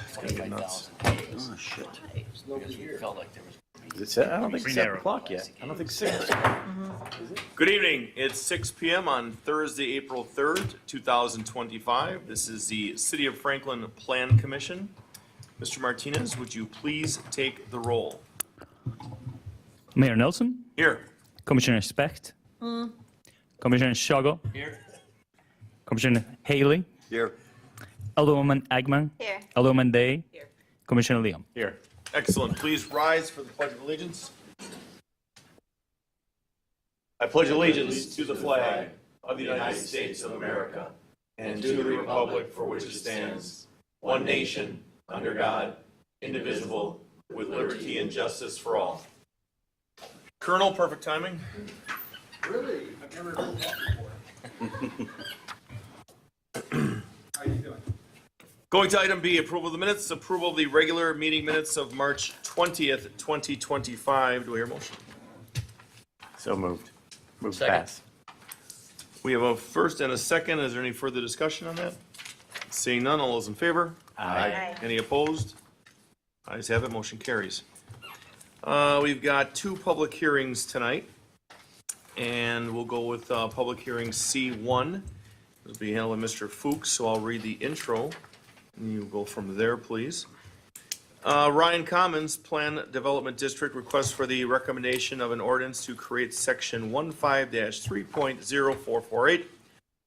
It's gonna get nuts. 25,000 Oh, shit. because we felt like there was. I don't think it's 7 o'clock yet. I don't think 6. Good evening. It's 6 p.m. on Thursday, April 3rd, 2025. This is the City of Franklin Plan Commission. Mr. Martinez, would you please take the roll? Mayor Nelson, Here. Commissioner Specht, Commissioner Shago, Here. Commissioner Haley, Here. Alderwoman Agman, Here. Alderwoman Day, Commissioner Liam. Here. Excellent. Please rise for the Pledge of Allegiance. I pledge allegiance to the flag of the United States of America and to the republic for which it stands, one nation, under God, indivisible, with liberty and justice for all. Colonel, perfect timing. Really? I've never heard that before. How you doing? Going to item B, approval of the minutes, approval of the regular meeting minutes of March 20th, 2025. Do we hear a motion? So moved. Move Second. pass. We have a first and a second. Is there any further discussion on that? Seeing none, all those in favor? Aye. Any opposed? Ayes have it, motion carries. We've got 2 public hearings tonight, and we'll go with public hearing C1. It'll be handled by Mr. Fuchs, so I'll read the intro, and you go from there, please. Ryan Commons Plan Development District requests for the recommendation of an ordinance to create section 15-3.0448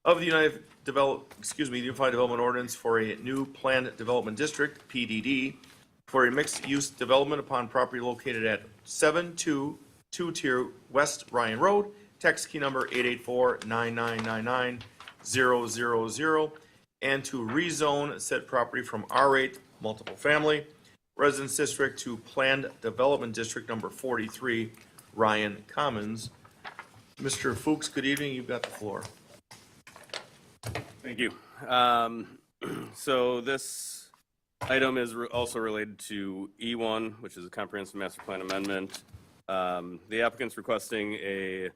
of the Unified Development Ordinance for a new planned development district, PDD, for a mixed-use development upon property located at 722 West Ryan Road, text key number 884-9999-000, and to rezone said property from R8 multiple family residence district to planned development district number 43, Ryan Commons. Mr. Fuchs, good evening. You've got the floor. Thank you. So this item is also related to E1, which is a comprehensive master plan amendment. The applicant's requesting a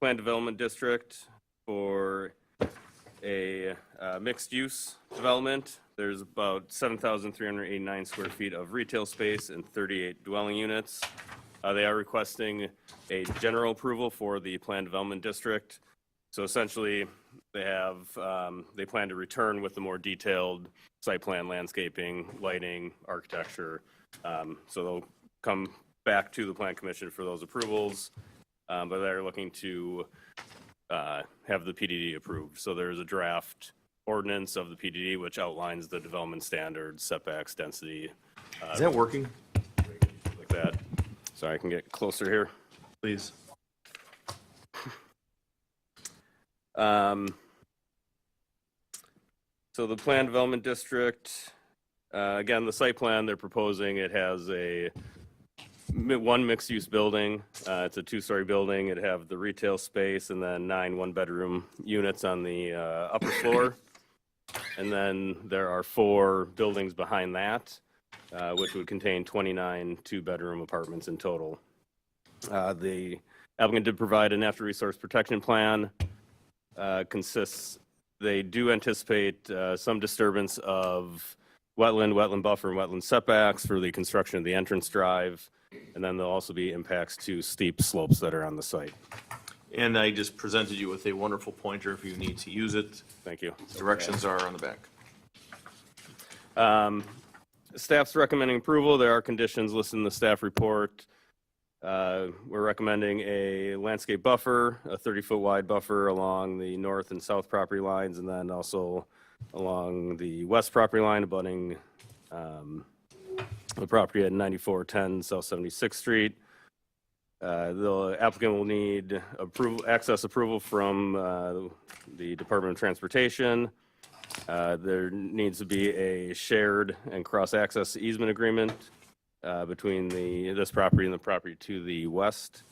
planned development district for a mixed-use development. There's about 7,389 square feet of retail space and 38 dwelling units. They are requesting a general approval for the planned development district. So essentially, they plan to return with the more detailed site plan, landscaping, lighting, architecture. So they'll come back to the Plan Commission for those approvals, but they're looking to have the PDD approved. So there's a draft ordinance of the PDD which outlines the development standards, setbacks, density, Is that working? like that. Sorry, I can get closer here. Please. So the planned development district, again, the site plan they're proposing, it has one mixed-use building. It's a 2-story building. It have the retail space and then 9 one-bedroom units on the upper floor. And then there are 4 buildings behind that, which would contain 29 2-bedroom apartments in total. The applicant did provide a natural resource protection plan. They do anticipate some disturbance of wetland buffer, and wetland setbacks for the construction of the entrance drive. And then there'll also be impacts to steep slopes that are on the site. And I just presented you with a wonderful pointer if you need to use it. Thank you. Directions are on the back. Staff's recommending approval. There are conditions listed in the staff report. We're recommending a landscape buffer, a 30-foot wide buffer along the north and south property lines, and then also along the west property line abutting the property at 9410 South 76th Street. The applicant will need access approval from the Department of Transportation. There needs to be a shared and cross-access easement agreement between this property and the property to the west.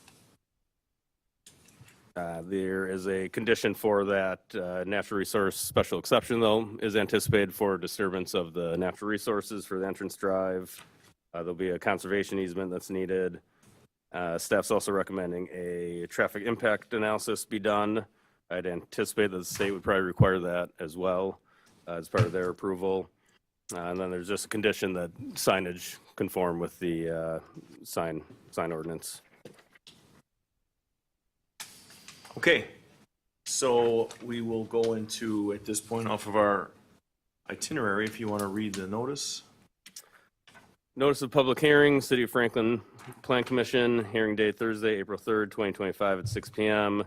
There is a condition for that natural resource special exception, though, is anticipated for disturbance of the natural resources for the entrance drive. There'll be a conservation easement that's needed. Staff's also recommending a traffic impact analysis be done. I'd anticipate that the state would probably require that as well as part of their approval. And then there's just a condition that signage conform with the sign ordinance. Okay, so we will go into, at this point, off of our itinerary, if you want to read the notice. Notice of public hearing, City of Franklin Plan Commission, hearing date Thursday, April 3rd, 2025 at 6 p.m.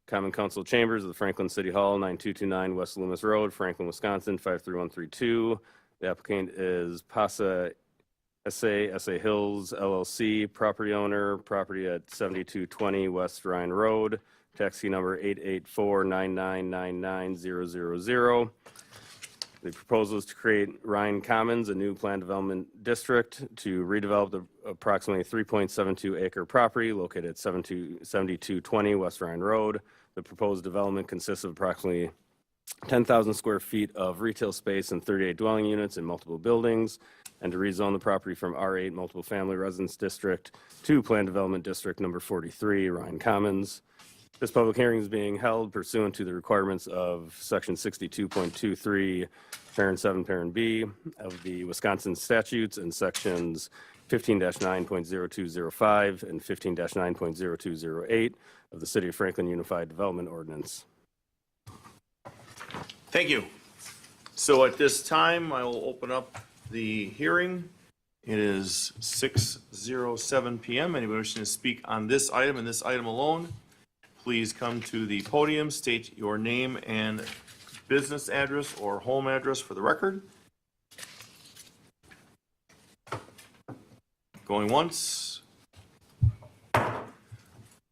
Common Council Chambers of the Franklin City Hall, 9229 West Loomis Road, Franklin, Wisconsin, 53132. The applicant is PASA SA Hills LLC, property owner, property at 7220 West Rhine Road, tax key number 884-9999000. The proposal is to create Rhine Commons, a new planned development district to redevelop the approximately 3.72 acre property located at 7220 West Rhine Road. The proposed development consists of approximately 10,000 square feet of retail space and 38 dwelling units in multiple buildings, and to rezone the property from R8 Multiple Family Residence District to Planned Development District Number 43, Rhine Commons. This public hearing is being held pursuant to the requirements of Section 62.23, Parent 7, Parent B of the Wisconsin statutes and Sections 15-9.0205 and 15-9.0208 of the City of Franklin Unified Development Ordinance. Thank you. So at this time, I will open up the hearing. It is 6:07 p.m. Anybody wishing to speak on this item and this item alone, please come to the podium, state your name and business address or home address for the record. Going once.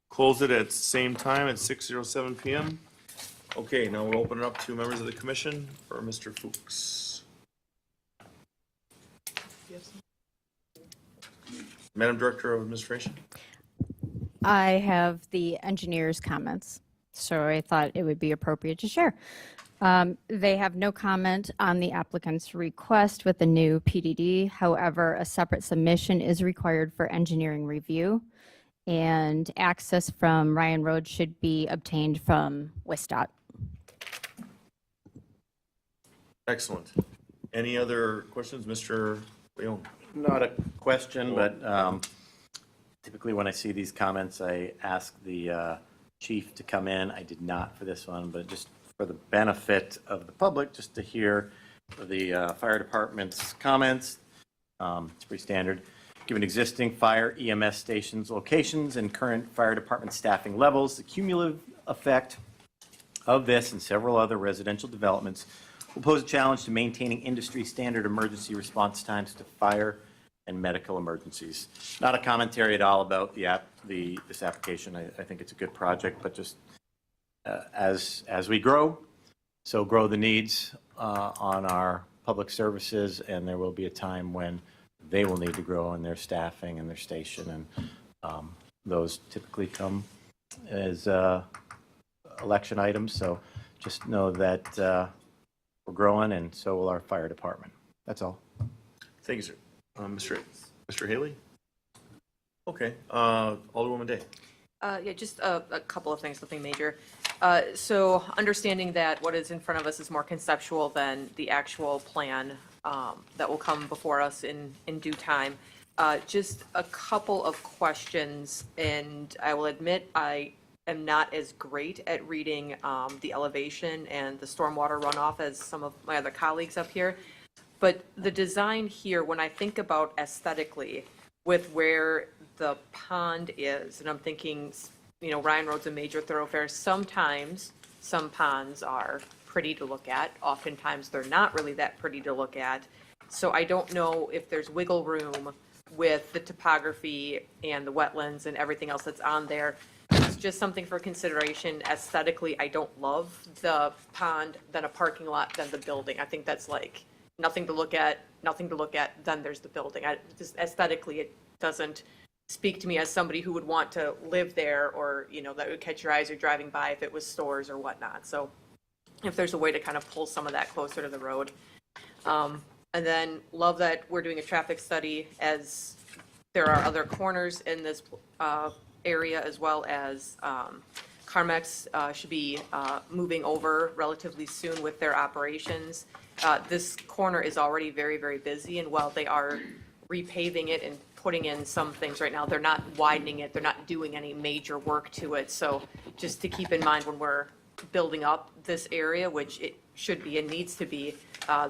Close it at the same time at 6:07 p.m. Okay, now we'll open it up to members of the commission for Mr. Fuchs. Madam Director of Administration. I have the engineer's comments, so I thought it would be appropriate to share. They have no comment on the applicant's request with the new PDD. However, a separate submission is required for engineering review, and access from Ryan Road should be obtained from WISDOT. Excellent. Any other questions, Mr. Leon? Not a question, but typically when I see these comments, I ask the chief to come in. I did not for this one, but just for the benefit of the public, just to hear the fire department's comments. It's pretty standard. Given existing fire EMS stations locations and current fire department staffing levels, the cumulative effect of this and several other residential developments will pose a challenge to maintaining industry standard emergency response times to fire and medical emergencies. Not a commentary at all about this application. I think it's a good project, but just as we grow, so grow the needs on our public services, and there will be a time when they will need to grow in their staffing and their station, and those typically come as election items. So just know that we're growing, and so will our fire department. That's all. Thank you, sir. Mr. Haley? Okay, Alderwoman Day. Yeah, just a couple of things, nothing major. So understanding that what is in front of us is more conceptual than the actual plan that will come before us in due time. Just a couple of questions, and I will admit I am not as great at reading the elevation and the stormwater runoff as some of my other colleagues up here. But the design here, when I think about aesthetically with where the pond is, and I'm thinking, you know, Ryan Road's a major thoroughfare. Sometimes some ponds are pretty to look at. Oftentimes they're not really that pretty to look at. So I don't know if there's wiggle room with the topography and the wetlands and everything else that's on there. It's just something for consideration. Aesthetically, I don't love the pond, then a parking lot, then the building. I think that's like nothing to look at, then there's the building. Just aesthetically, it doesn't speak to me as somebody who would want to live there, or, you know, that would catch your eyes or driving by if it was stores or whatnot. So if there's a way to kind of pull some of that closer to the road. And then love that we're doing a traffic study, as there are other corners in this area, as well as Carmex should be moving over relatively soon with their operations. This corner is already very, very busy, and while they are repaving it and putting in some things right now, they're not widening it, they're not doing any major work to it. So just to keep in mind when we're building up this area, which it should be and needs to be,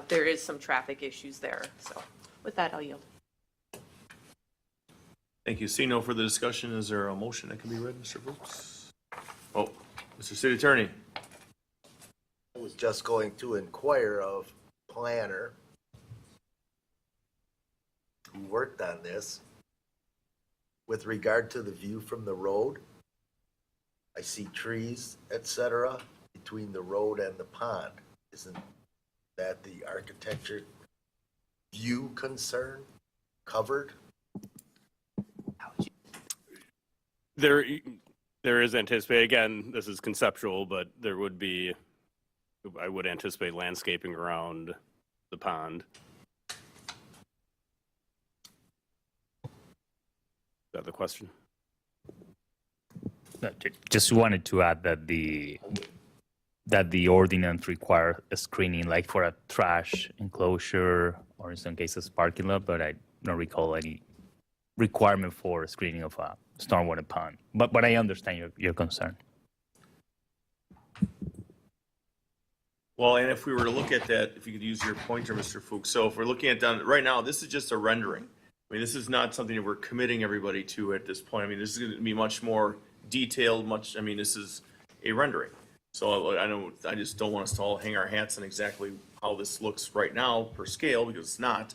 there is some traffic issues there. So with that, I'll yield. Thank you. See no further discussion. Is there a motion that can be read, Mr. Fuchs? Oh, Mr. City Attorney. I was just going to inquire of planner who worked on this with regard to the view from the road. I see trees, etc., between the road and the pond. Isn't that the architecture view concern covered? There is anticipate, again, this is conceptual, but there would be, I would anticipate landscaping around the pond. Is that the question? Just wanted to add that the ordinance require a screening, like for a trash enclosure or in some cases parking lot, but I don't recall any requirement for screening of a stormwater pond. But I understand your concern. Well, and if we were to look at that, if you could use your pointer, Mr. Fuchs. So if we're looking at down, right now, this is just a rendering. I mean, this is not something that we're committing everybody to at this point. I mean, this is going to be much more detailed, this is a rendering. So I just don't want us to all hang our hats on exactly how this looks right now per scale, because it's not.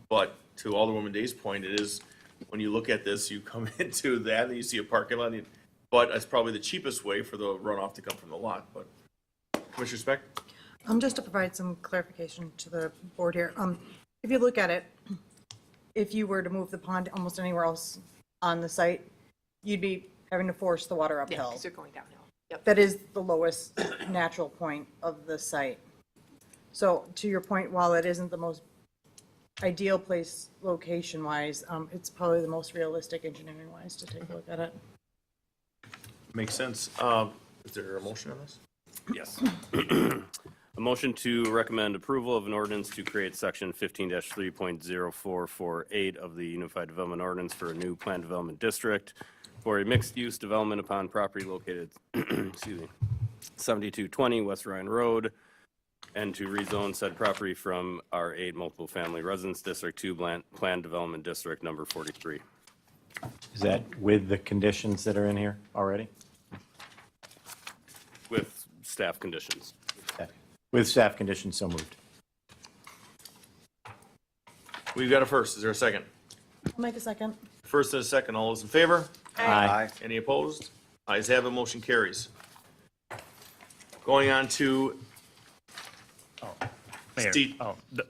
But to Alderwoman Day's point, it is, when you look at this, you come into that and you see a parking lot, but it's probably the cheapest way for the runoff to come from the lot. But Commissioner Speck? Just to provide some clarification to the board here, if you look at it, if you were to move the pond almost anywhere else on the site, you'd be having to force the water Yeah, uphill. because you're going downhill. Yep. That is the lowest natural point of the site. So to your point, while it isn't the most ideal place location-wise, it's probably the most realistic engineering-wise to take a look at it. Makes sense. Is there a motion on this? Yes. A motion to recommend approval of an ordinance to create section 15-3.0448 of the Unified Development Ordinance for a new planned development district for a mixed-use development upon property located, excuse me, 7220 West Ryan Road, and to rezone said property from R8 Multiple Family Residence District to Planned Development District number 43. Is that with the conditions that are in here already? With staff conditions. Okay. With staff conditions, so moved. We've got a first. Is there a second? I'll make a second. First and a second. All those in favor? Aye. Any opposed? Ayes have it. Motion carries. Going on to, Mayor, Steve.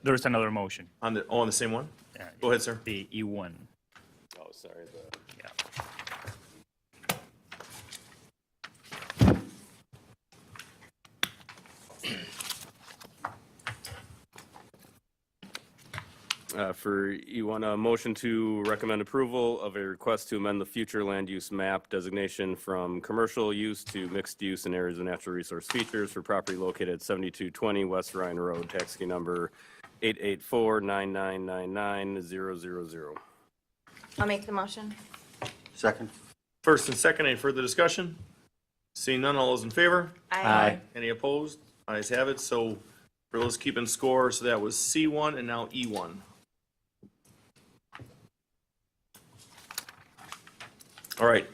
there's another motion. on the same one? Yeah, Go ahead, sir. The E1. Oh, sorry. Yeah. For E1, a motion to recommend approval of a request to amend the future land use map designation from commercial use to mixed use in areas of natural resource features for property located at 7220 West Ryan Road, tax key number 884-9999-000. I'll make the motion. Second. First and second. Any further discussion? Seeing none. All those in favor? Aye. Any opposed? Ayes have it. So for those keeping score, so that was C1 and now E1. All right.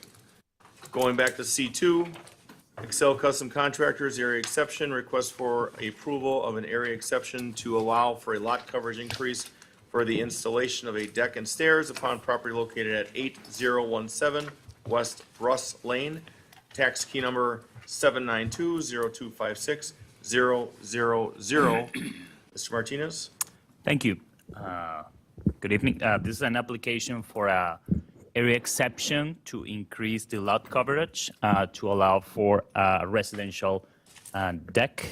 Going back to C2, Excel Custom Contractors Area Exception, request for approval of an area exception to allow for a lot coverage increase for the installation of a deck and stairs upon property located at 8017 West Russ Lane, tax key number 792-0256-000. Mr. Martinez? Thank you. Good evening. This is an application for a area exception to increase the lot coverage to allow for a residential deck.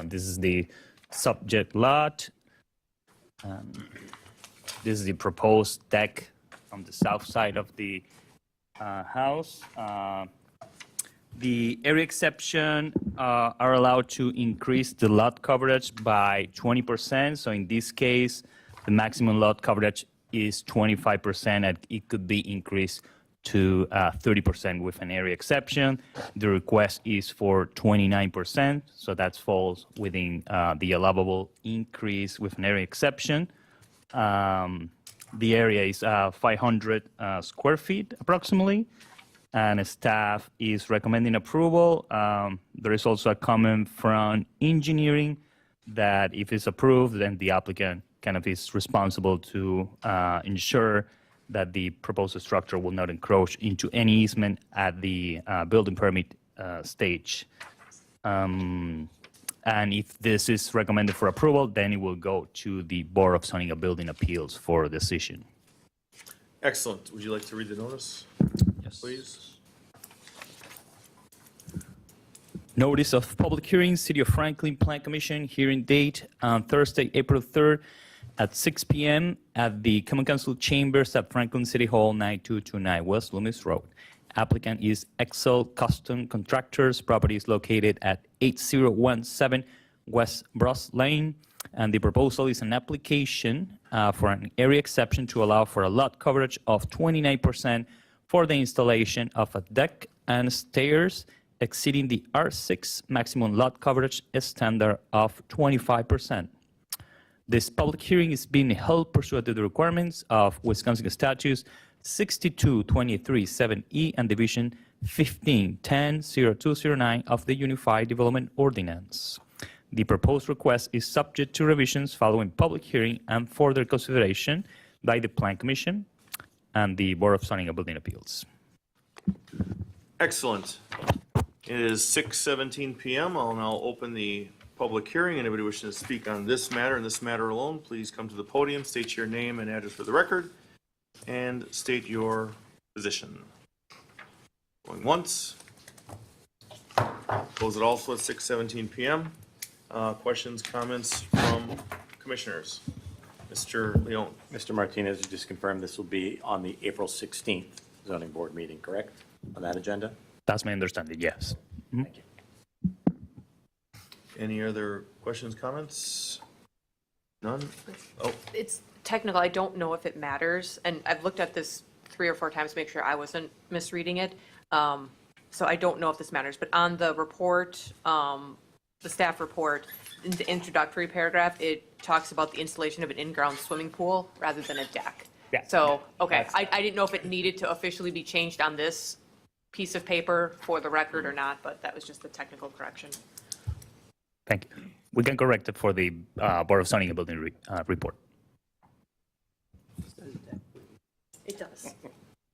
This is the subject lot. This is the proposed deck on the south side of the house. The area exception are allowed to increase the lot coverage by 20%. So in this case, the maximum lot coverage is 25%, and it could be increased to 30% with an area exception. The request is for 29%, so that falls within the allowable increase with an area exception. The area is 500 square feet approximately, and staff is recommending approval. There is also a comment from engineering that if it's approved, then the applicant kind of is responsible to ensure that the proposed structure will not encroach into any easement at the building permit stage. And if this is recommended for approval, then it will go to the Board of Zoning and Building Appeals for a decision. Excellent. Would you like to read the notice, Yes. please? Notice of public hearing, City of Franklin Plan Commission, hearing date on Thursday, April 3rd at 6 p.m. at the Common Council Chambers at Franklin City Hall, 9229 West Loomis Road. Applicant is Excel Custom Contractors. Property is located at 8017 West Bros Lane. And the proposal is an application for an area exception to allow for a lot coverage of 29% for the installation of a deck and stairs exceeding the R6 maximum lot coverage standard of 25%. This public hearing is being held pursuant to the requirements of Wisconsin Statutes 6223(7)E and Division 1510-0209 of the Unified Development Ordinance. The proposed request is subject to revisions following public hearing and further consideration by the Plan Commission and the Board of Zoning and Building Appeals. Excellent. It is 6:17 p.m. I'll now open the public hearing. Anybody wishing to speak on this matter and this matter alone, please come to the podium, state your name and address for the record, and state your position. Going once. Close it also at 6:17 p.m. Questions, comments from commissioners? Mr. Leon. Mr. Martinez, you just confirmed this will be on the April 16th zoning board meeting, correct? On that agenda? That's my understanding, yes. Thank you. Any other questions, comments? None? Oh, It's technical, I don't know if it matters, and I've looked at this 3 or 4 times to make sure I wasn't misreading it. So I don't know if this matters, but on the report, the staff report, in the introductory paragraph, it talks about the installation of an in-ground swimming pool rather than a deck. Yeah. So, okay, I didn't know if it needed to officially be changed on this piece of paper for the record or not, but that was just a technical correction. Thank you. We can correct it for the Board of Zoning and Building report. It does.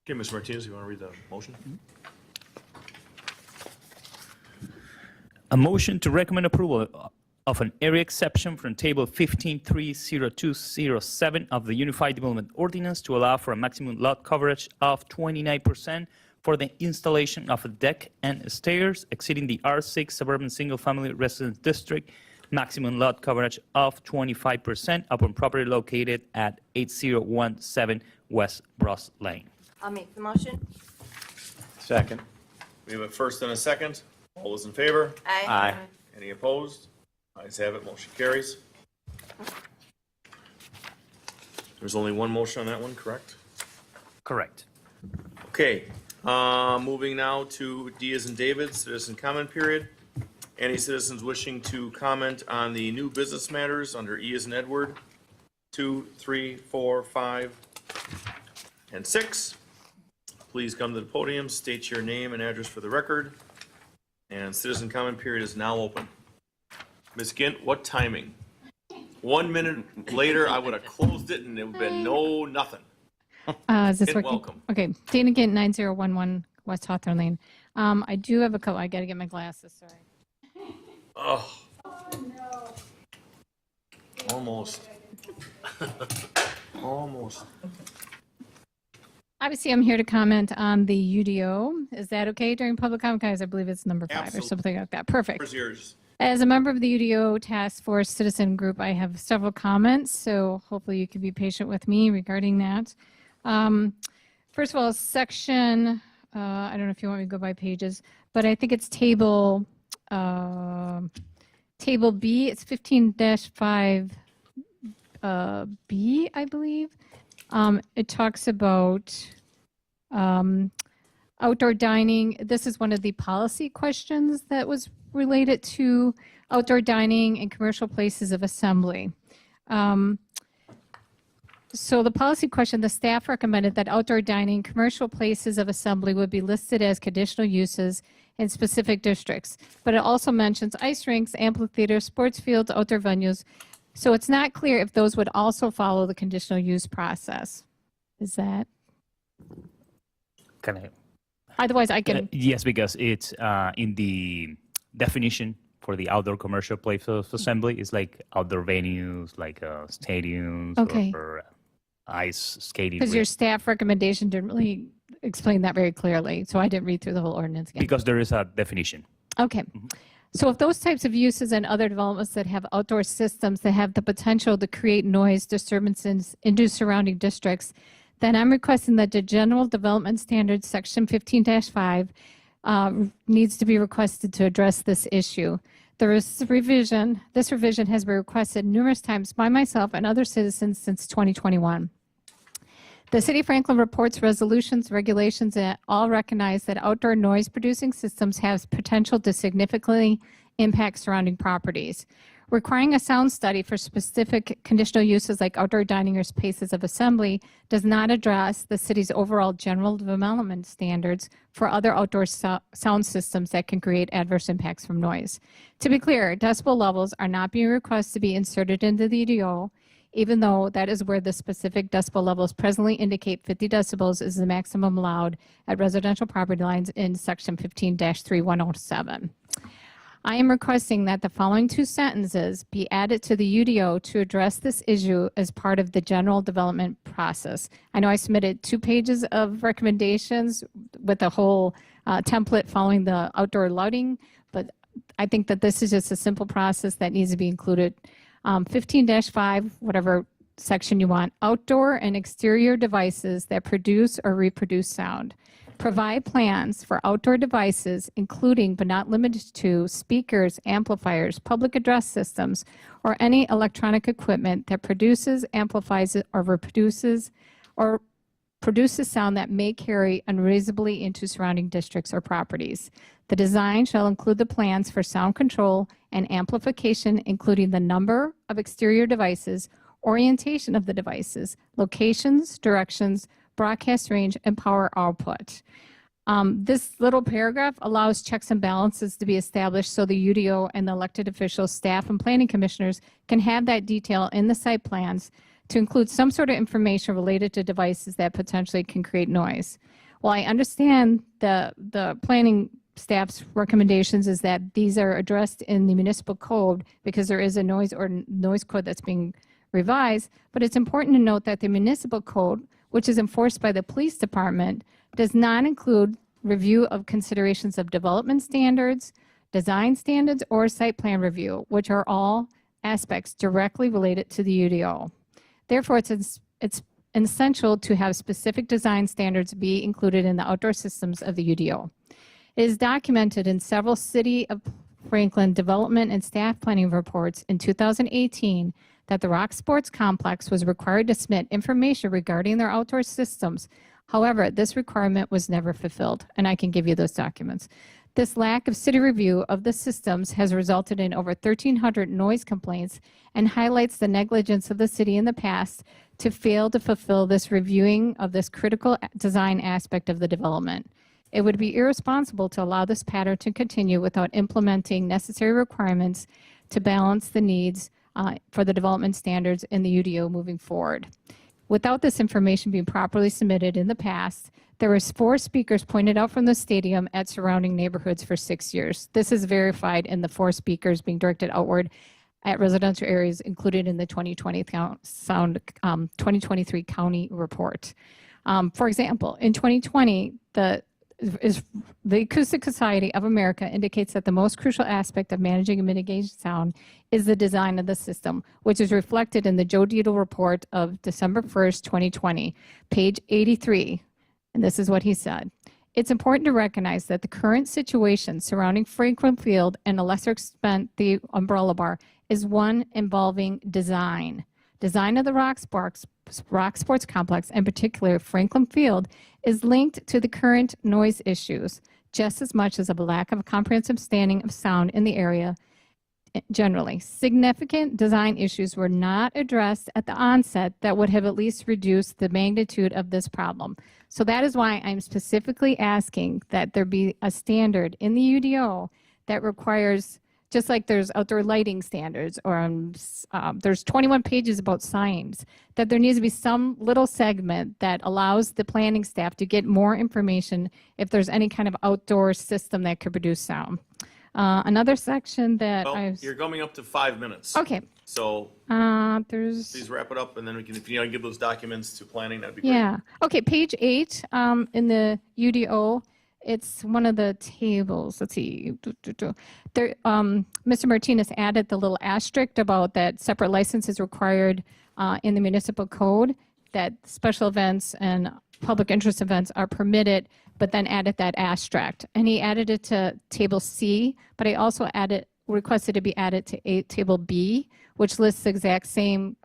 okay, Mr. Martinez, you want to read the motion? A motion to recommend approval of an area exception from Table 15.3.0207 of the Unified Development Ordinance to allow for a maximum lot coverage of 29% for the installation of a deck and stairs exceeding the R6 Suburban Single Family Residence District maximum lot coverage of 25% upon property located at 8017 West Bros Lane. I'll make the motion. Second. We have a first and a second. All those in favor? Aye. Any opposed? Ayes have it, motion carries. There's only one motion on that one, correct? Correct. Okay, moving now to D as in David, citizen comment period. Any citizens wishing to comment on the new business matters under E as in Edward, 2, 3, 4, 5, and 6, please come to the podium, state your name and address for the record. And citizen comment period is now open. Ms. Gint, what timing? 1 minute later, I would have closed it and it would have been no, nothing. Is this Gint, working? welcome. Okay, Dana Gint, 9011 West Hawthorne Lane. I do have a couple, I gotta get my glasses, sorry. Oh. Almost. Almost. Obviously, I'm here to comment on the UDO. Is that okay during public comment? Guys, I believe it's number 5 Absolutely. or something like that. Perfect. Where's yours? As a member of the UDO Task Force Citizen Group, I have several comments, so hopefully you can be patient with me regarding that. First of all, section, I don't know if you want me to go by pages, but I think it's table B. It's 15-5 B, I believe. It talks about outdoor dining. This is one of the policy questions that was related to outdoor dining in commercial places of assembly. So the policy question, the staff recommended that outdoor dining, commercial places of assembly would be listed as conditional uses in specific districts. But it also mentions ice rinks, amphitheaters, sports fields, outdoor venues. So it's not clear if those would also follow the conditional use process. Is that? Can I? Otherwise, I can. Yes, because it's in the definition for the outdoor commercial place of assembly. It's like outdoor venues, like stadiums Okay. or ice skating. Because your rinks. staff recommendation didn't really explain that very clearly. So I didn't read through the whole ordinance again. Because there is a definition. Okay. So if those types of uses and other developments that have outdoor systems that have the potential to create noise disturbances into surrounding districts, then I'm requesting that the General Development Standards Section 15-5 needs to be requested to address this issue. This revision has been requested numerous times by myself and other citizens since 2021. The City of Franklin reports resolutions, regulations that all recognize that outdoor noise producing systems have potential to significantly impact surrounding properties. Requiring a sound study for specific conditional uses like outdoor dining or spaces of assembly does not address the city's overall general development standards for other outdoor sound systems that can create adverse impacts from noise. To be clear, decibel levels are not being requested to be inserted into the UDO, even though that is where the specific decibel levels presently indicate 50 decibels is the maximum allowed at residential property lines in Section 15-3107. I am requesting that the following two sentences be added to the UDO to address this issue as part of the general development process. I know I submitted 2 pages of recommendations with a whole template following the outdoor lighting, but I think that this is just a simple process that needs to be included. 15-5, whatever section you want, outdoor and exterior devices that produce or reproduce sound. Provide plans for outdoor devices, including but not limited to speakers, amplifiers, public address systems, or any electronic equipment that produces, amplifies, or reproduces or produces sound that may carry unreasonably into surrounding districts or properties. The design shall include the plans for sound control and amplification, including the number of exterior devices, orientation of the devices, locations, directions, broadcast range, and power output. This little paragraph allows checks and balances to be established so the UDO and the elected officials, staff, and planning commissioners can have that detail in the site plans to include some sort of information related to devices that potentially can create noise. While I understand the planning staff's recommendations is that these are addressed in the municipal code because there is a noise code that's being revised, but it's important to note that the municipal code, which is enforced by the police department, does not include review of considerations of development standards, design standards, or site plan review, which are all aspects directly related to the UDO. Therefore, it's essential to have specific design standards be included in the outdoor systems of the UDO. It is documented in several City of Franklin development and staff planning reports in 2018 that the Rock Sports Complex was required to submit information regarding their outdoor systems. However, this requirement was never fulfilled, and I can give you those documents. This lack of city review of the systems has resulted in over 1,300 noise complaints and highlights the negligence of the city in the past to fail to fulfill this reviewing of this critical design aspect of the development. It would be irresponsible to allow this pattern to continue without implementing necessary requirements to balance the needs for the development standards in the UDO moving forward. Without this information being properly submitted in the past, there was 4 speakers pointed out from the stadium at surrounding neighborhoods for 6 years. This is verified in the 4 speakers being directed outward at residential areas included in the 2023 county report. For example, in 2020, the Acoustic Society of America indicates that the most crucial aspect of managing and mitigating sound is the design of the system, which is reflected in the Joe Dietel report of December 1st, 2020, page 83. And this is what he said. It's important to recognize that the current situation surrounding Franklin Field and a lesser extent the umbrella bar is one involving design. Design of the Rock Sports Complex, in particular Franklin Field, is linked to the current noise issues just as much as a lack of a comprehensive understanding of sound in the area generally. Significant design issues were not addressed at the onset that would have at least reduced the magnitude of this problem. So that is why I'm specifically asking that there be a standard in the UDO that requires, just like there's outdoor lighting standards or there's 21 pages about signs, that there needs to be some little segment that allows the planning staff to get more information if there's any kind of outdoor system that could produce sound. Another section that Well, I've, you're coming up to 5 minutes. okay, So there's, please wrap it up, and then we can, if you give those documents to planning, that'd be great. yeah. Okay, page 8 in the UDO, it's one of the tables. Let's see. There, Mr. Martinez added the little asterisk about that separate license is required in the municipal code, that special events and public interest events are permitted, but then added that asterisk. And he added it to table C, but I also requested to be added to table B, which lists the exact same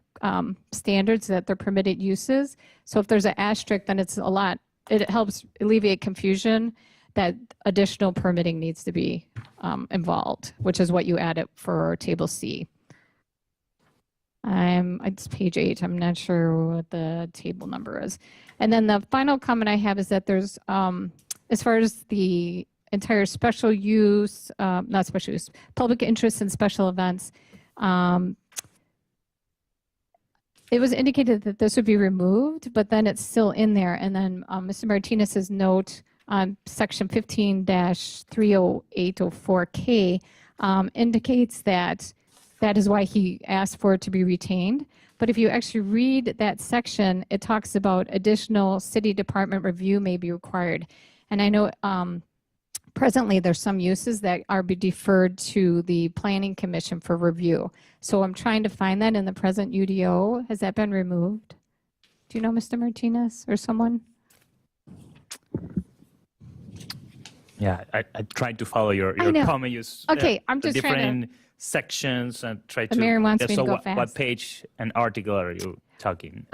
standards that they're permitted uses. So if there's an asterisk, then it's a lot, it helps alleviate confusion that additional permitting needs to be involved, which is what you added for table C. It's page 8. I'm not sure what the table number is. And then the final comment I have is that there's, as far as the entire special use, not special use, public interest and special events, it was indicated that this would be removed, but then it's still in there. And then Mr. Martinez's note on section 15-30804K indicates that that is why he asked for it to be retained. But if you actually read that section, it talks about additional city department review may be required. And I know presently there's some uses that are be deferred to the planning commission for review. So I'm trying to find that in the present UDO. Has that been removed? Do you know, Mr. Martinez or someone? Yeah, I tried to follow your know. comment. Use Okay, I'm just trying to- different sections and try to. Mary wants me to so go what fast. page and article are you talking?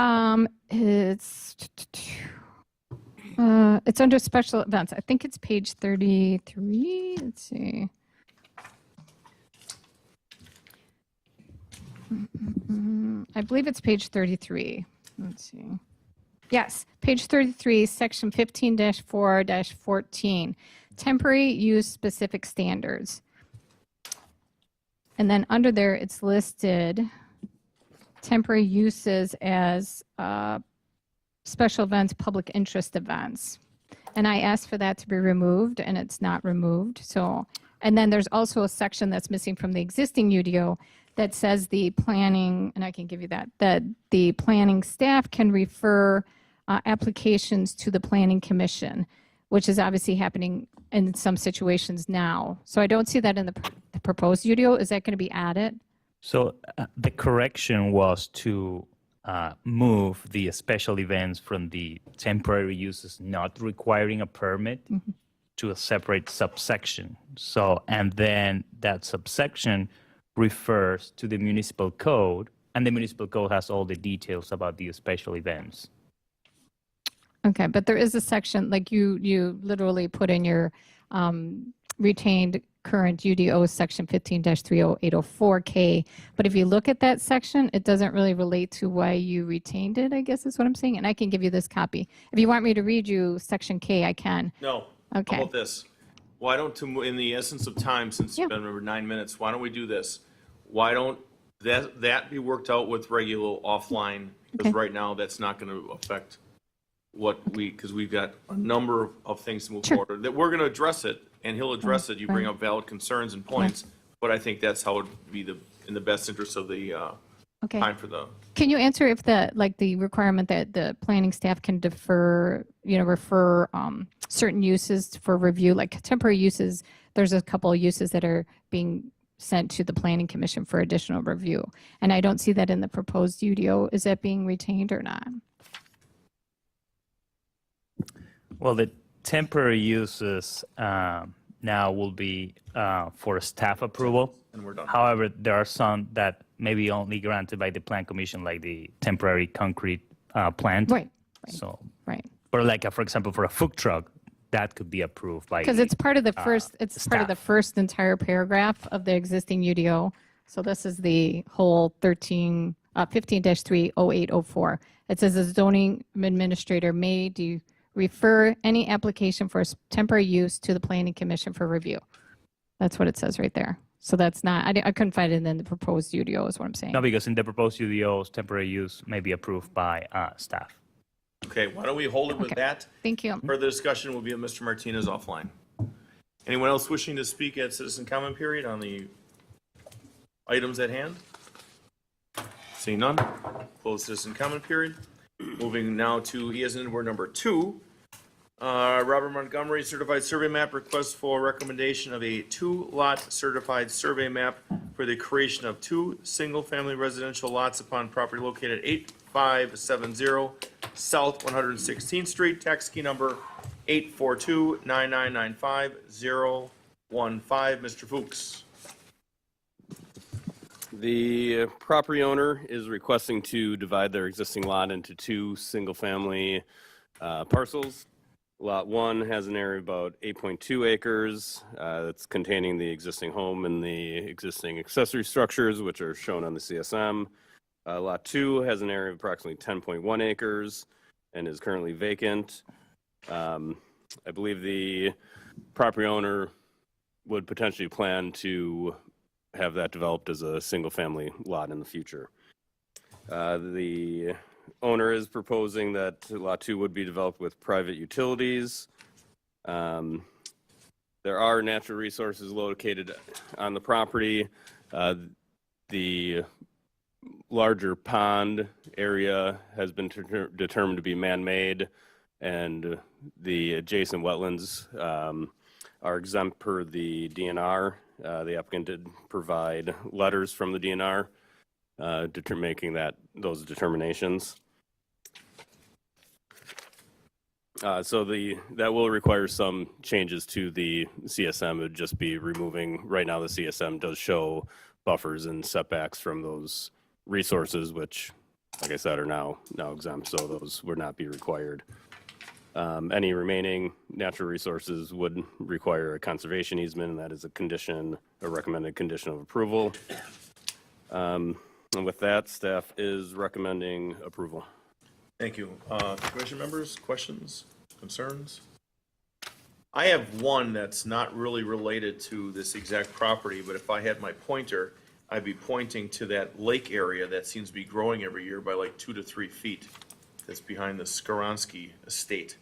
It's under special events. I think it's page 33. Let's see. I believe it's page 33. Let's see. Yes, page 33, section 15-4-14, temporary use specific standards. And then under there, it's listed temporary uses as special events, public interest events. And I asked for that to be removed, and it's not removed. So, and then there's also a section that's missing from the existing UDO that says the planning, and I can give you that the planning staff can refer applications to the planning commission, which is obviously happening in some situations now. So I don't see that in the proposed UDO. Is that going to be added? So the correction was to move the special events from the temporary uses not requiring a permit to a separate subsection. So, and then that subsection refers to the municipal code, and the municipal code has all the details about the special events. Okay, but there is a section, like you literally put in your retained current UDO section 15-30804K. But if you look at that section, it doesn't really relate to why you retained it, I guess is what I'm saying. And I can give you this copy. If you want me to read you section K, I can. No. Okay. How about this? Why don't, in the essence of time, since Yeah. it's been over 9 minutes, why don't we do this? Why don't that be worked out with regular offline? Because Okay. right now, that's not going to affect because we've got a number of things to move Sure. forward. That we're going to address it, and he'll address it. You bring right. up valid concerns and points, but I think that's how it would be in the best interest of the Okay. time for the. Can you answer if the requirement that the planning staff can refer certain uses for review, like temporary uses? There's a couple of uses that are being sent to the planning commission for additional review. And I don't see that in the proposed UDO. Is that being retained or not? Well, the temporary uses now will be for staff approval. And we're done. However, there are some that may be only granted by the plan commission, like the temporary concrete plant. Right, So, right. or like, for example, for a food truck, that could be approved by. Because it's part of the first, it's part of the staff. first entire paragraph of the existing UDO. So this is the whole 15-30804. It says the zoning administrator may refer any application for temporary use to the planning commission for review. That's what it says right there. So that's not, I couldn't find it in the proposed UDO is what I'm saying. No, because in the proposed UDOs, temporary use may be approved by staff. Okay, why don't we hold it with Okay. that? Thank you. Further discussion will be with Mr. Martinez offline. Anyone else wishing to speak at citizen comment period on the items at hand? Seeing none, close citizen comment period. Moving now to E as in word number 2. Robert Montgomery certified survey map request for recommendation of a 2-lot certified survey map for the creation of 2 single-family residential lots upon property located at 8570 South 116th Street, tax key number 842-9995-015. Mr. Fuchs. The property owner is requesting to divide their existing lot into 2 single-family parcels. Lot 1 has an area of about 8.2 acres. That's containing the existing home and the existing accessory structures, which are shown on the CSM. Lot 2 has an area of approximately 10.1 acres and is currently vacant. I believe the property owner would potentially plan to have that developed as a single-family lot in the future. The owner is proposing that Lot 2 would be developed with private utilities. There are natural resources located on the property. The larger pond area has been determined to be man-made, and the adjacent wetlands are exempt per the DNR. The applicant did provide letters from the DNR making those determinations. So that will require some changes to the CSM. It would just be removing, right now the CSM does show buffers and setbacks from those resources, which, like I said, are now exempt, so those would not be required. Any remaining natural resources would require a conservation easement, and that is a recommended condition of approval. And with that, staff is recommending approval. Thank you. Commission members, questions, concerns? I have one that's not really related to this exact property, but if I had my pointer, I'd be pointing to that lake area that seems to be growing every year by like 2 to 3 feet. That's behind the Skoronsky estate,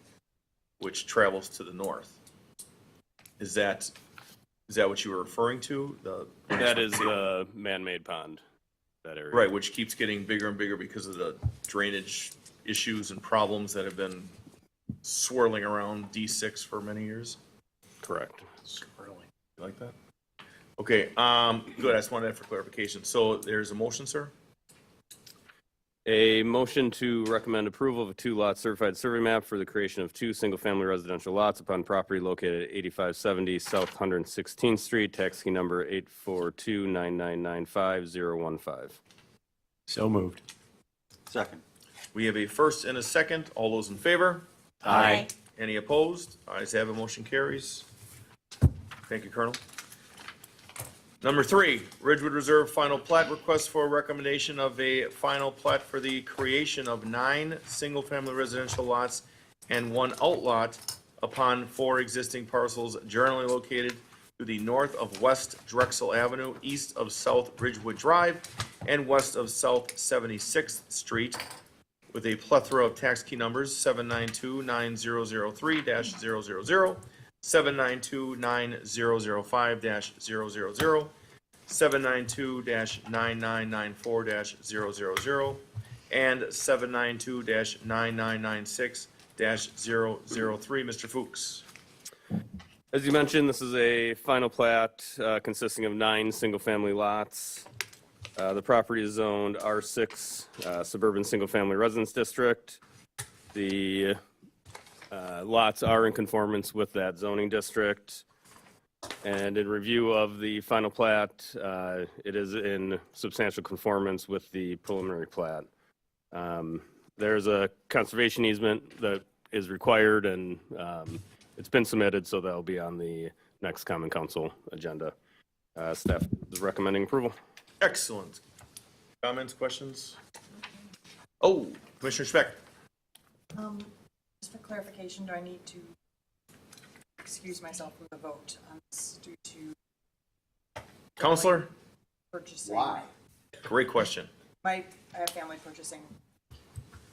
which travels to the north. Is that what you were referring to? That is the man-made pond, that area. Right, which keeps getting bigger and bigger because of the drainage issues and problems that have been swirling around D6 for many years. Correct. Swirling. You like that? Okay, good. I just wanted that for clarification. So there's a motion, sir? A motion to recommend approval of a 2-lot certified survey map for the creation of 2 single-family residential lots upon property located at 8570 South 116th Street, tax key number 842-9995-015. So moved. Second. We have a first and a second. All those in favor? Aye. Any opposed? Ayes have it, motion carries. Thank you, Colonel. Number 3, Ridgewood Reserve final plat request for recommendation of a final plat for the creation of 9 single-family residential lots and 1 outlot upon 4 existing parcels generally located to the north of West Drexel Avenue, east of South Ridgewood Drive, and west of South 76th Street, with a plethora of tax key numbers 792-9003-000, 792-9005-000, 792-9994-000, and 792-9996-003. Mr. Fuchs. As you mentioned, this is a final plat consisting of 9 single-family lots. The property is zoned R6, Suburban Single Family Residence District. The lots are in conformance with that zoning district. And in review of the final plat, it is in substantial conformance with the preliminary plat. There's a conservation easement that is required, and it's been submitted, so that'll be on the next Common Council agenda. Staff is recommending approval. Excellent. Comments, questions? Oh, Commissioner Schmeck. Just for clarification, do I need to excuse myself from the vote on this due to Counselor? purchasing? Why? Great question. I have family purchasing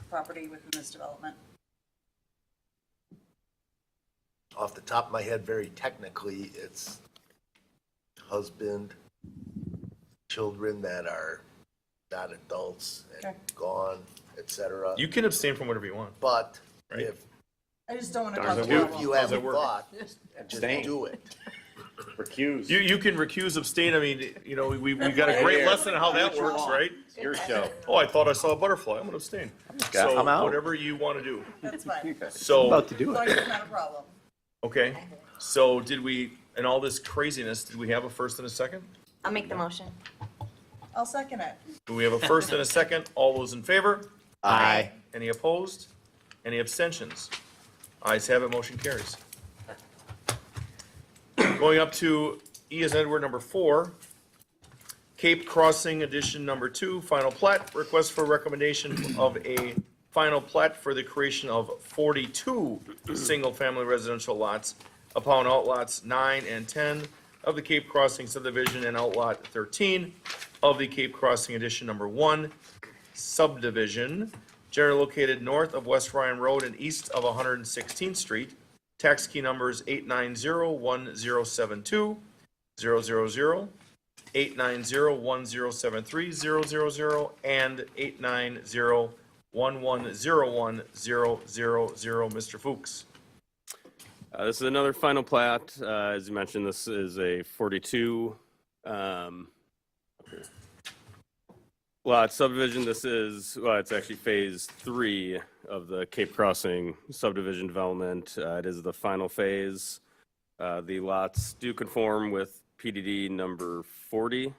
property within this development. Off the top of my head, very technically, it's husband, children that are not adults and Okay. gone, et cetera. You can abstain from whatever you want. But Right. if I just don't want to Does cause it a work? if problem. you How's have a it work? thought, just Abstain. do it. Recuse. You can recuse, abstain. I mean, you know, we got a great lesson on how that works, right? Your show. Oh, I thought I saw a butterfly. I'm gonna abstain. So I'm out. whatever you want to do. That's fine. So, About to do As long as it's not a problem. okay. So did we, in all this craziness, did we have a first and a second? I'll make the motion. I'll second it. Do we have a first and a second? All those in favor? Aye. Any opposed? Any abstentions? Ayes have it, motion carries. Going up to E as Edward number 4, Cape Crossing Edition number 2, final plat, request for recommendation of a final plat for the creation of 42 single-family residential lots upon outlots 9 and 10 of the Cape Crossing subdivision and outlot 13 of the Cape Crossing Edition number 1 subdivision, generally located north of West Ryan Road and east of 116th Street. Tax key numbers 890-1072, 000, 890-1073, 000, and 890-1101, 000. Mr. Fuchs. This is another final plat. As you mentioned, this is a 42 lot subdivision. This is, well, it's actually phase 3 of the Cape Crossing subdivision development. It is the final phase. The lots do conform with PDD number 40.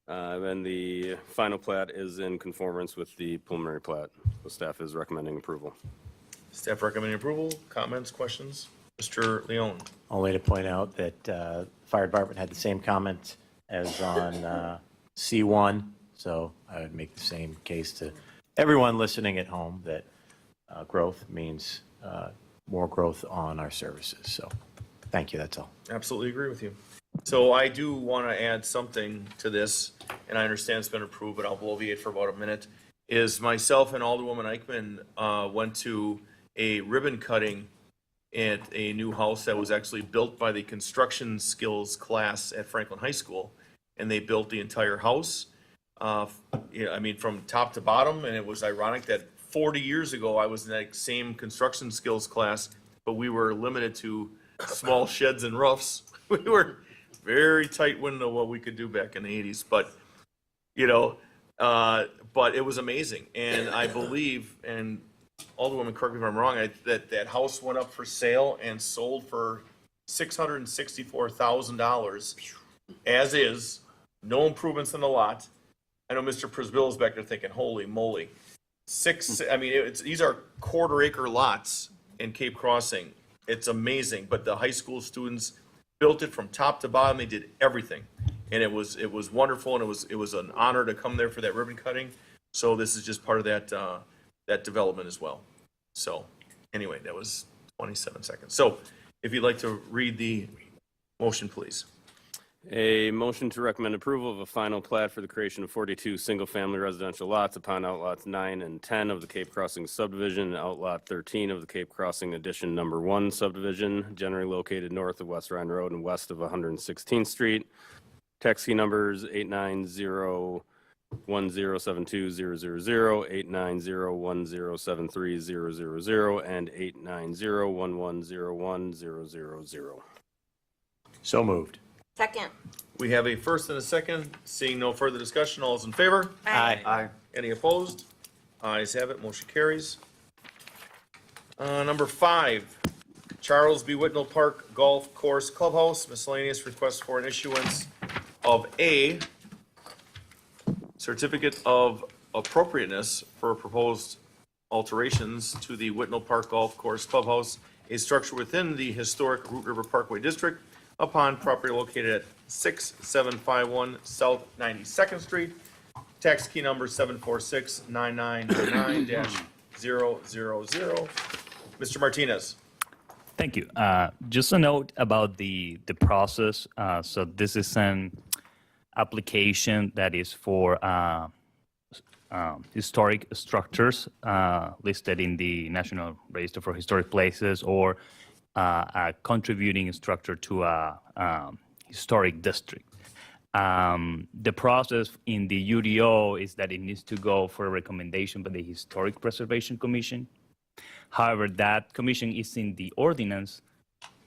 And the final plat is in conformance with the preliminary plat. The staff is recommending approval. Staff recommending approval. Comments, questions? Mr. Leone. Only to point out that fire department had the same comment as on C1, so I would make the same case to everyone listening at home that growth means more growth on our services. So thank you, that's all. Absolutely agree with you. So I do want to add something to this, and I understand it's been approved, but I'll bloviate for about a minute, is myself and Alderwoman Eichman went to a ribbon cutting at a new house that was actually built by the construction skills class at Franklin High School, and they built the entire house. Yeah, I mean, from top to bottom, and it was ironic that 40 years ago, I was in that same construction skills class, but we were limited to small sheds and roofs. We were very tight window what we could do back in the 80s, but, you know, but it was amazing. And I believe, and Alderwoman, correct me if I'm wrong, that house went up for sale and sold for $664,000 as is, no improvements in the lot. I know Mr. Prisbill is back there thinking, holy moly. I mean, these are quarter acre lots in Cape Crossing. It's amazing, but the high school students built it from top to bottom. They did everything. And it was wonderful, and it was an honor to come there for that ribbon cutting. So this is just part of that, that development as well. So anyway, that was 27 seconds. So if you'd like to read the motion, please. A motion to recommend approval of a final plat for the creation of 42 single-family residential lots upon outlots 9 and 10 of the Cape Crossing subdivision and outlot 13 of the Cape Crossing Edition Number 1 subdivision, generally located north of West Ryan Road and west of 116th Street. Tax key numbers 890-1072-000, 890-1073-000, and 890-1101-000. So moved. Second. We have a first and a second. Seeing no further discussion, all is in favor? Aye. Any opposed? Ayes have it, motion carries. Number 5, Charles B. Whitnell Park Golf Course Clubhouse, miscellaneous request for an issuance of a certificate of appropriateness for proposed alterations to the Whitnell Park Golf Course Clubhouse, a structure within the historic Root River Parkway District upon property located at 6751 South 92nd Street, tax key number 746-9999-000. Mr. Martinez. Thank you. Just a note about the process. So this is an application that is for historic structures listed in the National Register for Historic Places, or a contributing structure to a historic district. The process in the UDO is that it needs to go for a recommendation by the Historic Preservation Commission. However, that commission is in the ordinance,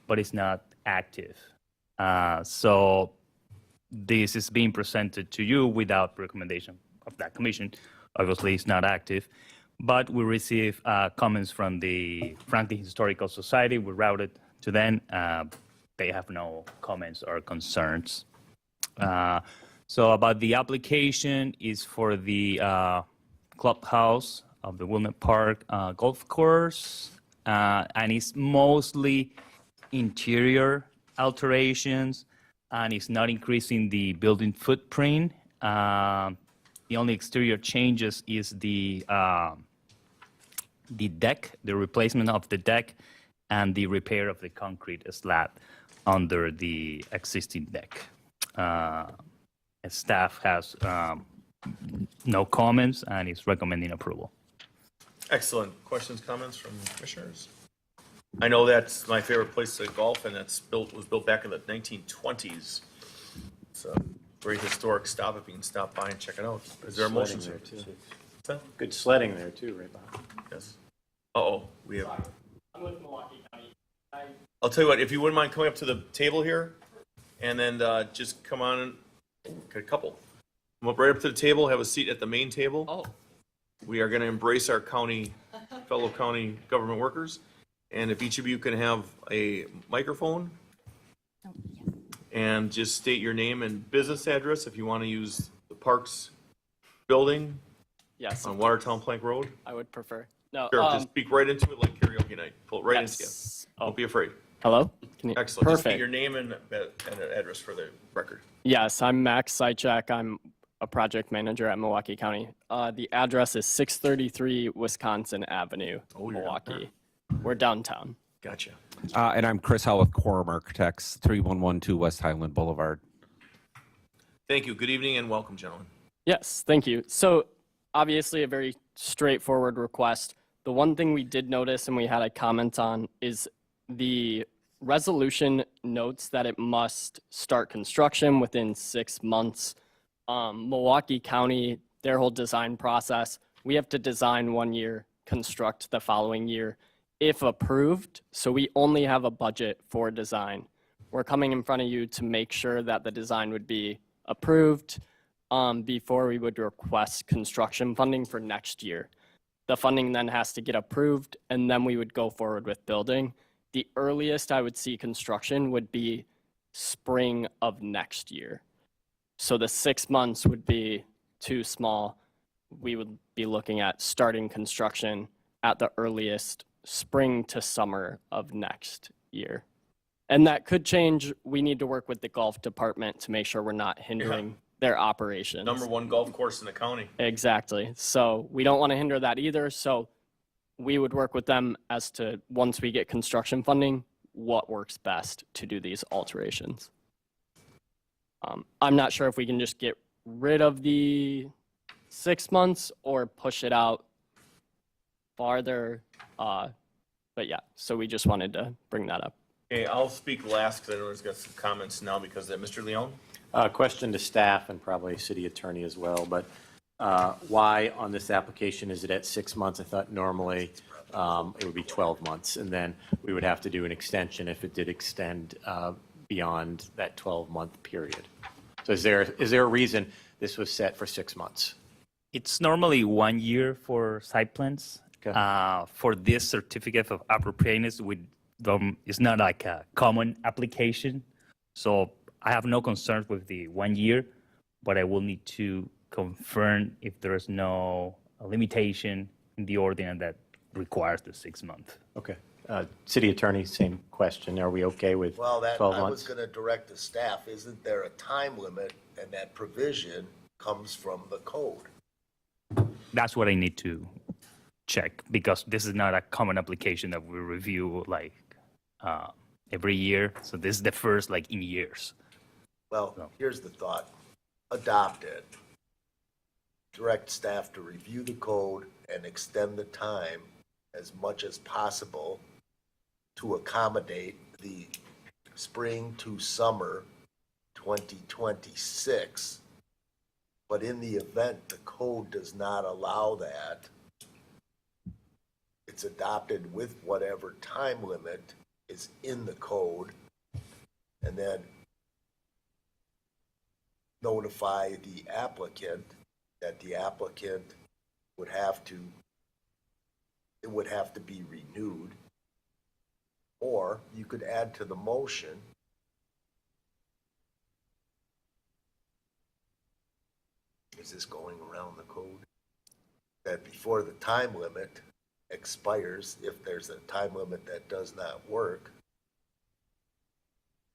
but it's not active. So this is being presented to you without recommendation of that commission. Obviously, it's not active, but we receive comments from the Franklin Historical Society. We routed to them. They have no comments or concerns. So about the application is for the clubhouse of the Whitnell Park Golf Course, and it's mostly interior alterations, and it's not increasing the building footprint. The only exterior changes is the deck, the replacement of the deck, and the repair of the concrete slab under the existing deck. Staff has no comments and is recommending approval. Excellent. Questions, comments from commissioners? I know that's my favorite place to golf, and was built back in the 1920s. It's a very historic stop if you can stop by and check it out. Is there a motion? Sledding there, too. What's that? Good sledding there too, right, Bob? Yes. Uh-oh, we have, I'm with Milwaukee County. I'll tell you what, if you wouldn't mind coming up to the table here, and then just come on, got a couple. Come up right up to the table, have a seat at the main table. Oh. We are going to embrace our fellow county government workers. And if each of you can have a microphone and just state your name and business address if you want to use the Parks building Yes, on Watertown Plank Road. I would prefer. No. Sure, just speak right into it like karaoke night. Pull it right into you. yes. Don't be afraid. Hello? Can you, Excellent. Just state Perfect. your name and address for the record. Yes, I'm Max Sychak. I'm a project manager at Milwaukee County. The address is 633 Wisconsin Avenue, Oh, you're out Milwaukee. We're downtown. Gotcha. And I'm Chris Howell with Quorum Architects, 3112 West Highland Boulevard. Thank you. Good evening and welcome, gentlemen. Yes, thank you. So obviously a very straightforward request. The one thing we did notice and we had a comment on is the resolution notes that it must start construction within 6 months. Milwaukee County, their whole design process, we have to design 1 year, construct the following year, if approved. So we only have a budget for design. We're coming in front of you to make sure that the design would be approved before we would request construction funding for next year. The funding then has to get approved, and then we would go forward with building. The earliest I would see construction would be spring of next year. So the 6 months would be too small. We would be looking at starting construction at the earliest spring to summer of next year. And that could change. We need to work with the golf department to make sure we're not hindering their operations. #1 golf course in the county. Exactly. So we don't want to hinder that either. So we would work with them as to, once we get construction funding, what works best to do these alterations. I'm not sure if we can just get rid of the 6 months or push it out farther. But yeah, so we just wanted to bring that up. Okay, I'll speak last because I know there's got some comments now because of that. Mr. Leon? Question to staff and probably city attorney as well, but why on this application is it at 6 months? I thought normally it would be 12 months, and then we would have to do an extension if it did extend beyond that 12-month period. So is there a reason this was set for 6 months? It's normally 1 year for site plans, For this certificate of appropriateness, it's not like a common application. So I have no concerns with the 1 year, but I will need to confirm if there is no limitation in the ordinance that requires the 6 month. Okay. City Attorney, same question. Are we okay with Well, that, 12 I was months? gonna direct the staff, isn't there a time limit? And that provision comes from the code. That's what I need to check because this is not a common application that we review like every year. So this is the first like in years. Well, here's the thought. Adopt it. Direct staff to review the code and extend the time as much as possible to accommodate the spring to summer 2026. But in the event the code does not allow that, it's adopted with whatever time limit is in the code, and then notify the applicant that the applicant would have to, it would have to be renewed. Or you could add to the motion is this going around the code? That before the time limit expires, if there's a time limit that does not work,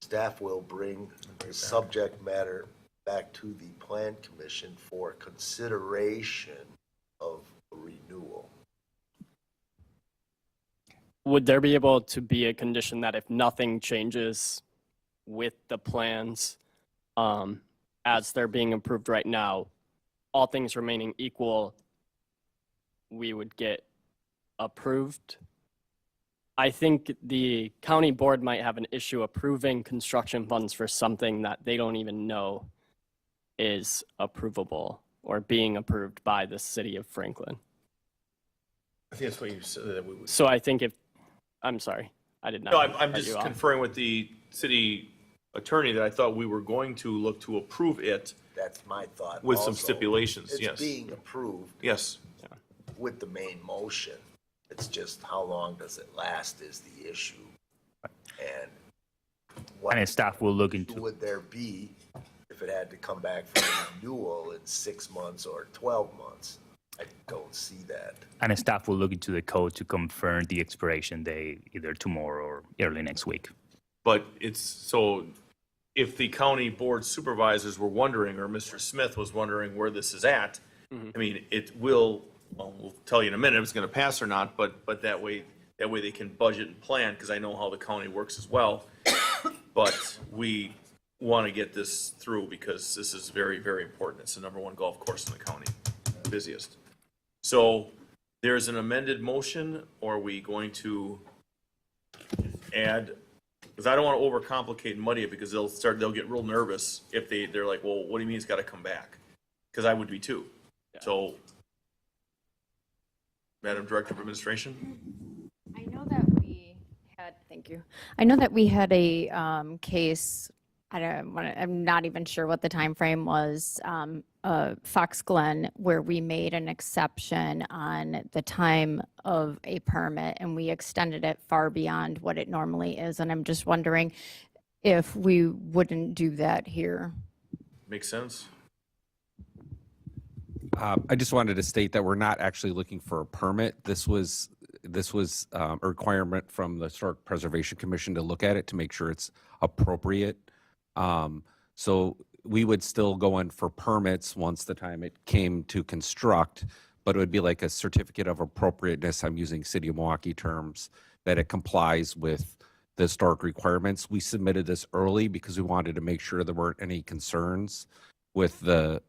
staff will bring the subject matter back to the Plan Commission for consideration of renewal. Would there be able to be a condition that if nothing changes with the plans as they're being approved right now, all things remaining equal, we would get approved? I think the county board might have an issue approving construction funds for something that they don't even know is approvable or being approved by the city of Franklin. I think that's what you said that we would. So I think if, I'm sorry, I did not. No, I'm cut just you off. conferring with the city attorney that I thought we were going to look to approve it That's my thought. with some also. stipulations, It's yes. being approved Yes, with the main motion. It's just how long does it last is the issue. And what And staff will look issue into would there be if it had to come back for renewal in 6 months or 12 months? I don't see that. and staff will look into the code to confirm the expiration day either tomorrow or early next week. but it's, so if the county board supervisors were wondering, or Mr. Smith was wondering where this is at, I mean, it will, well, we'll tell you in a minute if it's gonna pass or not, but that way they can budget and plan, because I know how the county works as well. But we want to get this through because this is very, very important. It's the #1 golf course in the county, busiest. So there's an amended motion, or are we going to add, because I don't want to overcomplicate and muddy it, because they'll get real nervous if they're like, well, what do you mean it's got to come back? Because I would be too. So, Madam Director of Administration? I know that we had, thank you. I know that we had a case, I'm not even sure what the time frame was, Fox Glen, where we made an exception on the time of a permit and we extended it far beyond what it normally is. And I'm just wondering if we wouldn't do that here. Makes sense? I just wanted to state that we're not actually looking for a permit. This was a requirement from the Historic Preservation Commission to look at it to make sure it's appropriate. So we would still go in for permits once the time it came to construct, but it would be like a certificate of appropriateness. I'm using City of Milwaukee terms, that it complies with the historic requirements. We submitted this early because we wanted to make sure there weren't any concerns with the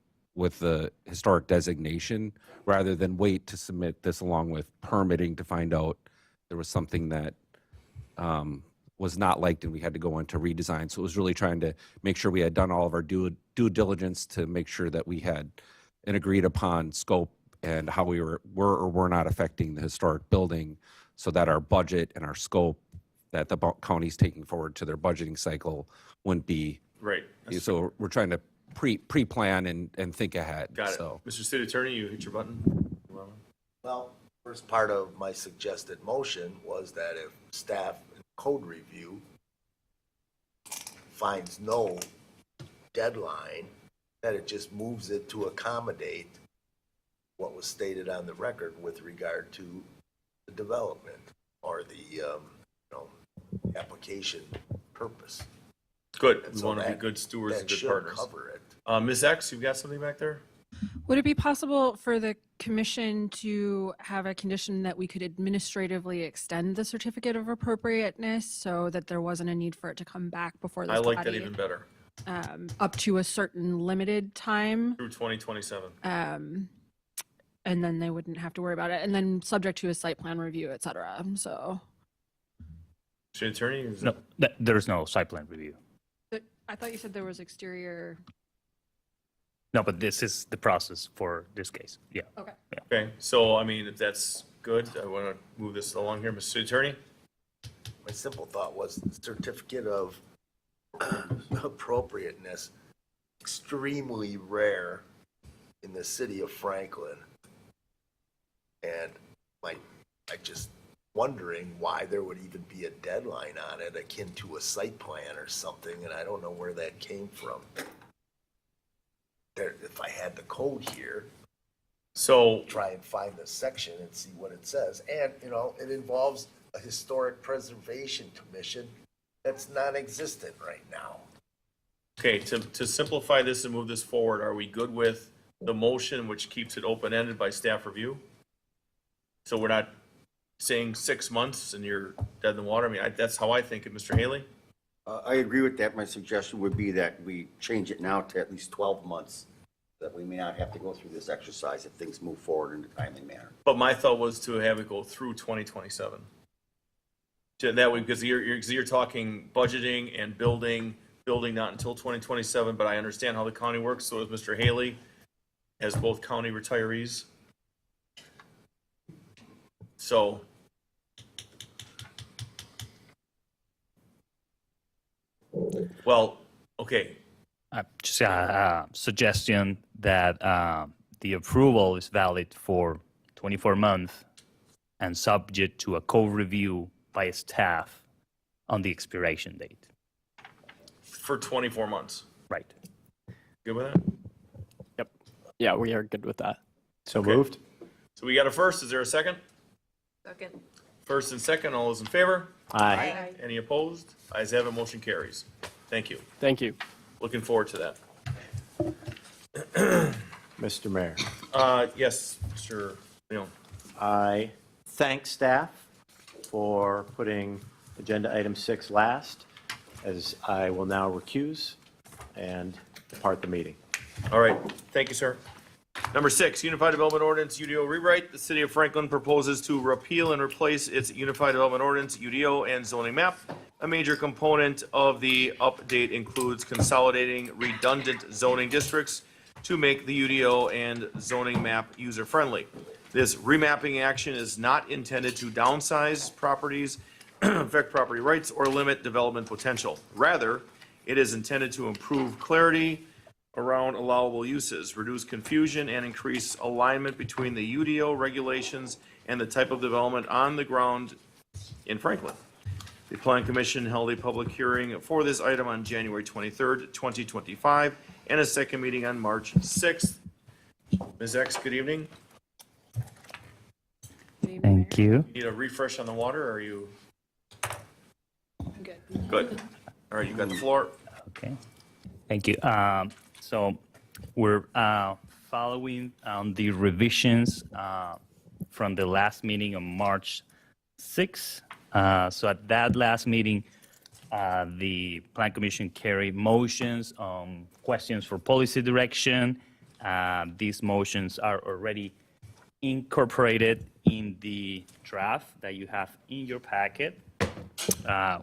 historic designation, rather than wait to submit this along with permitting to find out there was something that was not liked and we had to go into redesign. So it was really trying to make sure we had done all of our due diligence to make sure that we had an agreed upon scope and how we were or were not affecting the historic building, so that our budget and our scope that the county's taking forward to their budgeting cycle wouldn't be. Right. So we're trying to pre-plan and think ahead. Got it. So Mr. City Attorney, you hit your button? Well, First part of my suggested motion was that if staff and code review finds no deadline, that it just moves it to accommodate what was stated on the record with regard to the development or the, application purpose. Good. And We so want to be that- good stewards and That good should partners. cover it. Ms. X, you've got something back there? Would it be possible for the commission to have a condition that we could administratively extend the certificate of appropriateness so that there wasn't a need for it to come back before this I like that body, even better. up to a certain limited time, Through 2027. and then they wouldn't have to worry about it, and then subject to a site plan review, et cetera. So Mr. Attorney? is No, that- there's no site plan review. but I thought you said there was exterior. No, but this is the process for this case. Yeah. Okay. Okay, so, I mean, if that's good, I want to move this along here. Mr. Attorney? My simple thought was certificate of appropriateness, extremely rare in the city of Franklin. And I just wondering why there would even be a deadline on it akin to a site plan or something, and I don't know where that came from. There, if I had the code here, So, try and find the section and see what it says. And, it involves a historic preservation commission that's non-existent right now. okay, to simplify this and move this forward, are we good with the motion which keeps it open-ended by staff review? So we're not saying 6 months and you're dead in the water? I mean, that's how I think it, Mr. Haley? I agree with that. My suggestion would be that we change it now to at least 12 months, that we may not have to go through this exercise if things move forward in a timely manner. But my thought was to have it go through 2027. That way, because you're talking budgeting and building not until 2027, but I understand how the county works, so does Mr. Haley, as both county retirees. So, well, okay, Just a suggestion that the approval is valid for 24 months and subject to a code review by staff on the expiration date. for 24 months. Right. Good with that? Yep. Yeah, we are good with that. So Okay. moved? So we got a first, is there a second? Second. First and second, all those in favor? Aye. Any opposed? Ayes have it, motion carries. Thank you. Thank you. Looking forward to that. Mr. Mayor, Yes, Mr. Leon. I thank staff for putting agenda item 6 last, as I will now recuse and depart the meeting. All right, thank you, sir. Number 6, Unified Development Ordinance, UDO rewrite. The City of Franklin proposes to repeal and replace its Unified Development Ordinance, UDO, and zoning map. A major component of the update includes consolidating redundant zoning districts to make the UDO and zoning map user-friendly. This remapping action is not intended to downsize properties, affect property rights, or limit development potential. Rather, it is intended to improve clarity around allowable uses, reduce confusion, and increase alignment between the UDO regulations and the type of development on the ground in Franklin. The Plan Commission held a public hearing for this item on January 23rd, 2025, and a second meeting on March 6th. Ms. X, good evening. Thank you. Need a refresh on the water, or are you? Good. Good. All right, you got the floor. Okay. Thank you. So we're following the revisions from the last meeting on March 6th. So at that last meeting, the Plan Commission carried motions on questions for policy direction. These motions are already incorporated in the draft that you have in your packet,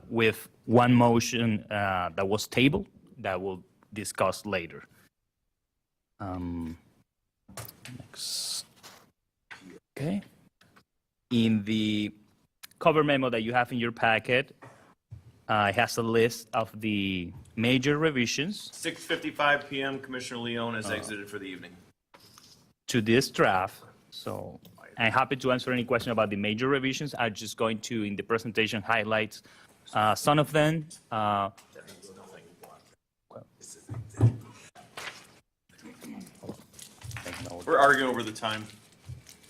with one motion that was tabled that we'll discuss later. Next. Okay. In the cover memo that you have in your packet, it has a list of the major revisions 6:55 PM, Commissioner Leon has exited for the evening. to this draft. So I'm happy to answer any question about the major revisions. I'm just going to, in the presentation, highlight some of them. We're arguing over the time.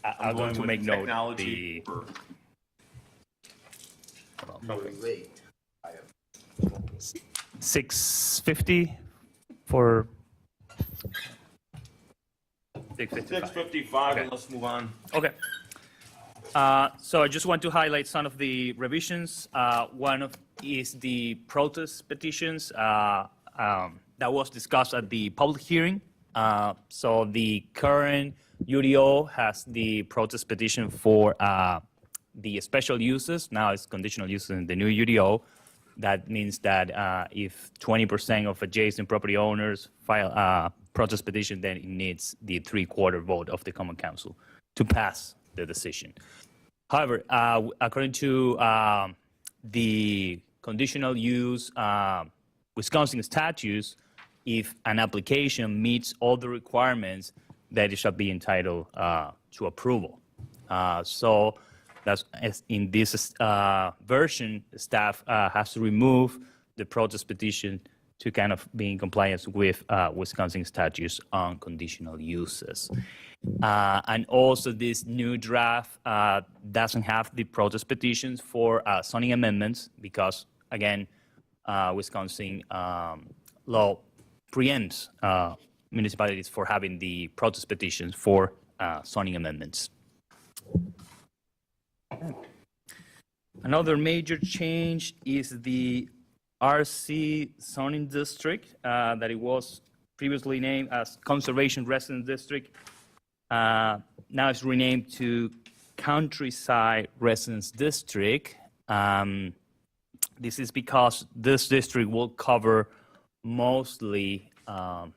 I'm going to with make note technology the for- Wait. 650 for 655. 6:55, Okay. and let's move on. Okay. So I just want to highlight some of the revisions. One of is the protest petitions that was discussed at the public hearing. So the current UDO has the protest petition for the special uses. Now it's conditional uses in the new UDO. That means that if 20% of adjacent property owners file a protest petition, then it needs the 3/4 vote of the Common Council to pass the decision. However, according to the conditional use Wisconsin statutes, if an application meets all the requirements, that it shall be entitled to approval. So that's in this version, staff has to remove the protest petition to kind of be in compliance with Wisconsin statutes on conditional uses. And also this new draft doesn't have the protest petitions for zoning amendments because, again, Wisconsin law preempts municipalities for having the protest petitions for zoning amendments. Another major change is the RC zoning district that it was previously named as Conservation Residence District. Now it's renamed to Countryside Residence District. This is because this district will cover mostly, I'm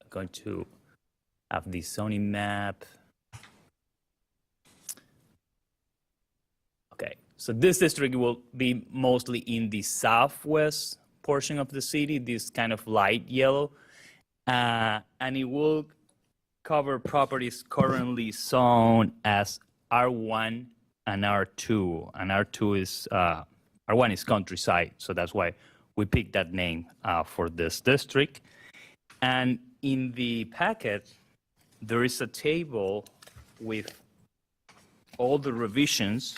going to have the zoning map. Okay, so this district will be mostly in the southwest portion of the city, this kind of light yellow, and it will cover properties currently zoned as R1 and R2, and R2 is, R1 is countryside, so that's why we picked that name for this district. And in the packet, there is a table with all the revisions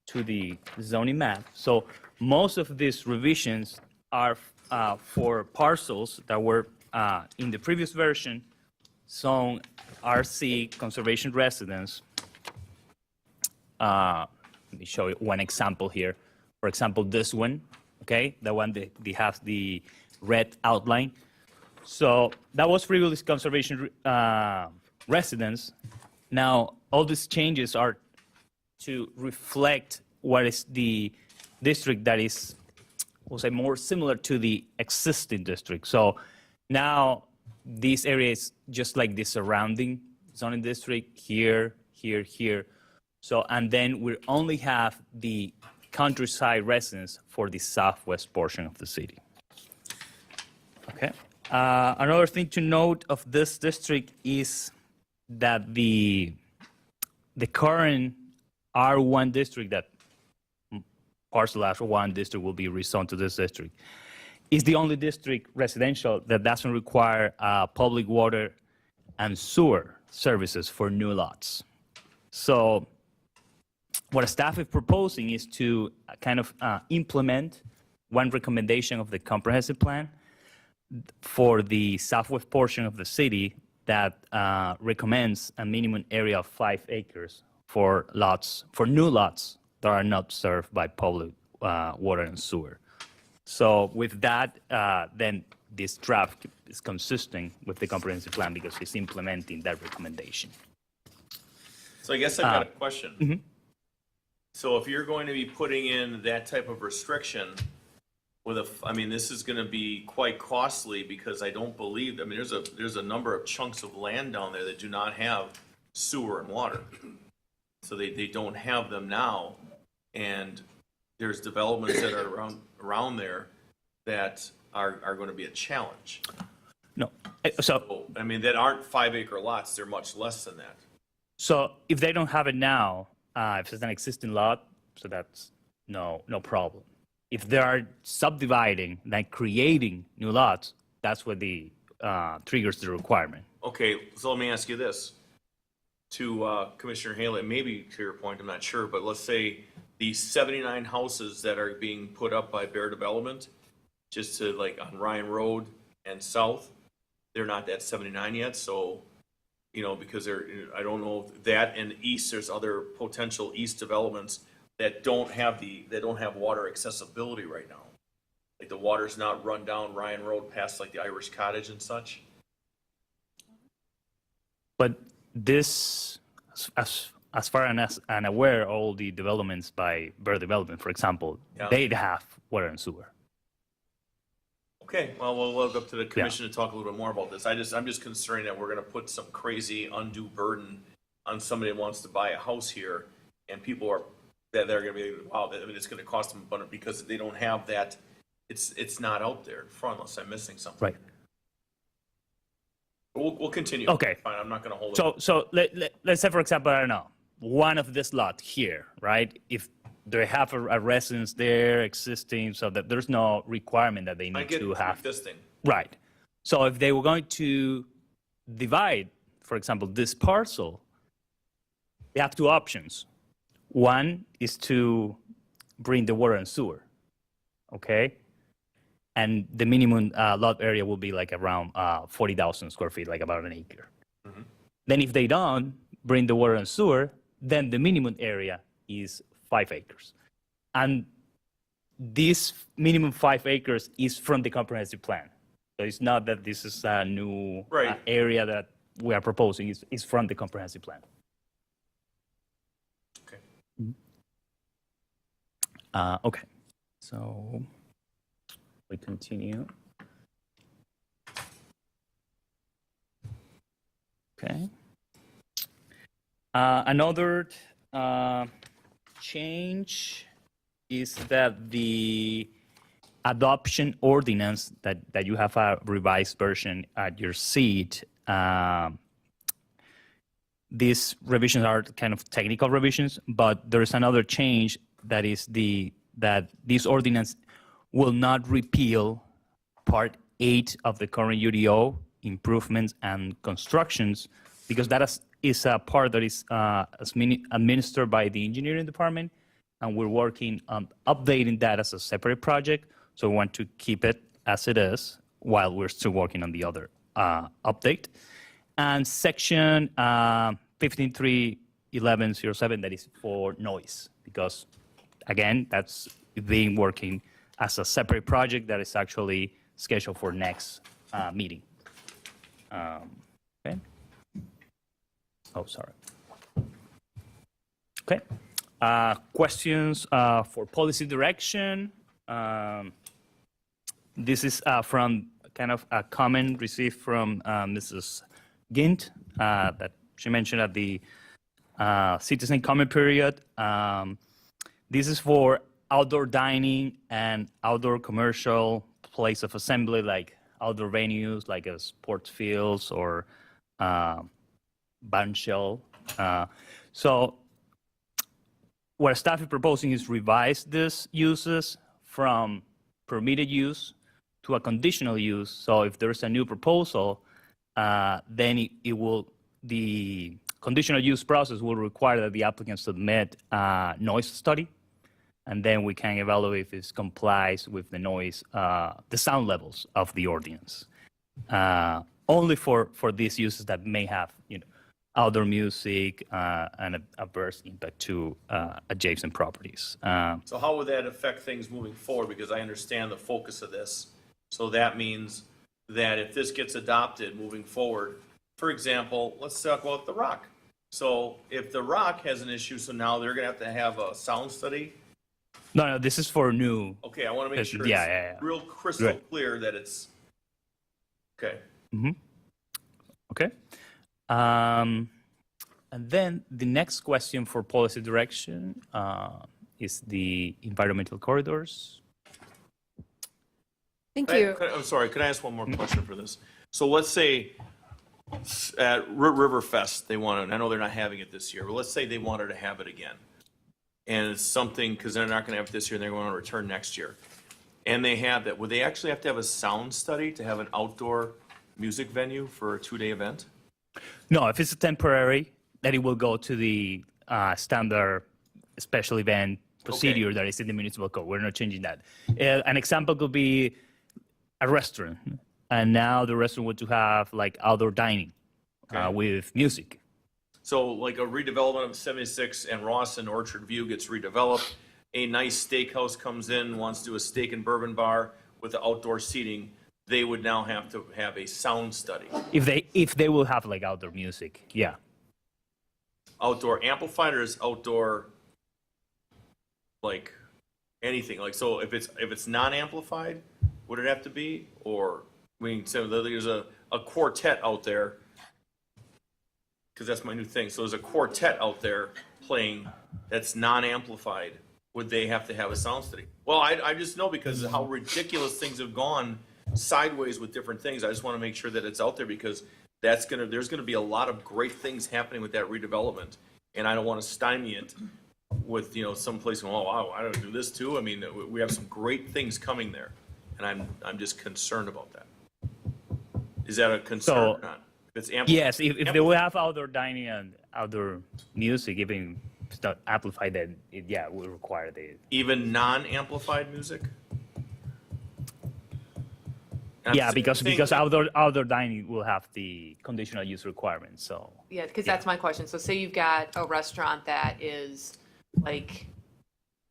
to the zoning map. So most of these revisions are for parcels that were in the previous version zone RC conservation residence. Let me show you one example here. For example, this one, okay, the one that has the red outline. So that was previously conservation residence. Now all these changes are to reflect what is the district that is, we'll say, more similar to the existing district. So now this area is just like the surrounding zoning district here, here, here. So, and then we only have the countryside residence for the southwest portion of the city. Okay. Another thing to note of this district is that the current R1 district, that parcel R1 district will be rezoned to this district, is the only district residential that doesn't require public water and sewer services for new lots. So what staff is proposing is to kind of implement one recommendation of the comprehensive plan for the southwest portion of the city that recommends a minimum area of 5 acres for lots, for new lots that are not served by public water and sewer. So with that, then this draft is consistent with the comprehensive plan because it's implementing that recommendation. So I guess I've got a question. Mhm. So if you're going to be putting in that type of restriction with I mean, this is gonna be quite costly because I don't believe, I mean, there's a number of chunks of land down there that do not have sewer and water. So they don't have them now, and there's developments that are around there that are gonna be a challenge. No, so So, I mean, that aren't 5 acre lots, they're much less than that. So if they don't have it now, if it's an existing lot, so that's no problem. If they are subdividing, like creating new lots, that's what the triggers the requirement. Okay, so let me ask you this. To Commissioner Haley, maybe to your point, I'm not sure, but let's say the 79 houses that are being put up by Bear Development, just to like on Ryan Road and south, they're not at 79 yet, so, you know, because I don't know if that and east, there's other potential east developments that don't have water accessibility right now. Like the water's not run down Ryan Road past like the Irish Cottage and such. But this, as far as I'm aware, all the developments by Bear Development, for example, Yeah. they'd have water and sewer. Okay, well, we'll look up to the commission to talk a little bit more about this. I'm just concerned that we're gonna put some crazy undue burden on somebody that wants to buy a house here, and people are, that they're gonna be, wow, I mean, it's gonna cost them a bunch because they don't have that, it's not out there in front unless I'm missing something. Right. We'll continue. Okay. Fine, I'm not gonna hold it. So let's say, for example, I don't know, one of this lot here, right? If they have a residence there existing, so that there's no requirement that they I need get to have. existing. Right. So if they were going to divide, for example, this parcel, they have two options. One is to bring the water and sewer, okay? And the minimum lot area will be like around 40,000 square feet, like about an acre. Then if they don't bring the water and sewer, then the minimum area is 5 acres. And this minimum 5 acres is from the comprehensive plan. So it's not that this is a new Right. area that we are proposing, it's from the comprehensive plan. Okay. Okay, so we continue. Okay. Another change is that the adoption ordinance that you have a revised version at your seat. These revisions are kind of technical revisions, but there is another change that is that this ordinance will not repeal Part 8 of the current UDO, improvements and constructions, because that is a part that is administered by the engineering department, and we're working on updating that as a separate project. So we want to keep it as it is while we're still working on the other update. And section 15.3.11.07, that is for noise, because again, that's being working as a separate project that is actually scheduled for next meeting. Okay. Oh, sorry. Okay. Questions for policy direction? This is from kind of a comment received from Mrs. Gint that she mentioned at the citizen comment period. This is for outdoor dining and outdoor commercial place of assembly, like outdoor venues, like sports fields or band shell. So what staff is proposing is revise these uses from permitted use to a conditional use. So if there's a new proposal, then the conditional use process will require that the applicant submit a noise study, and then we can evaluate if it complies with the noise, the sound levels of the ordinance. Only for these uses that may have, outdoor music and an adverse impact to adjacent properties. So how would that affect things moving forward? Because I understand the focus of this. So that means that if this gets adopted moving forward, for example, let's talk about The Rock. So if The Rock has an issue, so now they're gonna have a sound study. No, this is for new. Okay, I wanna make sure Yeah. it's real crystal Right. clear that it's, okay. Okay. And then the next question for policy direction is the environmental corridors. Thank you. I'm sorry, could I ask one more question for this? So let's say At Riverfest, they wanted, I know they're not having it this year, but let's say they wanted to have it again. And it's something, because they're not going to have it this year, and they're going to return next year. And they have that, would they actually have to have a sound study to have an outdoor music venue for a 2-day event? No, if it's a temporary, then it will go to the standard special event procedure that is in the municipal code. We're not changing that. An example could be a restaurant, and now the restaurant want to have like outdoor dining with music. So like a redevelopment of 76 and Ross and Orchard View gets redeveloped. A nice steakhouse comes in, wants to do a steak and bourbon bar with the outdoor seating. They would now have to have a sound study. If they will have like outdoor music, yeah. Outdoor amplified or is outdoor like anything? Like, so if it's non-amplified, would it have to be? Or, I mean, so there's a quartet out there, because that's my new thing. So there's a quartet out there playing that's non-amplified. Would they have to have a sound study? Well, I just know because of how ridiculous things have gone sideways with different things. I just want to make sure that it's out there because there's gonna be a lot of great things happening with that redevelopment, and I don't want to stymie it with, you know, some place going, oh, wow, I don't do this too. I mean, we have some great things coming there, and I'm just concerned about that. Is that a concern or not? If it's amplified. Yes, if they will have outdoor dining and outdoor music, even if it's not amplified, then it will require the. Even non-amplified music? And I'm Yeah, saying- because outdoor dining will have the conditional use requirements. So Yeah, because that's my question. So say you've got a restaurant that is like,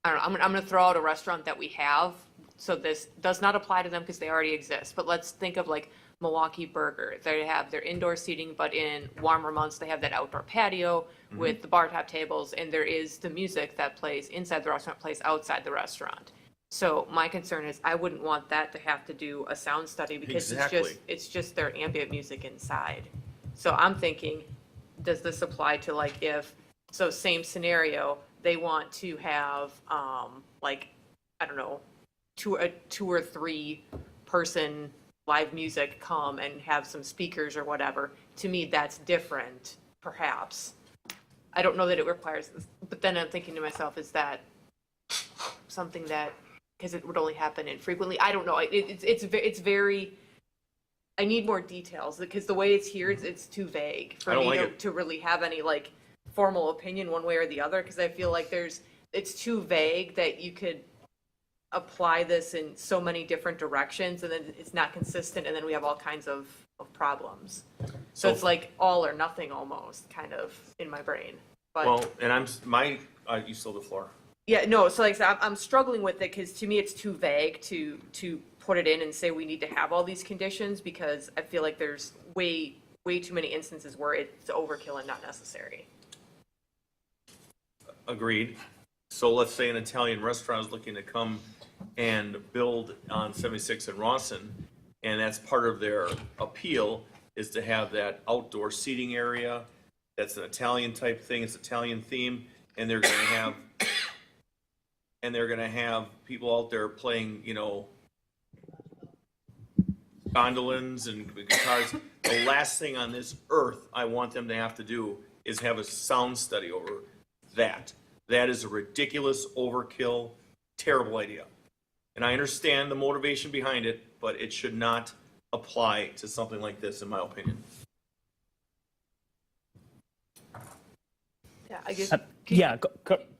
I don't know, I'm gonna throw out a restaurant that we have. So this does not apply to them because they already exist. But let's think of like Milwaukee Burger. They have their indoor seating, but in warmer months, they have that outdoor patio with the bar top tables, and there is the music that plays inside the restaurant, plays outside the restaurant. So my concern is I wouldn't want that to have to do a sound study because Exactly. it's just their ambient music inside. So I'm thinking, does this apply to like so same scenario, they want to have, like, I don't know, two or three person live music come and have some speakers or whatever. To me, that's different, perhaps. I don't know that it requires this, but then I'm thinking to myself, is that something that, because it would only happen infrequently? I don't know. It's very, I need more details because the way it's here, it's too vague I for don't me like to, it. to really have any like formal opinion one way or the other, because I feel like it's too vague that you could apply this in so many different directions and then it's not consistent and then we have all kinds of problems. So it's like all or nothing almost, kind of, in my brain. But Well, and you still the floor. yeah, no, so like I said, I'm struggling with it because to me it's too vague to put it in and say we need to have all these conditions because I feel like there's way too many instances where it's overkill and not necessary. Agreed. So let's say an Italian restaurant is looking to come and build on 76 and Rawson, and that's part of their appeal is to have that outdoor seating area. That's an Italian type thing. It's Italian theme, and they're gonna have people out there playing, you know, gondolins and guitars. The last thing on this earth I want them to have to do is have a sound study over that. That is a ridiculous overkill, terrible idea. And I understand the motivation behind it, but it should not apply to something like this, in my opinion. Yeah, I guess. yeah,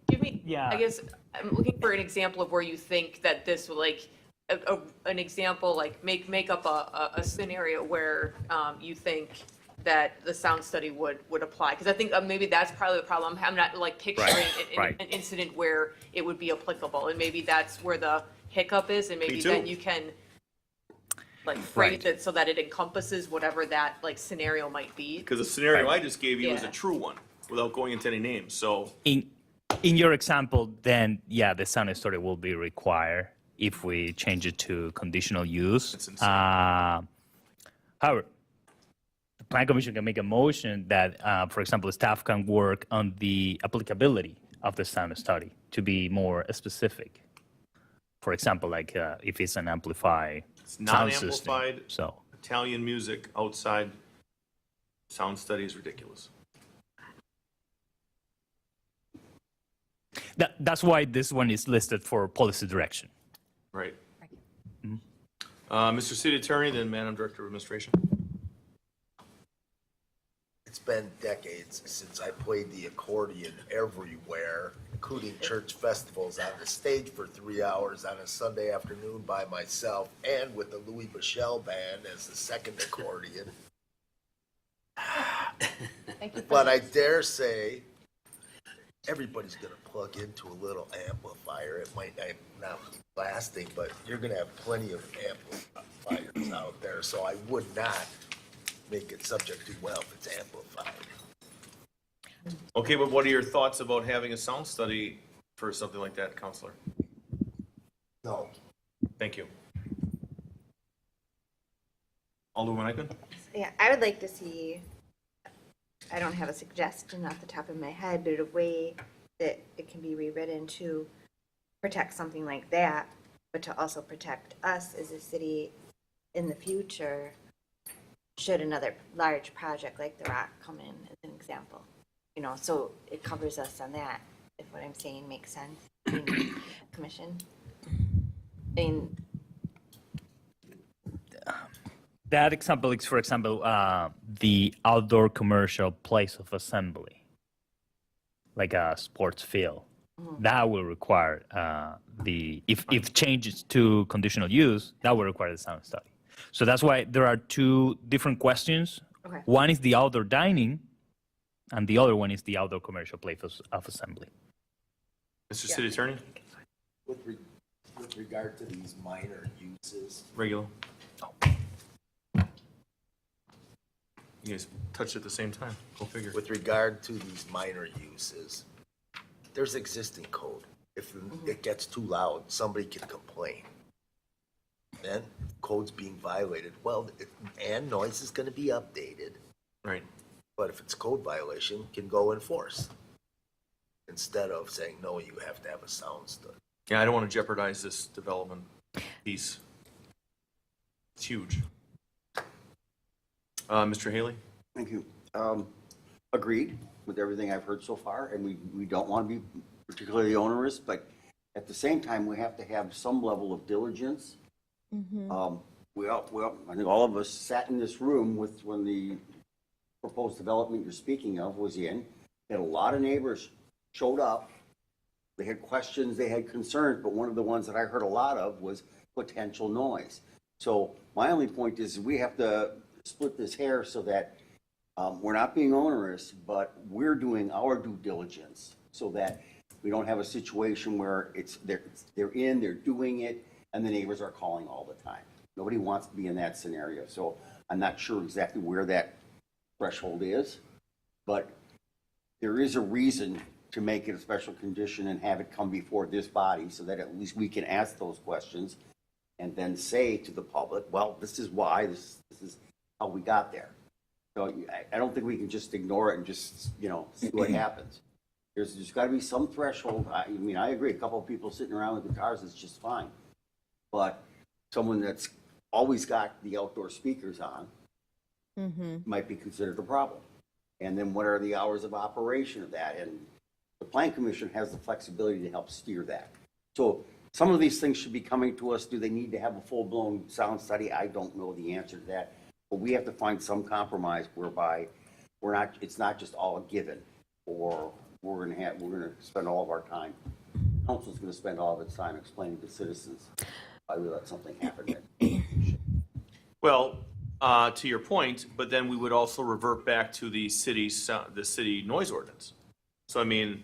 Give me, Yeah. I guess I'm looking for an example of where you think that this will like, an example, like make up a scenario where you think that the sound study would apply. Because I think maybe that's probably the problem. I'm not like picturing Right. an incident where it would be applicable. And maybe that's where the hiccup is. And maybe too. then you can like phrase it so that it encompasses whatever that like scenario might be. Because the scenario I just gave you was a Yeah. true one, without going into any names, so. in your example, then the sound study will be required if we change it to conditional use. That's insane. However, the plan commission can make a motion that, for example, staff can work on the applicability of the sound study to be more specific. For example, like if it's an amplified It's sound system. non-amplified So Italian music outside Sound study is ridiculous. That's why this one is listed for policy direction. Right. Mr. City Attorney, then Madam Director of Administration. It's been decades since I played the accordion everywhere, including church festivals, on the stage for 3 hours on a Sunday afternoon by myself and with the Louis Michel Band as the second accordion. But I dare say, everybody's gonna plug into a little amplifier. It might not be lasting, but you're gonna have plenty of amplifiers out there, so I would not make it subject to, well, if it's amplified. Okay, but what are your thoughts about having a sound study for something like that, Counselor? No. Thank you. Alderman Eichmann? Yeah, I would like to see, I don't have a suggestion off the top of my head, but a way that it can be rewritten to protect something like that, but to also protect us as a city in the future, should another large project like the Rock come in as an example. You know, so it covers us on that, if what I'm saying makes sense. I mean, Commission. I mean, That example is, for example, the outdoor commercial place of assembly, like a sports field. That will require if changes to conditional use, that will require the sound study. So that's why there are two different questions. Okay. One is the outdoor dining, and the other one is the outdoor commercial place of assembly. Mr. City Attorney? With regard to these minor uses, Regular. You guys touched at the same time. Go figure. with regard to these minor uses, there's existing code. If it gets too loud, somebody can complain. Then code's being violated, well, and noise is gonna be updated, Right. but if it's code violation, can go enforce. Instead of saying, no, you have to have a sound study. Yeah, I don't want to jeopardize this development piece. It's huge. Mr. Haley? Thank you. Agreed with everything I've heard so far, and we don't want to be particularly onerous, but at the same time, we have to have some level of diligence. I think all of us sat in this room when the proposed development you're speaking of was in. Had a lot of neighbors showed up. They had questions, they had concerns, but one of the ones that I heard a lot of was potential noise. So my only point is we have to split this hair so that we're not being onerous, but we're doing our due diligence so that we don't have a situation where they're doing it, and the neighbors are calling all the time. Nobody wants to be in that scenario. So I'm not sure exactly where that threshold is, but there is a reason to make it a special condition and have it come before this body so that at least we can ask those questions and then say to the public, well, this is why, this is how we got there. So I don't think we can just ignore it and just, see what happens. There's got to be some threshold. I mean, I agree, a couple of people sitting around with guitars is just fine. But someone that's always got the outdoor speakers on might be considered a problem. And then what are the hours of operation of that? And the Plan Commission has the flexibility to help steer that. So some of these things should be coming to us. Do they need to have a full-blown sound study? I don't know the answer to that. But we have to find some compromise whereby it's not just all a given, or we're going to spend all of our time. Council's going to spend all of its time explaining to citizens why we let something happen. Well, to your point, but then we would also revert back to the city noise ordinance. So, I mean,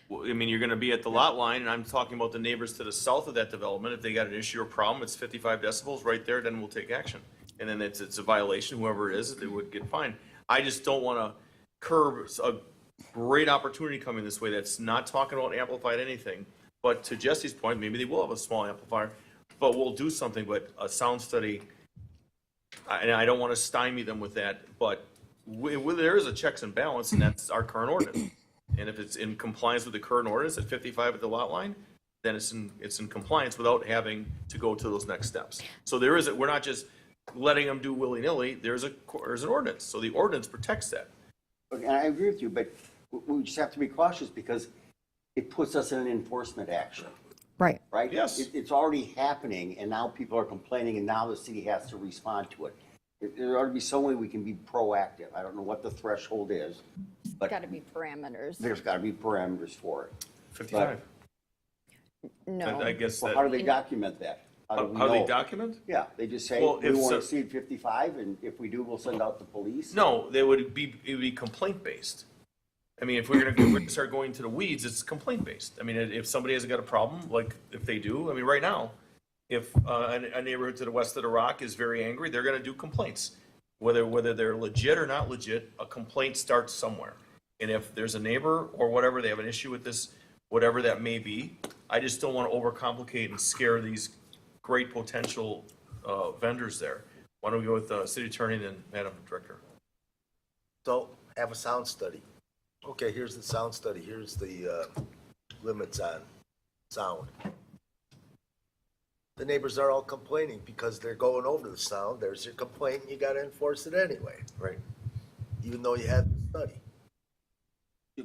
you're going to be at the lot line, and I'm talking about the neighbors to the south of that development. If they got an issue or problem, it's 55 decibels right there, then we'll take action. And then it's a violation, whoever it is, they would get fined. I just don't want to curb a great opportunity coming this way that's not talking about amplified anything. But to Jesse's point, maybe they will have a small amplifier, but we'll do something. But a sound study, and I don't want to stymie them with that, but there is a checks and balance, and that's our current ordinance. And if it's in compliance with the current ordinance at 55 at the lot line, then it's in compliance without having to go to those next steps. So we're not just letting them do willy-nilly, there's an ordinance, so the ordinance protects that. And I agree with you, but we just have to be cautious because it puts us in an enforcement action, Right. right? Yes. It's already happening, and now people are complaining, and now the city has to respond to it. There ought to be some way we can be proactive. I don't know what the threshold is, but Got to be parameters. there's got to be parameters for it. 55. No. I guess Well, how do that, they document that? do we how they know? document? Yeah, they just say, Well, we if won't so- exceed 55, and if we do, we'll send out the police? No, it would be complaint-based. I mean, if we're gonna start going to the weeds, it's complaint-based. I mean, if somebody has got a problem, like if they do, I mean, right now, if a neighborhood to the west of the Rock is very angry, they're gonna do complaints. Whether they're legit or not legit, a complaint starts somewhere. And if there's a neighbor or whatever, they have an issue with this, whatever that may be, I just don't want to overcomplicate and scare these great potential vendors there. Why don't we go with City Attorney and then Madam Director? So have a sound study. Okay, here's the sound study. Here's the limits on sound. The neighbors are all complaining because they're going over the sound. There's your complaint, and you gotta enforce it anyway, Right. even though you had the study.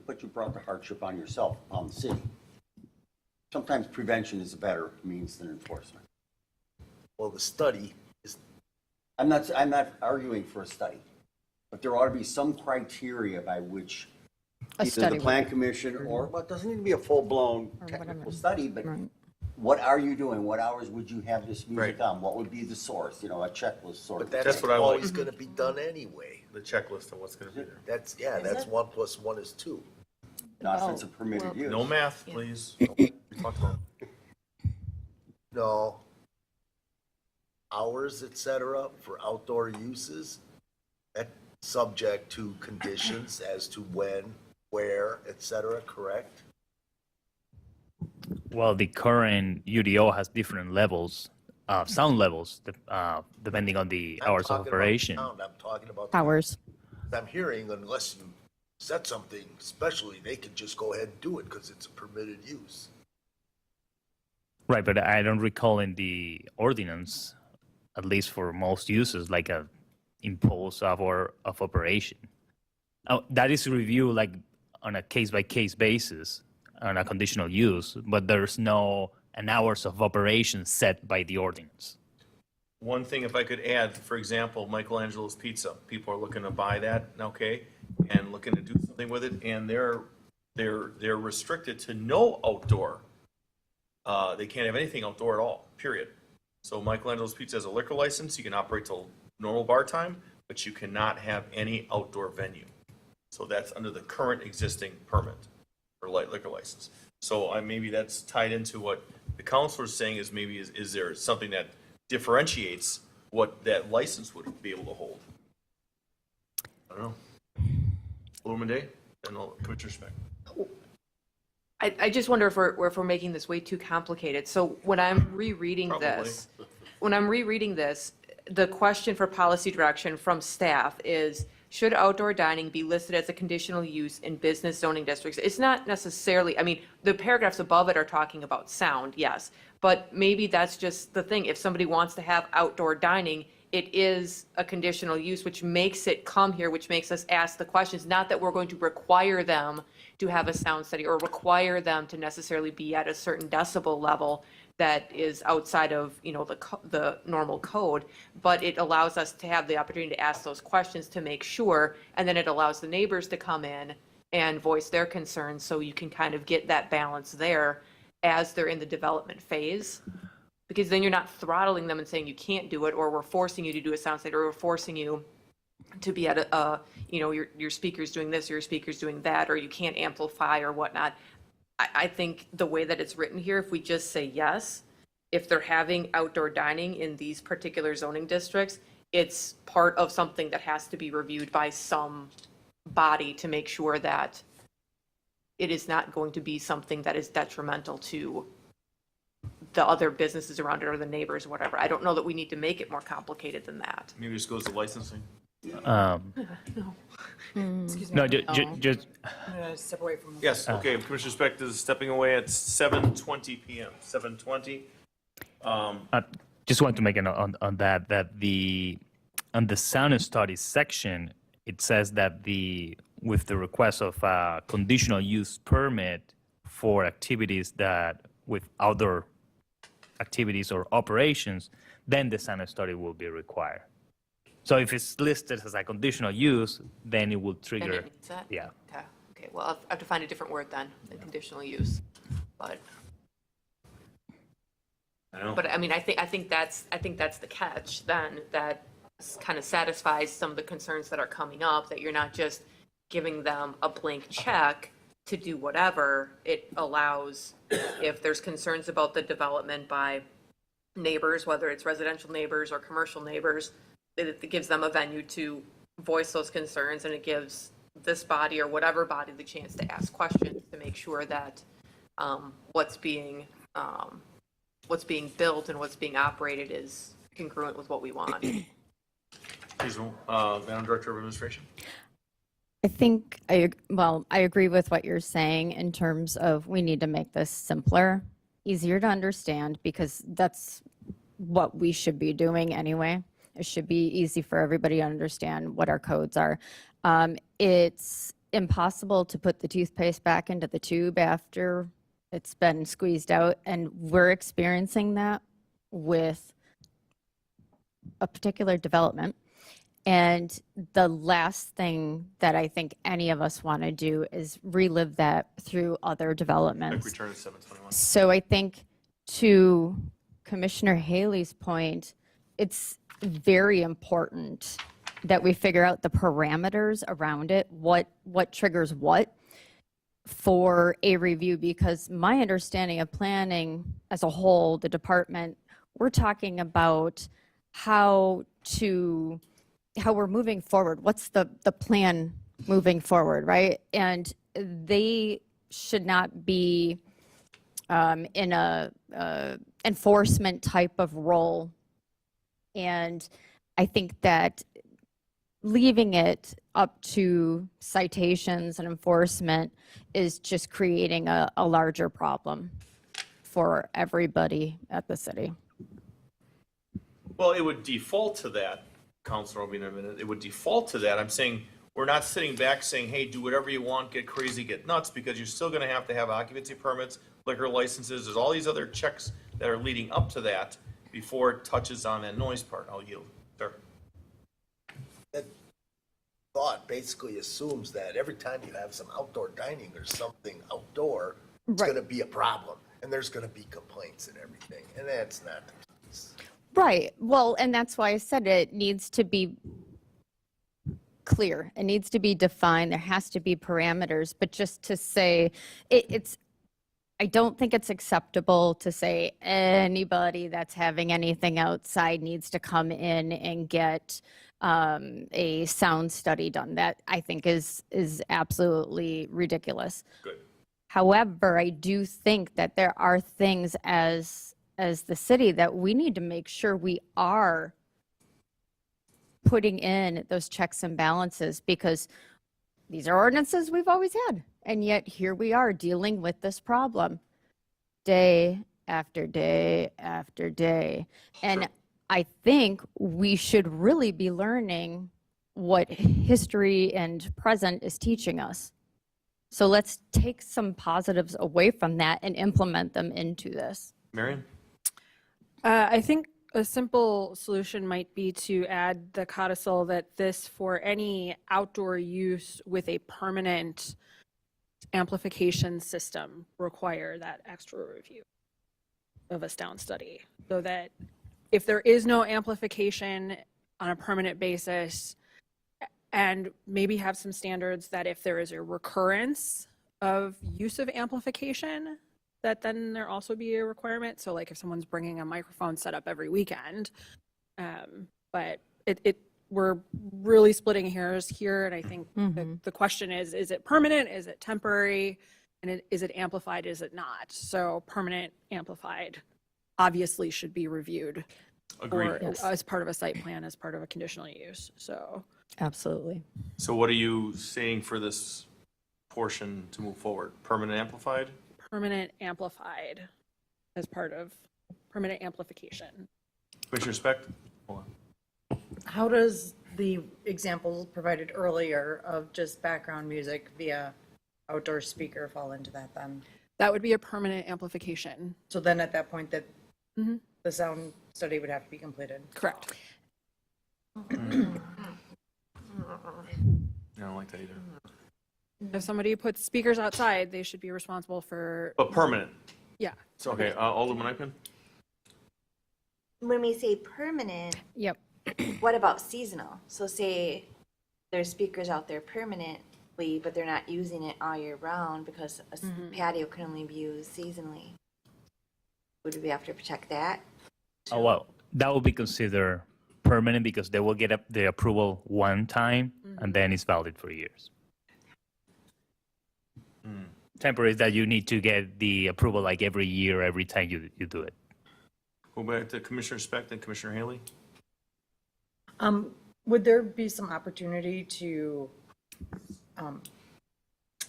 But you brought the hardship on yourself, on the city. Sometimes prevention is a better means than enforcement. Well, the study is, I'm not arguing for a study, but there ought to be some criteria by which A either study the would plan commission or, well, it doesn't need to be a full-blown technical whatever. study, but Right. what are you doing? What hours would you have this music Right. on? What would be the source? You know, a checklist sort but of. that's what I like. always gonna be done anyway. The checklist of what's gonna be there. That's, yeah, that's 1 + 1 is 2. Not if it's a permitted use. No math, please. We talked about No. Hours, et cetera, for outdoor uses, that's subject to conditions as to when, where, et cetera, correct? Well, the current UDO has different levels, sound levels, depending on the I'm hours of talking about operation. sound, I'm talking about. Hours. I'm hearing unless you set something, especially, they could just go ahead and do it because it's a permitted use. Right, but I don't recall in the ordinance, at least for most uses, like a impulse of operation. That is reviewed like on a case-by-case basis on a conditional use, but there's no an hours of operation set by the ordinance. one thing if I could add, for example, Michelangelo's Pizza. People are looking to buy that, okay, and looking to do something with it, and they're restricted to no outdoor. They can't have anything outdoor at all, period. So Michelangelo's Pizza has a liquor license. You can operate till normal bar time, but you cannot have any outdoor venue. So that's under the current existing permit or liquor license. So maybe that's tied into what the counselor is saying is maybe is there something that differentiates what that license would be able to hold? I don't know. Alderman Day, and Commissioner Speck. I just wonder if we're making this way too complicated. So when I'm rereading this, the question for policy direction from staff is, should outdoor dining be listed as a conditional use in business zoning districts? It's not necessarily, I mean, the paragraphs above it are talking about sound, yes. But maybe that's just the thing. If somebody wants to have outdoor dining, it is a conditional use, which makes it come here, which makes us ask the questions. Not that we're going to require them to have a sound study or require them to necessarily be at a certain decibel level that is outside of, you know, the normal code, but it allows us to have the opportunity to ask those questions to make sure, and then it allows the neighbors to come in and voice their concerns, so you can kind of get that balance there as they're in the development phase. Because then you're not throttling them and saying you can't do it, or we're forcing you to do a sound study, or we're forcing you to be at a you know, your speaker's doing this, or your speaker's doing that, or you can't amplify or whatnot. I think the way that it's written here, if we just say yes, if they're having outdoor dining in these particular zoning districts, it's part of something that has to be reviewed by some body to make sure that it is not going to be something that is detrimental to the other businesses around it or the neighbors or whatever. I don't know that we need to make it more complicated than that. Maybe this goes to licensing. Excuse me. No, just I'm gonna step away from. Yes, okay, Commissioner Speck is stepping away at 7:20 PM, 7:20. just want to make a note on that, on the sound studies section, it says that with the request of a conditional use permit for activities that with outdoor activities or operations, then the sound study will be required. So if it's listed as a conditional use, then it will Then trigger. it needs that? Yeah. Okay, well, I'll have to find a different word then, than conditional use. But, I know. but I mean, I think that's the catch then, that kind of satisfies some of the concerns that are coming up, that you're not just giving them a blank check to do whatever. It allows, if there's concerns about the development by neighbors, whether it's residential neighbors or commercial neighbors, it gives them a venue to voice those concerns, and it gives this body or whatever body the chance to ask questions to make sure that what's being built and what's being operated is congruent with what we want. Reasonable. Madam Director of Administration? I think I agree with what you're saying in terms of we need to make this simpler, easier to understand, because that's what we should be doing anyway. It should be easy for everybody to understand what our codes are. It's impossible to put the toothpaste back into the tube after it's been squeezed out, and we're experiencing that with a particular development. And the last thing that I think any of us want to do is relive that through other developments. Quick return to 721. So I think, to Commissioner Haley's point, it's very important that we figure out the parameters around it, what triggers what for a review, because my understanding of planning as a whole, the department, we're talking about how we're moving forward. What's the plan moving forward, right? And they should not be in a enforcement type of role. And I think that leaving it up to citations and enforcement is just creating a larger problem for everybody at the city. Well, it would default to that, Councilor Robey, in a minute. It would default to that. I'm saying, we're not sitting back saying, hey, do whatever you want, get crazy, get nuts, because you're still going to have occupancy permits, liquor licenses. There's all these other checks that are leading up to that before it touches on that noise part. I'll yield. Sir. That thought basically assumes that every time you have some outdoor dining or something outdoor, it's Right. going to be a problem, and there's going to be complaints and everything, and that's not the case. Right. Well, and that's why I said it needs to be clear. It needs to be defined. There has to be parameters. But just to say I don't think it's acceptable to say anybody that's having anything outside needs to come in and get a sound study done. That I think is absolutely ridiculous. Good. However, I do think that there are things as the city that we need to make sure we are putting in those checks and balances, because these are ordinances we've always had. And yet here we are dealing with this problem day after day after day. And I think we should really be learning what history and present is teaching us. So let's take some positives away from that and implement them into this. Marion? I think a simple solution might be to add the codicil that this, for any outdoor use with a permanent amplification system, require that extra review of a sound study, so that if there is no amplification on a permanent basis, and maybe have some standards that if there is a recurrence of use of amplification, that then there also be a requirement. So like if someone's bringing a microphone set up every weekend, but we're really splitting hairs here. And I think the question is it permanent? Is it temporary? And is it amplified? Is it not? So permanent amplified obviously should be reviewed. Agreed. Or as part of a site plan, as part of a conditional use. So Absolutely. So what are you saying for this portion to move forward? Permanent amplified? permanent amplified as part of permanent amplification. Commissioner Specht? Hold on. How does the example provided earlier of just background music via outdoor speaker fall into that then? That would be a permanent amplification. So then at that point that Mhm. the sound study would have to be completed? Correct. I don't like that either. If somebody puts speakers outside, they should be responsible for, But permanent. yeah. So, okay, Alderman Eichman? When we say permanent, Yep. what about seasonal? So say there's speakers out there permanently, but they're not using it all year round because a patio can only be used seasonally. Would we have to protect that? Oh, well, that will be considered permanent because they will get the approval one time and then it's valid for years. Temporary is that you need to get the approval like every year, every time you do it. Go back to Commissioner Specht and Commissioner Haley. Would there be some opportunity to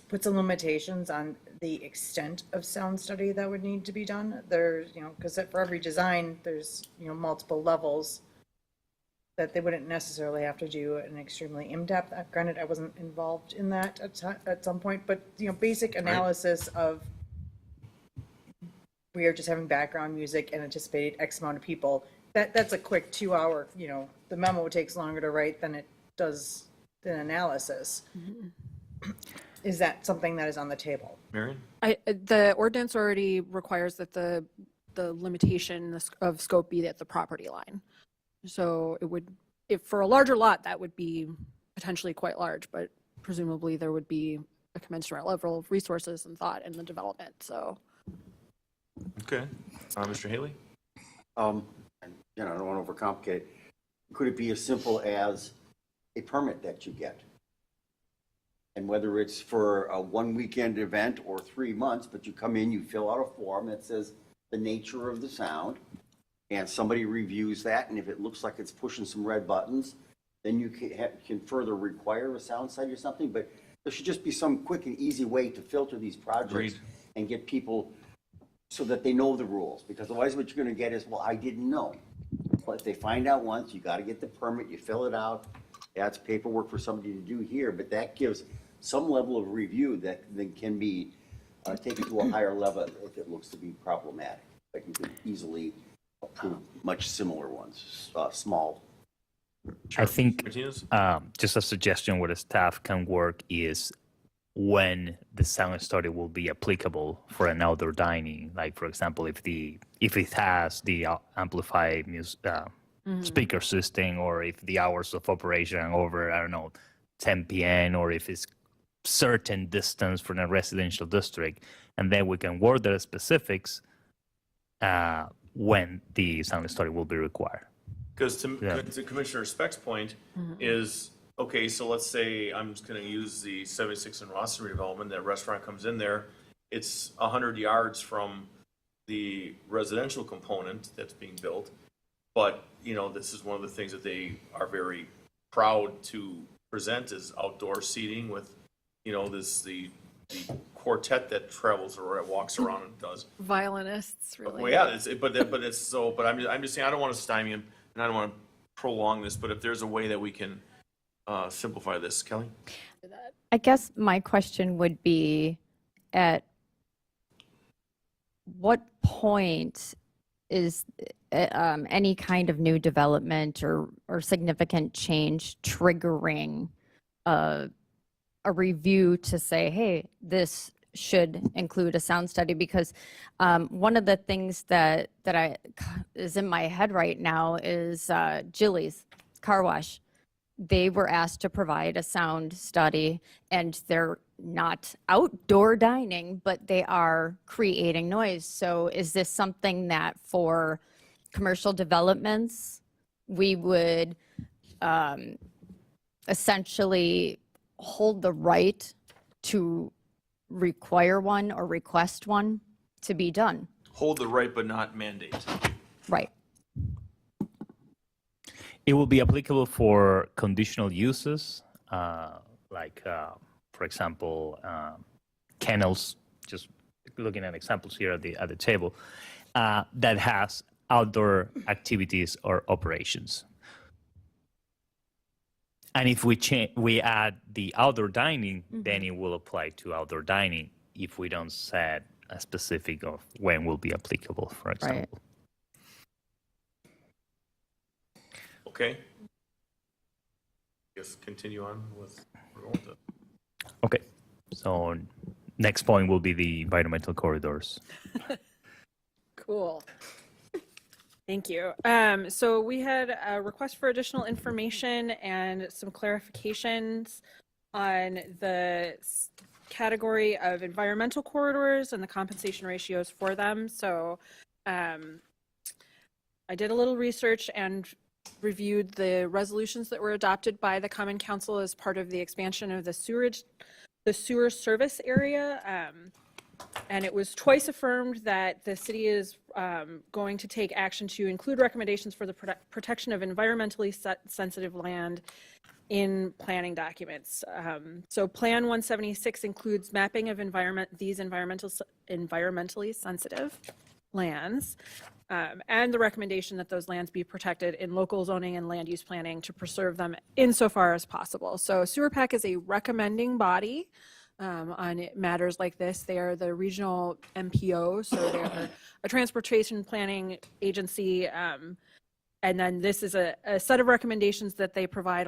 put some limitations on the extent of sound study that would need to be done? There's, because for every design, there's, multiple levels that they wouldn't necessarily have to do an extremely in-depth. Granted, I wasn't involved in that at some point, but, basic analysis of we are just having background music and anticipate X amount of people. That's a quick 2-hour, the memo takes longer to write than it does an analysis. Is that something that is on the table? Marion? The ordinance already requires that the limitation of scope be at the property line. So it would, if for a larger lot, that would be potentially quite large, but presumably there would be a commensurate level of resources and thought in the development, so. Okay. Mr. Haley? And, I don't want to overcomplicate it. Could it be as simple as a permit that you get? And whether it's for a 1-weekend event or 3 months, but you come in, you fill out a form that says the nature of the sound, and somebody reviews that, and if it looks like it's pushing some red buttons, then you can further require a sound study or something, but there should just be some quick and easy way to filter these projects Agreed. and get people so that they know the rules, because otherwise what you're gonna get is, well, I didn't know. But if they find out once, you gotta get the permit, you fill it out, that's paperwork for somebody to do here, but that gives some level of review that then can be taken to a higher level if it looks to be problematic. But you can easily approve much similar ones, small. I think Martinez? just a suggestion where the staff can work is when the sound study will be applicable for an outdoor dining. Like, for example, if it has the amplified speaker system, or if the hours of operation are over, I don't know, 10 p.m., or if it's certain distance from a residential district, and then we can word the specifics when the sound study will be required. Because to Commissioner Specht's point is, okay, so let's say I'm just going to use the 76 and Rosser redevelopment, that restaurant comes in there, it's 100 yards from the residential component that's being built, but, this is one of the things that they are very proud to present is outdoor seating with, the quartet that travels or walks around and does. Violinists, really. Well, yeah, but I'm just saying, I don't want to stymie him, and I don't want to prolong this, but if there's a way that we can simplify this, Kelly? I guess my question would be, at what point is any kind of new development or significant change triggering a review to say, hey, this should include a sound study? Because one of the things that is in my head right now is Jilly's Car Wash. They were asked to provide a sound study, and they're not outdoor dining, but they are creating noise. So is this something that for commercial developments, we would essentially hold the right to require one or request one to be done? Hold the right, but not mandate. Right. It will be applicable for conditional uses, like, for example, kennels, just looking at examples here at the table, that has outdoor activities or operations. And if we add the outdoor dining, then it will apply to outdoor dining if we don't set a specific of when will be applicable, for example. Okay. Guess continue on with, we're going to. Okay, so next point will be the environmental corridors. Cool. Thank you. So we had a request for additional information and some clarifications on the category of environmental corridors and the compensation ratios for them. So I did a little research and reviewed the resolutions that were adopted by the Common Council as part of the expansion of the sewer service area. And it was twice affirmed that the city is going to take action to include recommendations for the protection of environmentally sensitive land in planning documents. So Plan 176 includes mapping of these environmentally sensitive lands, and the recommendation that those lands be protected in local zoning and land use planning to preserve them insofar as possible. So Sewer PAC is a recommending body on matters like this. They are the regional MPO, so they're a transportation planning agency. And then this is a set of recommendations that they provide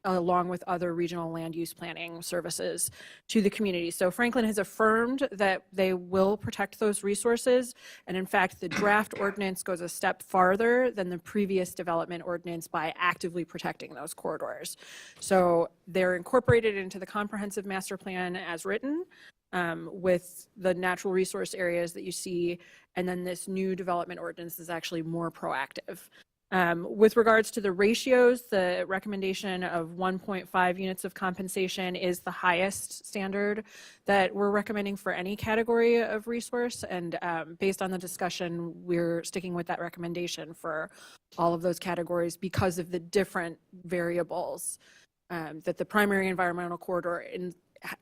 along with other regional land use planning services to the community. So Franklin has affirmed that they will protect those resources. And in fact, the draft ordinance goes a step farther than the previous development ordinance by actively protecting those corridors. So they're incorporated into the comprehensive master plan as written, with the natural resource areas that you see. And then this new development ordinance is actually more proactive. With regards to the ratios, the recommendation of 1.5 units of compensation is the highest standard that we're recommending for any category of resource. And based on the discussion, we're sticking with that recommendation for all of those categories because of the different variables that the primary environmental corridor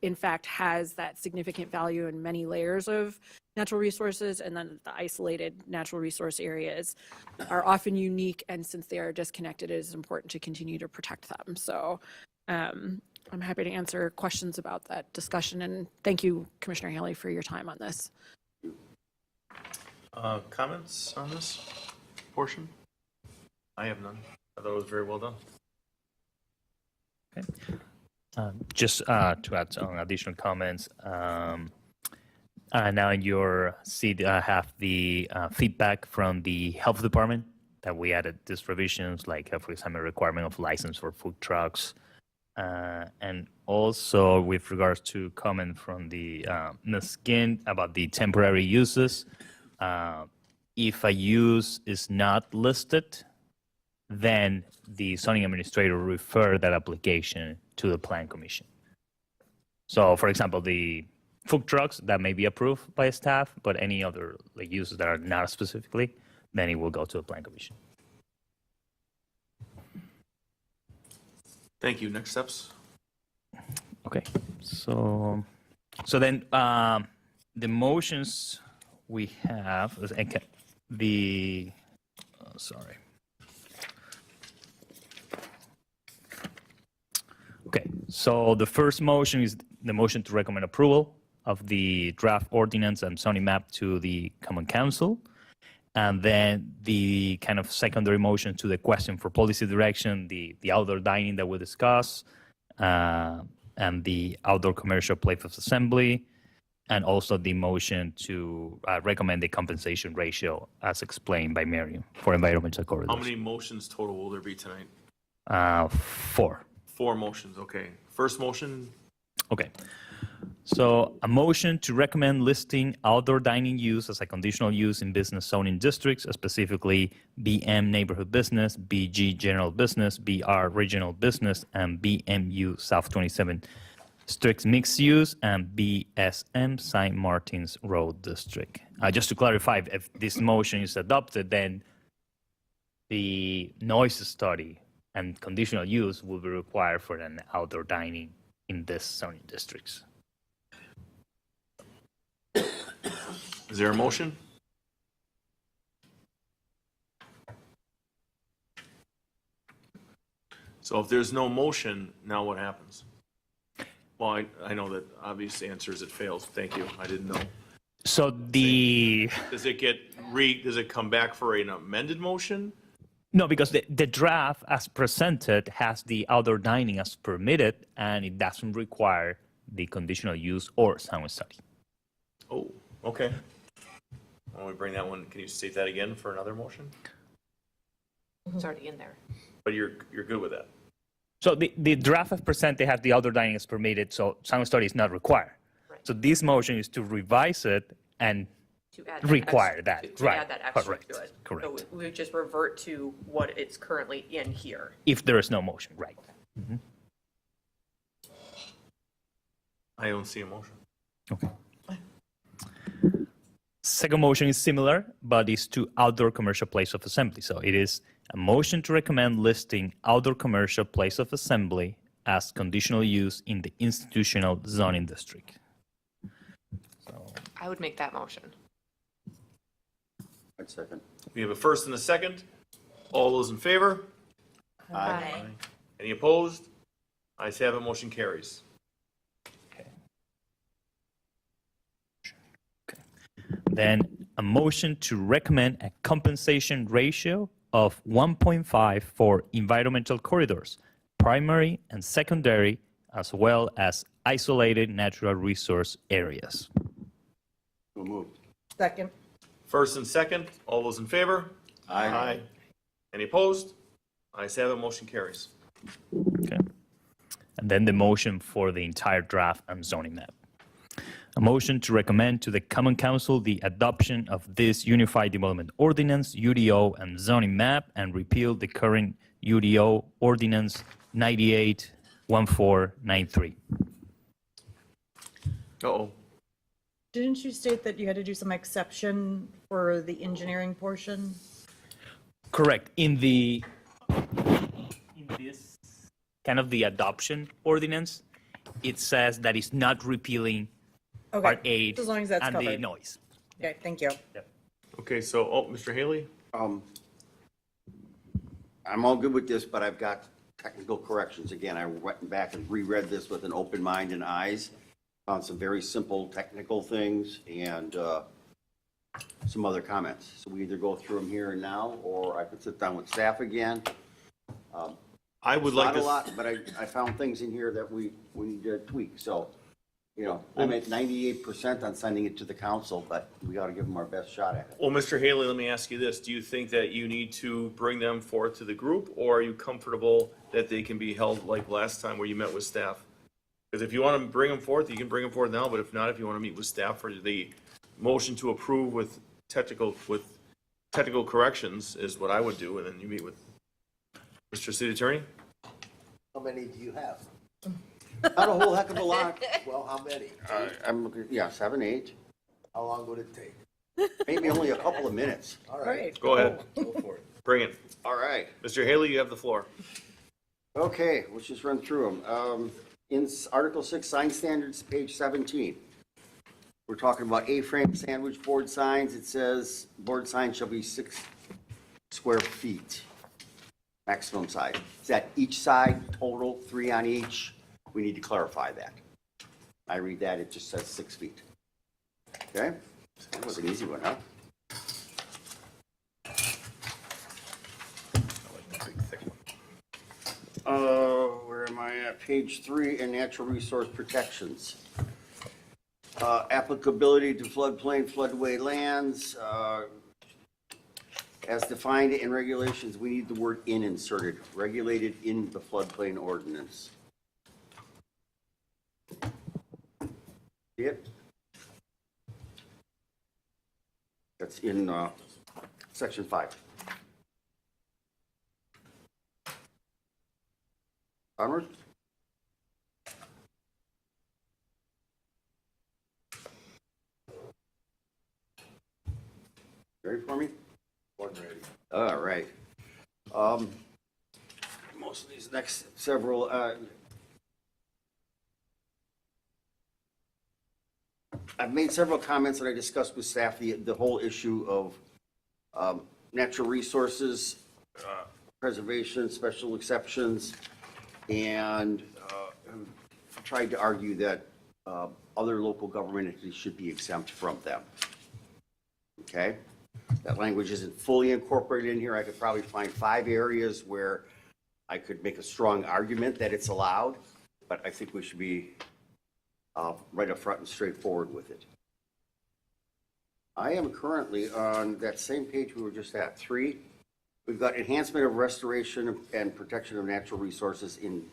in fact has that significant value in many layers of natural resources, and then the isolated natural resource areas are often unique, and since they are disconnected, it is important to continue to protect them. So I'm happy to answer questions about that discussion, and thank you, Commissioner Haley, for your time on this. Comments on this portion? I have none. I thought it was very well done. Okay. Just to add some additional comments, now in your seat, I have the feedback from the health department that we added these revisions, like for example, requirement of license for food trucks, and also with regards to comment from the Niskin about the temporary uses. If a use is not listed, then the zoning administrator refer that application to the plan commission. So for example, the food trucks that may be approved by staff, but any other uses that are not specifically, then it will go to the plan commission. Thank you. Next steps? Okay, so then the motions we have, sorry. Okay, so the first motion is the motion to recommend approval of the draft ordinance and zoning map to the Common Council. And then the kind of secondary motion to the question for policy direction, the outdoor dining that we discussed, and the outdoor commercial place of assembly, and also the motion to recommend the compensation ratio as explained by Miriam for environmental corridors. How many motions total will there be tonight? 4. 4 motions, okay. First motion, Okay. So a motion to recommend listing outdoor dining use as a conditional use in business zoning districts, specifically BM neighborhood business, BG general business, BR regional business, and BMU South 27 strict mixed use, and BSM St. Martin's Road District. Just to clarify, if this motion is adopted, then the noise study and conditional use will be required for an outdoor dining in this zoning districts. is there a motion? So if there's no motion, now what happens? Well, I know that obvious answer is it fails. Thank you. I didn't know. So the, Does it come back for an amended motion? no, because the draft as presented has the outdoor dining as permitted, and it doesn't require the conditional use or sound study. Oh, okay. Why don't we bring that one, can you state that again for another motion? It's already in there. But you're good with that? So the draft as presented has the outdoor dining as permitted, so sound study is not required. Right. So this motion is to revise it and To add that require extra- that, to right, add that extra correct, to it. correct. So we would just revert to what it's currently in here. if there is no motion, right? I don't see a motion. Okay. Second motion is similar, but it's to outdoor commercial place of assembly. So it is a motion to recommend listing outdoor commercial place of assembly as conditional use in the institutional zoning district. I would make that motion. I'd second. We have a first and a second. All those in favor? Aye. Any opposed? Ayes have it, motion carries. Then a motion to recommend a compensation ratio of 1.5 for environmental corridors, primary and secondary, as well as isolated natural resource areas. So moved. Second. First and second, all those in favor? Aye. Any opposed? Ayes have it, motion carries. Okay. And then the motion for the entire draft and zoning map. A motion to recommend to the Common Council the adoption of this Unified Development Ordinance, UDO, and zoning map, and repeal the current UDO Ordinance 981493. Uh-oh. Didn't you state that you had to do some exception for the engineering portion? Correct. In this kind of the adoption ordinance, it says that it's not repealing Part Okay, 8 as long as that's and the covered. noise. Okay, thank you. Okay, so, Mr. Haley? I'm all good with this, but I've got technical corrections. Again, I went back and reread this with an open mind and eyes. Found some very simple technical things and some other comments. So we either go through them here and now, or I could sit down with staff again. I would like Not a to, lot, but I found things in here that we need to tweak. So, you know, I'm at 98% on sending it to the council, but we ought to give them our best shot at it. well, Mr. Haley, let me ask you this. Do you think that you need to bring them forth to the group, or are you comfortable that they can be held like last time where you met with staff? Because if you want to bring them forth, you can bring them forth now, but if not, if you want to meet with staff for the motion to approve with technical corrections is what I would do, and then you meet with Mr. City Attorney? How many do you have? Not a whole heck of a lot. Well, how many? I'm looking, yeah, 7, 8. How long would it take? Maybe only a couple of minutes. All All right, right. Go ahead. go for it. Bring it. All right. Mr. Haley, you have the floor. Okay, let's just run through them. In Article 6, sign standards, page 17. We're talking about A-frame sandwich board signs. It says board signs shall be 6 square feet, maximum size. Is that each side, total, 3 on each? We need to clarify that. I read that, it just says 6 feet. Okay? That was an easy one, huh? Where am I at? Page 3 in natural resource protections. Applicability to floodplain, floodway lands. As defined in regulations, we need the word "in" inserted, regulated in the floodplain ordinance. See it? That's in section 5. Onward? Ready for me? One ready. All right. Most of these next several, I've made several comments that I discussed with staff, the whole issue of natural resources, preservation, special exceptions. and tried to argue that other local government entities should be exempt from them. Okay? That language isn't fully incorporated in here. I could probably find 5 areas where I could make a strong argument that it's allowed, but I think we should be right up front and straightforward with it. I am currently on that same page we were just at, 3. We've got enhancement of restoration and protection of natural resources in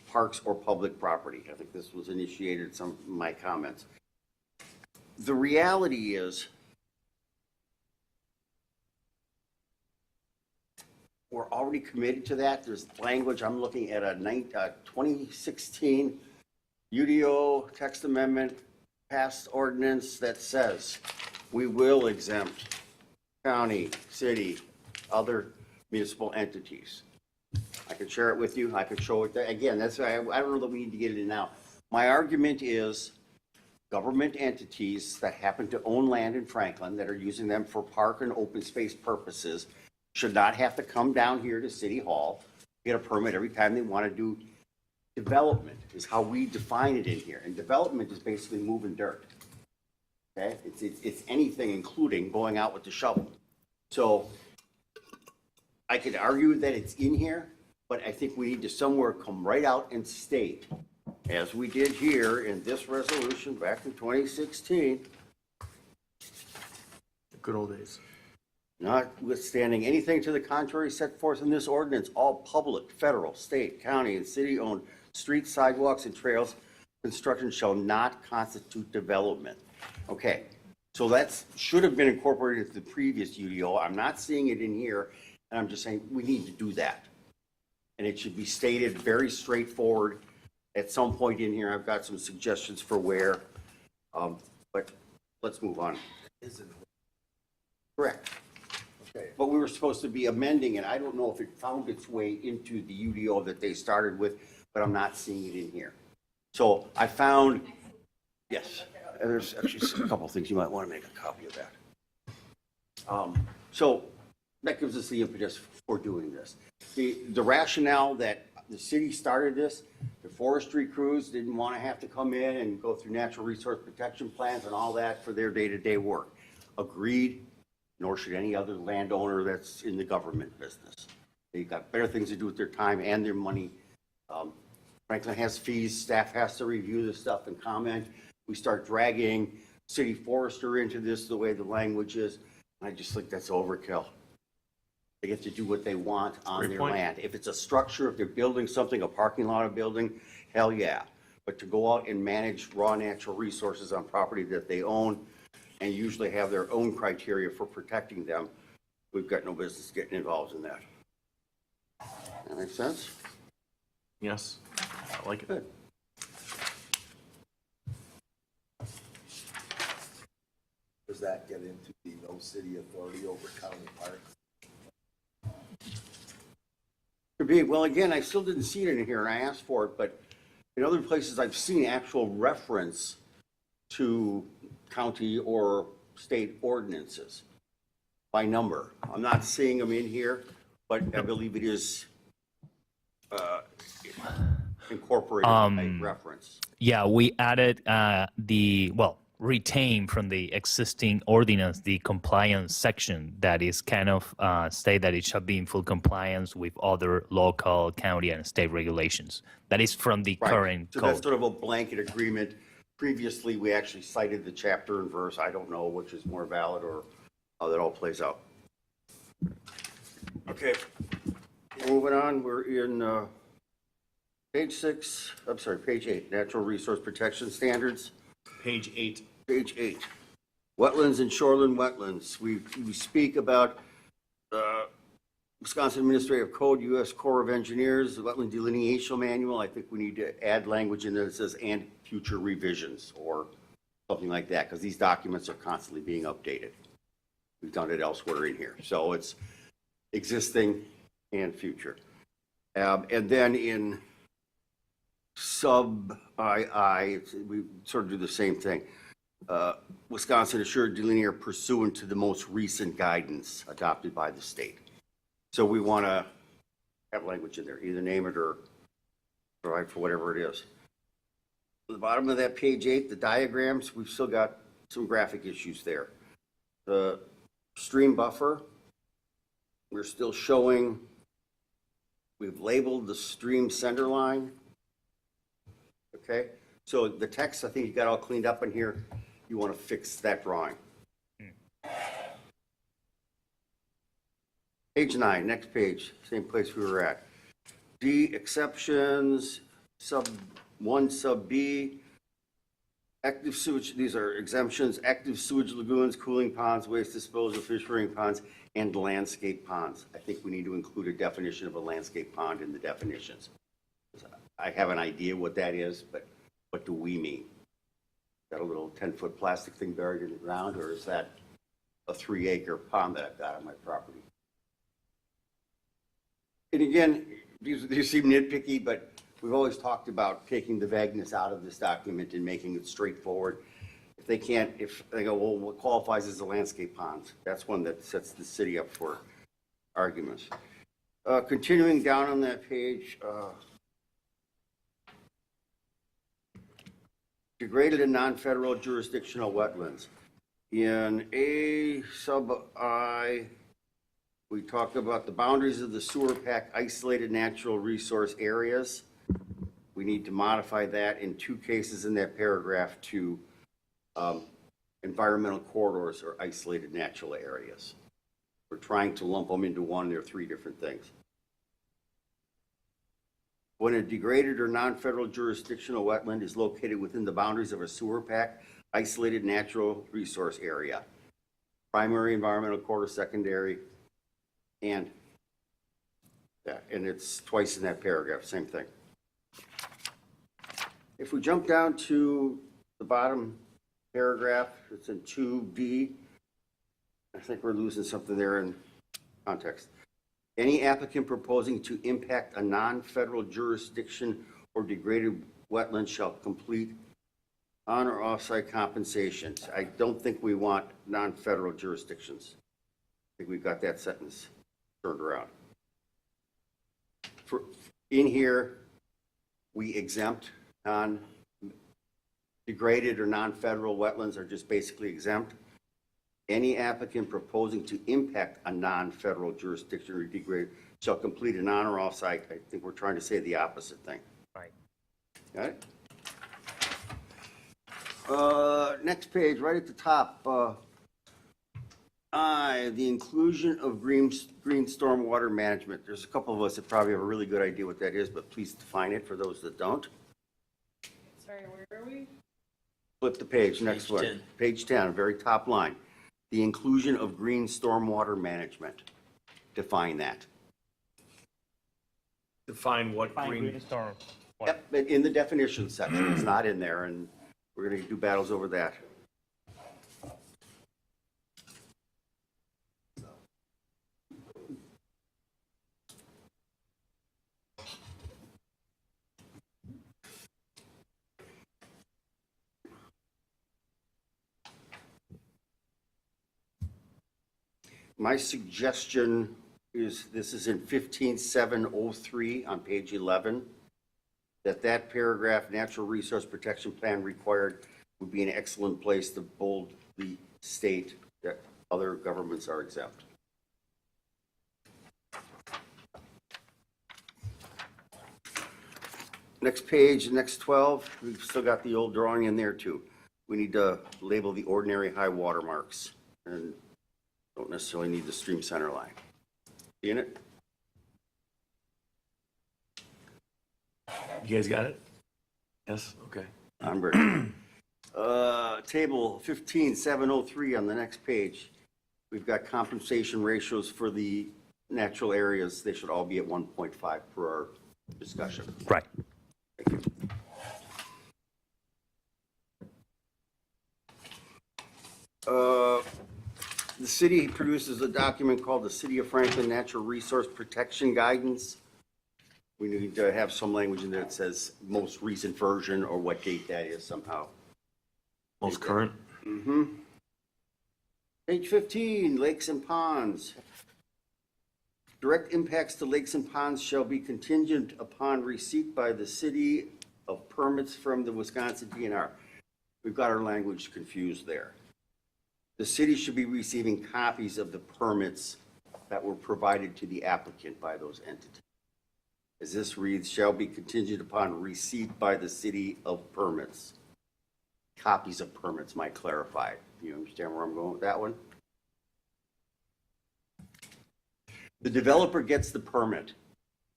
parks or public property. I think this was initiated in some of my comments. The reality is, we're already committed to that. There's language, I'm looking at a 2016 UDO text amendment passed ordinance that says we will exempt county, city, other municipal entities. I can share it with you. I could show it. Again, that's I don't know that we need to get it in now. My argument is government entities that happen to own land in Franklin that are using them for park and open space purposes should not have to come down here to City Hall, get a permit every time they want to do development, is how we define it in here. And development is basically moving dirt. Okay? It's anything, including going out with the shovel. So I could argue that it's in here, but I think we need to somewhere come right out and state, as we did here in this resolution back in 2016, Good old days. notwithstanding anything to the contrary set forth in this ordinance, all public, federal, state, county, and city-owned streets, sidewalks, and trails construction shall not constitute development. Okay, so that should have been incorporated into the previous UDO. I'm not seeing it in here, and I'm just saying we need to do that. And it should be stated very straightforward at some point in here. I've got some suggestions for where, but let's move on. Correct. Okay. But we were supposed to be amending it. I don't know if it found its way into the UDO that they started with, but I'm not seeing it in here. So I found, yes, there's actually a couple of things you might want to make a copy of that. So that gives us the impetus for doing this. The rationale that the city started this, the forestry crews didn't want to have to come in and go through natural resource protection plans and all that for their day-to-day work. Agreed, nor should any other landowner that's in the government business. They've got better things to do with their time and their money. Franklin has fees, staff has to review this stuff and comment. We start dragging city forester into this the way the language is, and I just think that's overkill. They get to do what they want on Great their point. land. If it's a structure, if they're building something, a parking lot, a building, hell yeah. But to go out and manage raw natural resources on property that they own and usually have their own criteria for protecting them, we've got no business getting involved in that. That make sense? Yes, I like it. Good. Does that get into the no city authority over county parks? Could be. Well, again, I still didn't see it in here, and I asked for it, but in other places, I've seen actual reference to county or state ordinances by number. I'm not seeing them in here, but I believe it is incorporated by reference. Yeah, we added retain from the existing ordinance the compliance section that is kind of state that it shall be in full compliance with other local, county, and state regulations. That is from the Right. current So that's code. sort of a blanket agreement. Previously, we actually cited the chapter and verse. I don't know which is more valid or how that all plays out. Okay, moving on, we're in page 8, Natural Resource Protection Standards. Page 8. Page 8, wetlands and shoreline wetlands. We speak about Wisconsin Administrative Code, U.S. Corps of Engineers, the Wetland Delineation Manual. I think we need to add language in there that says and future revisions or something like that, because these documents are constantly being updated. We've done it elsewhere in here. So it's existing and future. And then in sub II, we sort of do the same thing. Wisconsin assured delineator pursuant to the most recent guidance adopted by the state. So we want to have language in there, either name it or provide for whatever it is. At the bottom of that page 8, the diagrams, we've still got some graphic issues there. The stream buffer, we're still showing, we've labeled the stream center line. Okay, so the text, I think you got all cleaned up in here. You want to fix that drawing. Page 9, next page, same place we were at. D, exceptions, sub 1, sub B, active sewage, these are exemptions, active sewage lagoons, cooling ponds, waste disposal, fish rearing ponds, and landscape ponds. I think we need to include a definition of a landscape pond in the definitions. I have an idea what that is, but what do we mean? Got a little 10-foot plastic thing buried in the ground, or is that a 3-acre pond that I've got on my property? And again, these seem nitpicky, but we've always talked about taking the vagueness out of this document and making it straightforward. If they can't, if they go, well, what qualifies as a landscape pond? That's one that sets the city up for arguments. Continuing down on that page, degraded and non-federal jurisdictional wetlands. In A sub I, we talk about the boundaries of the sewer pack isolated natural resource areas. We need to modify that in 2 cases in that paragraph to environmental corridors or isolated natural areas. We're trying to lump them into one. They're 3 different things. When a degraded or non-federal jurisdictional wetland is located within the boundaries of a sewer pack isolated natural resource area, primary environmental corridor, secondary, and it's twice in that paragraph, same thing. If we jump down to the bottom paragraph, it's in 2B. I think we're losing something there in context. Any applicant proposing to impact a non-federal jurisdiction or degraded wetland shall complete on or off-site compensations. I don't think we want non-federal jurisdictions. I think we've got that sentence turned around. In here, we exempt non-degraded or non-federal wetlands are just basically exempt. Any applicant proposing to impact a non-federal jurisdiction or degraded shall complete an on or off-site. I think we're trying to say the opposite thing. Right. Got it? Next page, right at the top. The inclusion of green stormwater management. There's a couple of us that probably have a really good idea what that is, but please define it for those that don't. Sorry, where are we? Flip the page, next one. 10. Page 10, very top line. The inclusion of green stormwater management. Define that. Define what green. storm. Yep, in the definition section. It's not in there, and we're going to do battles over that. My suggestion is, this is in 15.703 on page 11, that paragraph, natural resource protection plan required, would be an excellent place to boldly state that other governments are exempt. Next page, next 12, we've still got the old drawing in there too. We need to label the ordinary high water marks, and don't necessarily need the stream center line. Seeing it? You guys got it? Yes, okay. I'm ready. Table 15.703 on the next page. We've got compensation ratios for the natural areas. They should all be at 1.5 per our discussion. Right. Thank you. The city produces a document called the City of Franklin Natural Resource Protection Guidance. We need to have some language in there that says most recent version or what date that is somehow. Most current? Mm-hmm. Page 15, lakes and ponds. Direct impacts to lakes and ponds shall be contingent upon receipt by the city of permits from the Wisconsin DNR. We've got our language confused there. The city should be receiving copies of the permits that were provided to the applicant by those entities. As this reads, shall be contingent upon receipt by the city of permits. Copies of permits might clarify. You understand where I'm going with that one? The developer gets the permit.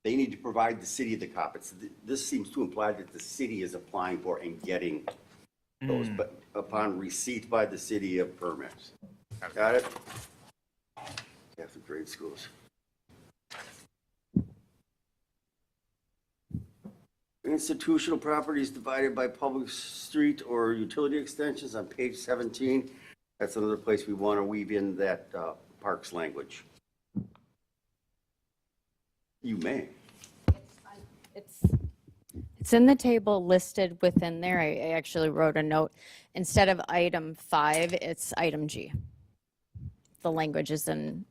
They need to provide the city the copies. This seems to imply that the city is applying for and getting those, but upon receipt by the city of permits. Got it? After grade schools. Institutional properties divided by public street or utility extensions on page 17. That's another place we want to weave in that parks language. You may. It's in the table listed within there. I actually wrote a note. Instead of item 5, it's item G. The language is in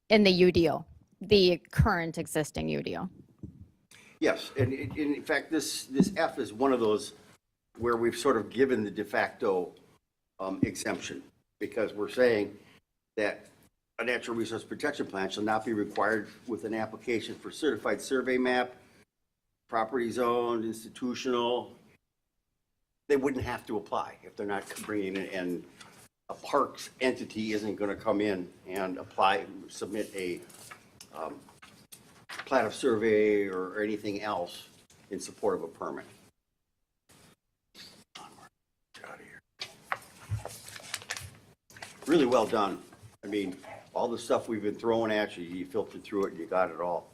the UDO, the current existing UDO. Yes, and in fact, this F is one of those where we've sort of given the de facto exemption, because we're saying that a natural resource protection plan shall not be required with an application for certified survey map, properties owned, institutional. They wouldn't have to apply if they're not bringing in, and a parks entity isn't going to come in and apply, submit a plat of survey or anything else in support of a permit. Really well done. I mean, all the stuff we've been throwing at you, you filtered through it and you got it all.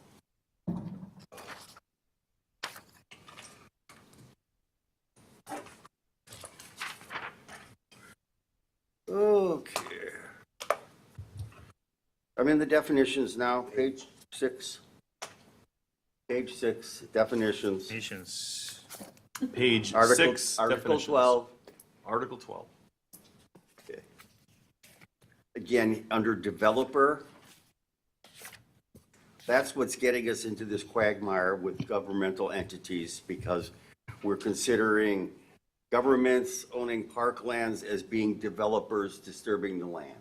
Okay. I'm in the definitions now, page 6. Page 6, definitions. Definitions. Page Article 6. Article definitions. 12. Article 12. Okay. Again, under developer, that's what's getting us into this quagmire with governmental entities, because we're considering governments owning parklands as being developers disturbing the land.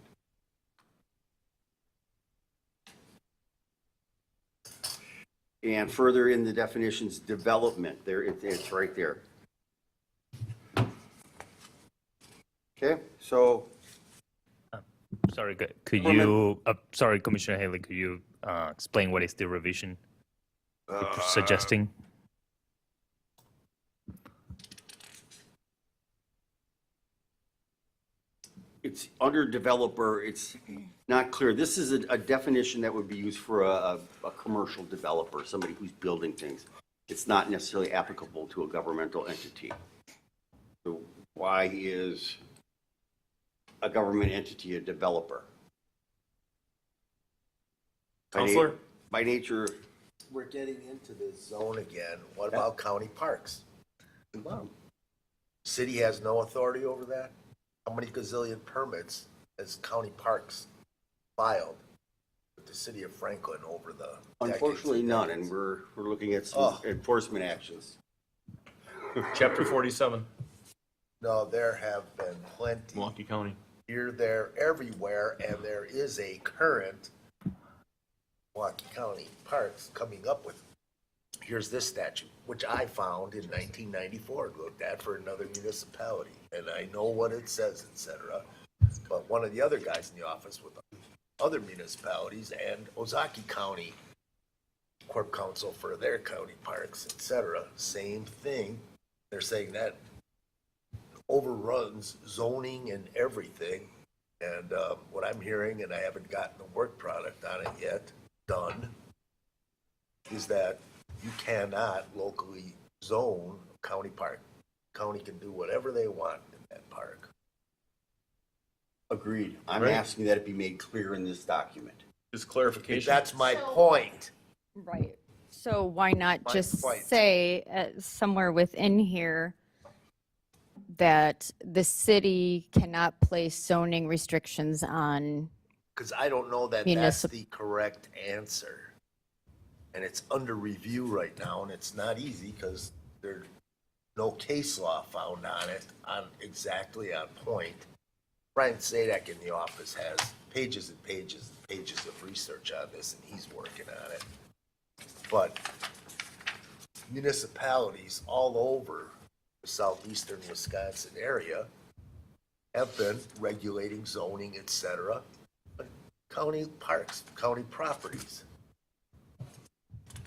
And further in the definitions, development, there, it's right there. Okay, so Sorry, could you, sorry, Commissioner Haley, could you explain what is the revision you're suggesting? it's under developer, it's not clear. This is a definition that would be used for a commercial developer, somebody who's building things. It's not necessarily applicable to a governmental entity. So why is a government entity a developer? Counselor? By nature, We're getting into this zone again. What about county parks? City has no authority over that? How many gazillion permits has county parks filed with the city of Franklin over the decades? unfortunately none, and we're looking at some enforcement actions. Chapter 47. No, there have been plenty. Milwaukee County. Here, there, everywhere, and there is a current Milwaukee County Parks coming up with, here's this statute, which I found in 1994, looked at for another municipality, and I know what it says, et cetera. But one of the other guys in the office with other municipalities and Ozaki County Corp Council for their county parks, et cetera, same thing. They're saying that overruns zoning and everything. And what I'm hearing, and I haven't gotten the work product on it yet, done, is that you cannot locally zone a county park. County can do whatever they want in that park. Agreed. I'm Right. asking that it be made clear in this document. Just clarification. That's my point. Right. So why not My just point. say somewhere within here that the city cannot place zoning restrictions on because I don't know that that's the correct answer. And it's under review right now, and it's not easy because there's no case law found on it, exactly on point. Brian Sadek in the office has pages and pages and pages of research on this, and he's working on it. But municipalities all over the southeastern Wisconsin area have been regulating zoning, et cetera, county parks, county properties.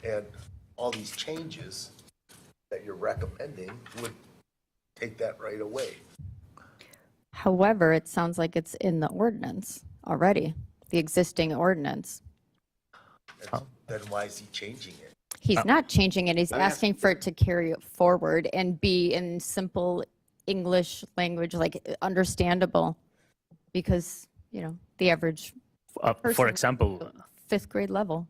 And all these changes that you're recommending would take that right away. However, it sounds like it's in the ordinance already, the existing ordinance. Then why is he changing it? He's not changing it. He's I'm asking for it to carry it forward and be in simple English language, like understandable, because, the average For person- example, 5th grade level.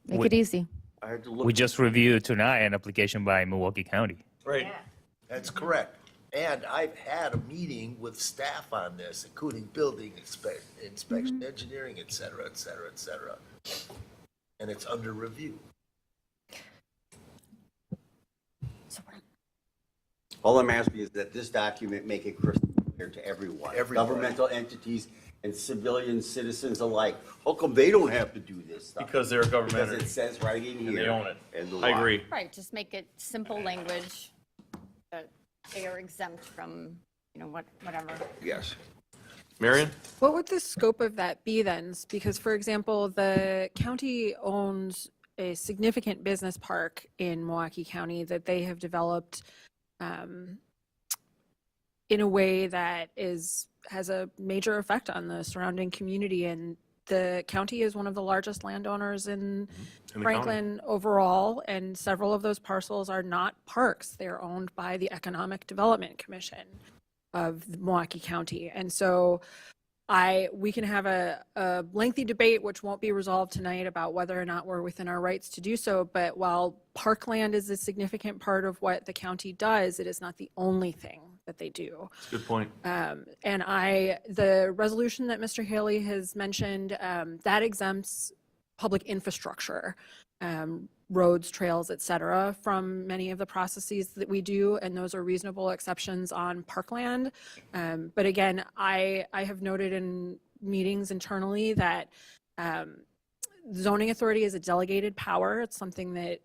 Make We- it easy. I had to look. we just reviewed tonight an application by Milwaukee County. Right. That's correct. And I've had a meeting with staff on this, including building inspection, engineering, et cetera, et cetera, et cetera. And it's under review. All I'm asking is that this document make it crystal clear to everyone. Everybody. Governmental entities and civilian citizens alike. How come they don't have to do this stuff? Because they're a Because government it says right in here. and they own it. and the I law. agree. Right, just make it simple language that they are exempt from, whatever. Yes. Marion? What would the scope of that be then? Because, for example, the county owns a significant business park in Milwaukee County that they have developed in a way that has a major effect on the surrounding community. And the county is one of the largest landowners in the Franklin overall, and several of those parcels are not parks. They're owned by the Economic Development Commission of Milwaukee County. And so we can have a lengthy debate, which won't be resolved tonight, about whether or not we're within our rights to do so. But while parkland is a significant part of what the county does, it is not the only thing that they do. That's a good point. And the resolution that Mr. Haley has mentioned, that exempts public infrastructure, roads, trails, et cetera, from many of the processes that we do, and those are reasonable exceptions on parkland. But again, I have noted in meetings internally that zoning authority is a delegated power. It's something that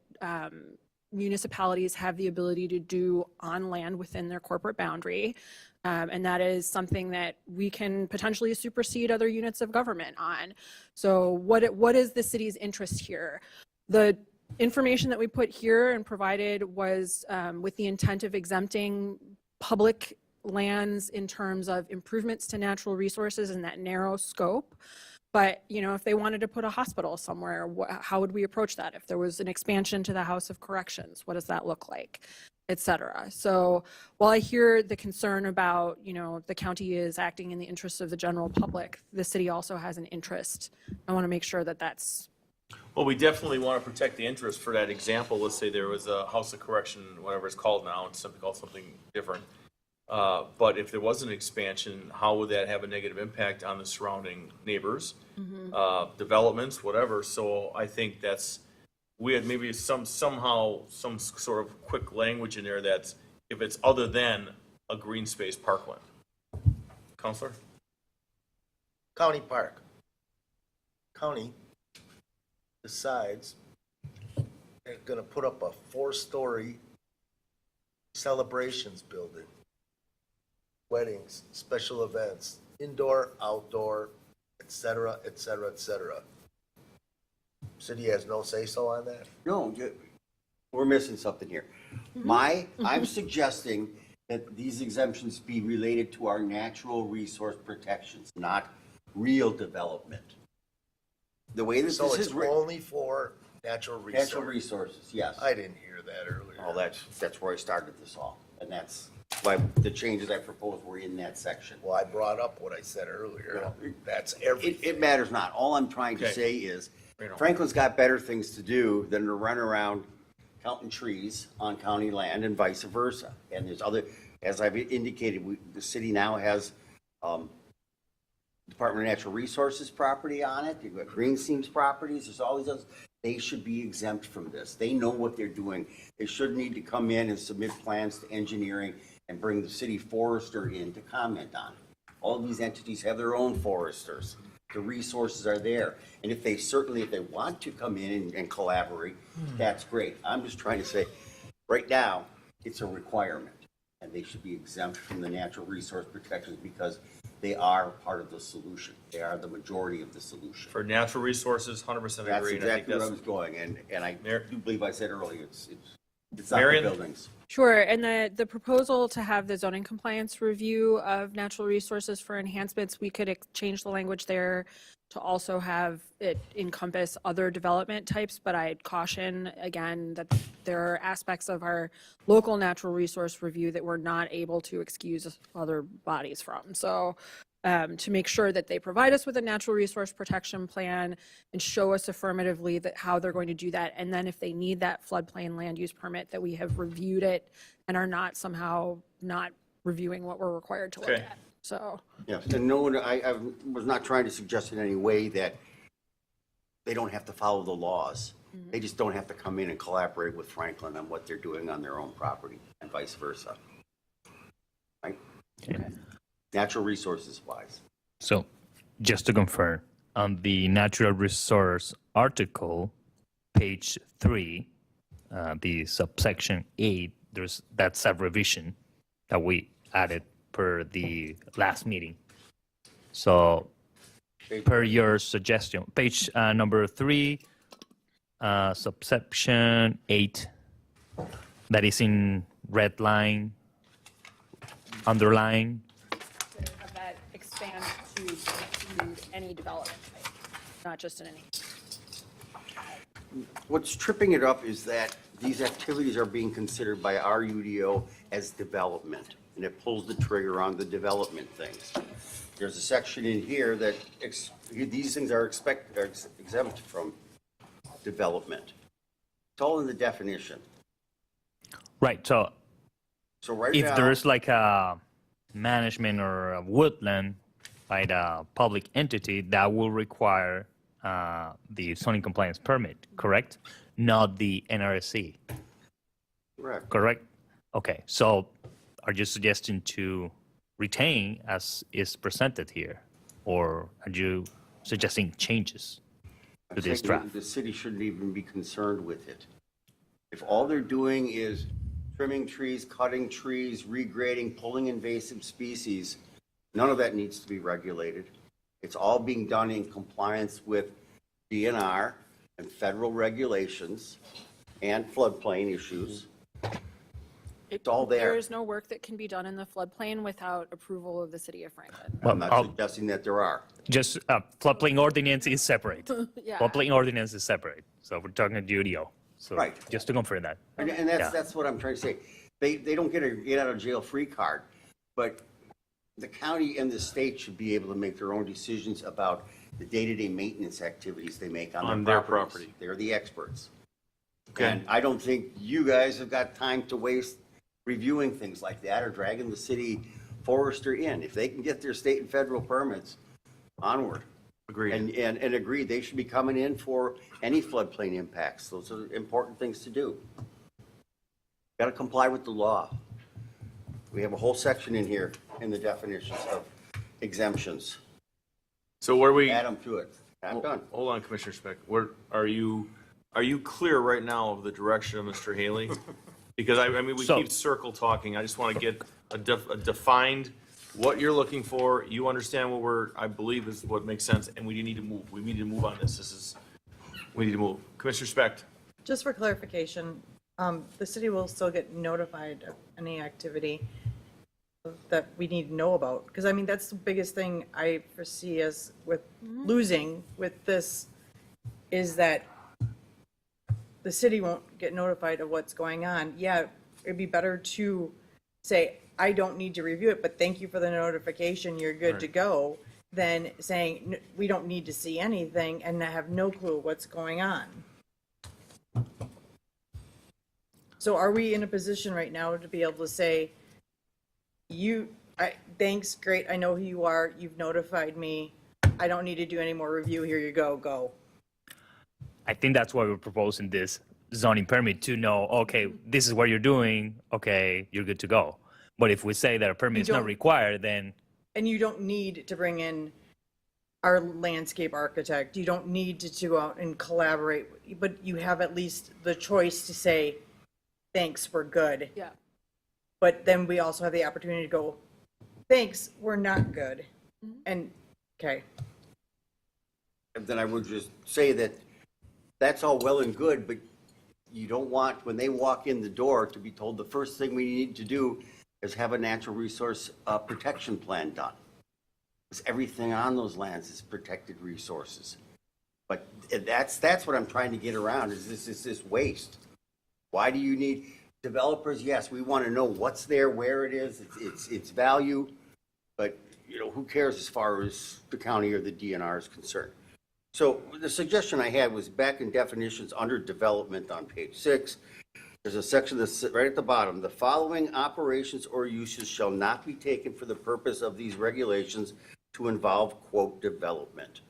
municipalities have the ability to do on land within their corporate boundary. And that is something that we can potentially supersede other units of government on. So what is the city's interest here? The information that we put here and provided was with the intent of exempting public lands in terms of improvements to natural resources in that narrow scope. But, if they wanted to put a hospital somewhere, how would we approach that? If there was an expansion to the House of Corrections, what does that look like, et cetera? So while I hear the concern about, the county is acting in the interests of the general public, the city also has an interest. I want to make sure that that's. Well, we definitely want to protect the interest. For that example, let's say there was a House of Correction, whatever it's called now, it's simply called something different. But if there was an expansion, how would that have a negative impact on the surrounding neighbors, developments, whatever? So I think we had maybe somehow some sort of quick language in there that's if it's other than a green space parkland. Counselor? County park. County decides they're gonna put up a 4-story celebrations building. Weddings, special events, indoor, outdoor, et cetera, et cetera, et cetera. City has no say-so on that? No, we're missing something here. I'm suggesting that these exemptions be related to our natural resource protections, not real development. The way that So this it's is written, only for natural resources? natural resources, yes. I didn't hear that earlier. Oh, that's where I started this all, and that's why the changes I proposed were in that section. Well, I brought up what I said earlier. Yeah. That's It everything. matters not. All I'm trying to Okay. say is Right on. Franklin's got better things to do than to run around counting trees on county land and vice versa. And there's other, as I've indicated, the city now has Department of Natural Resources property on it, you've got Green Seams properties, there's all these others. They should be exempt from this. They know what they're doing. They shouldn't need to come in and submit plans to engineering and bring the city forester in to comment on it. All of these entities have their own foresters. The resources are there. And if they want to come in and collaborate, that's great. I'm just trying to say, right now, it's a requirement. And they should be exempt from the natural resource protections because they are part of the solution. They are the majority of the solution. For natural resources, 100% agree. That's and I think exactly where I that's- was going, and I do believe I said earlier, it's not the Marion? buildings. Sure, and the proposal to have the zoning compliance review of natural resources for enhancements, we could change the language there to also have it encompass other development types, but I'd caution again that there are aspects of our local natural resource review that we're not able to excuse other bodies from. So to make sure that they provide us with a natural resource protection plan and show us affirmatively that how they're going to do that. And then if they need that floodplain land use permit, that we have reviewed it and are not somehow not reviewing what we're required to look Okay. at. So, Yes, and no one, I was not trying to suggest in any way that they don't have to follow the laws. They just don't have to come in and collaborate with Franklin on what they're doing on their own property and vice versa. Right? Natural resources wise. So, just to confirm, on the natural resource article, page 3, the subsection 8, that's a revision that we added per the last meeting. So, per your suggestion, page number 3, subsection 8, that is in red line, underline. have that expand to include any development type, not just in any. What's tripping it up is that these activities are being considered by our UDO as development, and it pulls the trigger on the development things. There's a section in here that these things are exempt from development. It's all in the definition. Right, so So right if now, there's like a management or a woodland by the public entity, that will require the zoning compliance permit, correct? Not the NRSC, correct. correct? Okay, so are you suggesting to retain as is presented here? Or are you suggesting changes to this I'm saying draft? the city shouldn't even be concerned with it. If all they're doing is trimming trees, cutting trees, regrading, pulling invasive species, none of that needs to be regulated. It's all being done in compliance with DNR and federal regulations and floodplain issues. It's all there. There is no work that can be done in the floodplain without approval of the city of Franklin. I'm not I'll- suggesting that there are. Just floodplain ordinance is separate. Yeah. Floodplain ordinance is separate. So we're talking UDO. So Right. just to confirm that. And Yeah. that's what I'm trying to say. They don't get a get out of jail free card, but the county and the state should be able to make their own decisions about the day-to-day maintenance activities they make On on their their properties. property. They're the experts. Okay. And I don't think you guys have got time to waste reviewing things like that or dragging the city forester in. If they can get their state and federal permits, onward. Agreed. And agree, they should be coming in for any floodplain impacts. Those are important things to do. Got to comply with the law. We have a whole section in here in the definitions of exemptions. So where we, Add them to it. I'm done. hold on, Commissioner Speck, where, are you clear right now of the direction of Mr. Haley? Because I mean, we So- keep circle talking, I just want to get a defined, what you're looking for, you understand what I believe is what makes sense, and we need to move, we need to move on this, we need to move. Commissioner Speck, Just for clarification, the city will still get notified of any activity that we need to know about. Because I mean, that's the biggest thing I foresee as with losing with this, is that the city won't get notified of what's going on. Yeah, it'd be better to say, I don't need to review it, but thank you for the notification, you're good to go, than saying, we don't need to see anything and have no clue what's going on. So are we in a position right now to be able to say, thanks, great, I know who you are, you've notified me, I don't need to do any more review, here you go. I think that's why we're proposing this zoning permit to know, okay, this is what you're doing, okay, you're good to go. But if we say that a permit is not don't- required, then And you don't need to bring in our landscape architect. You don't need to go out and collaborate, but you have at least the choice to say, thanks, we're good. Yeah. But then we also have the opportunity to go, thanks, we're not good. And, okay. And then I would just say that that's all well and good, but you don't want, when they walk in the door, to be told the first thing we need to do is have a natural resource protection plan done. Because everything on those lands is protected resources. But that's what I'm trying to get around, is this waste. Why do you need developers? Yes, we want to know what's there, where it is, its value, but, you know, who cares as far as the county or the DNR is concerned? So the suggestion I had was back in definitions under development on page 6. There's a section that's right at the bottom. The following operations or uses shall not be taken for the purpose of these regulations to involve, quote, development.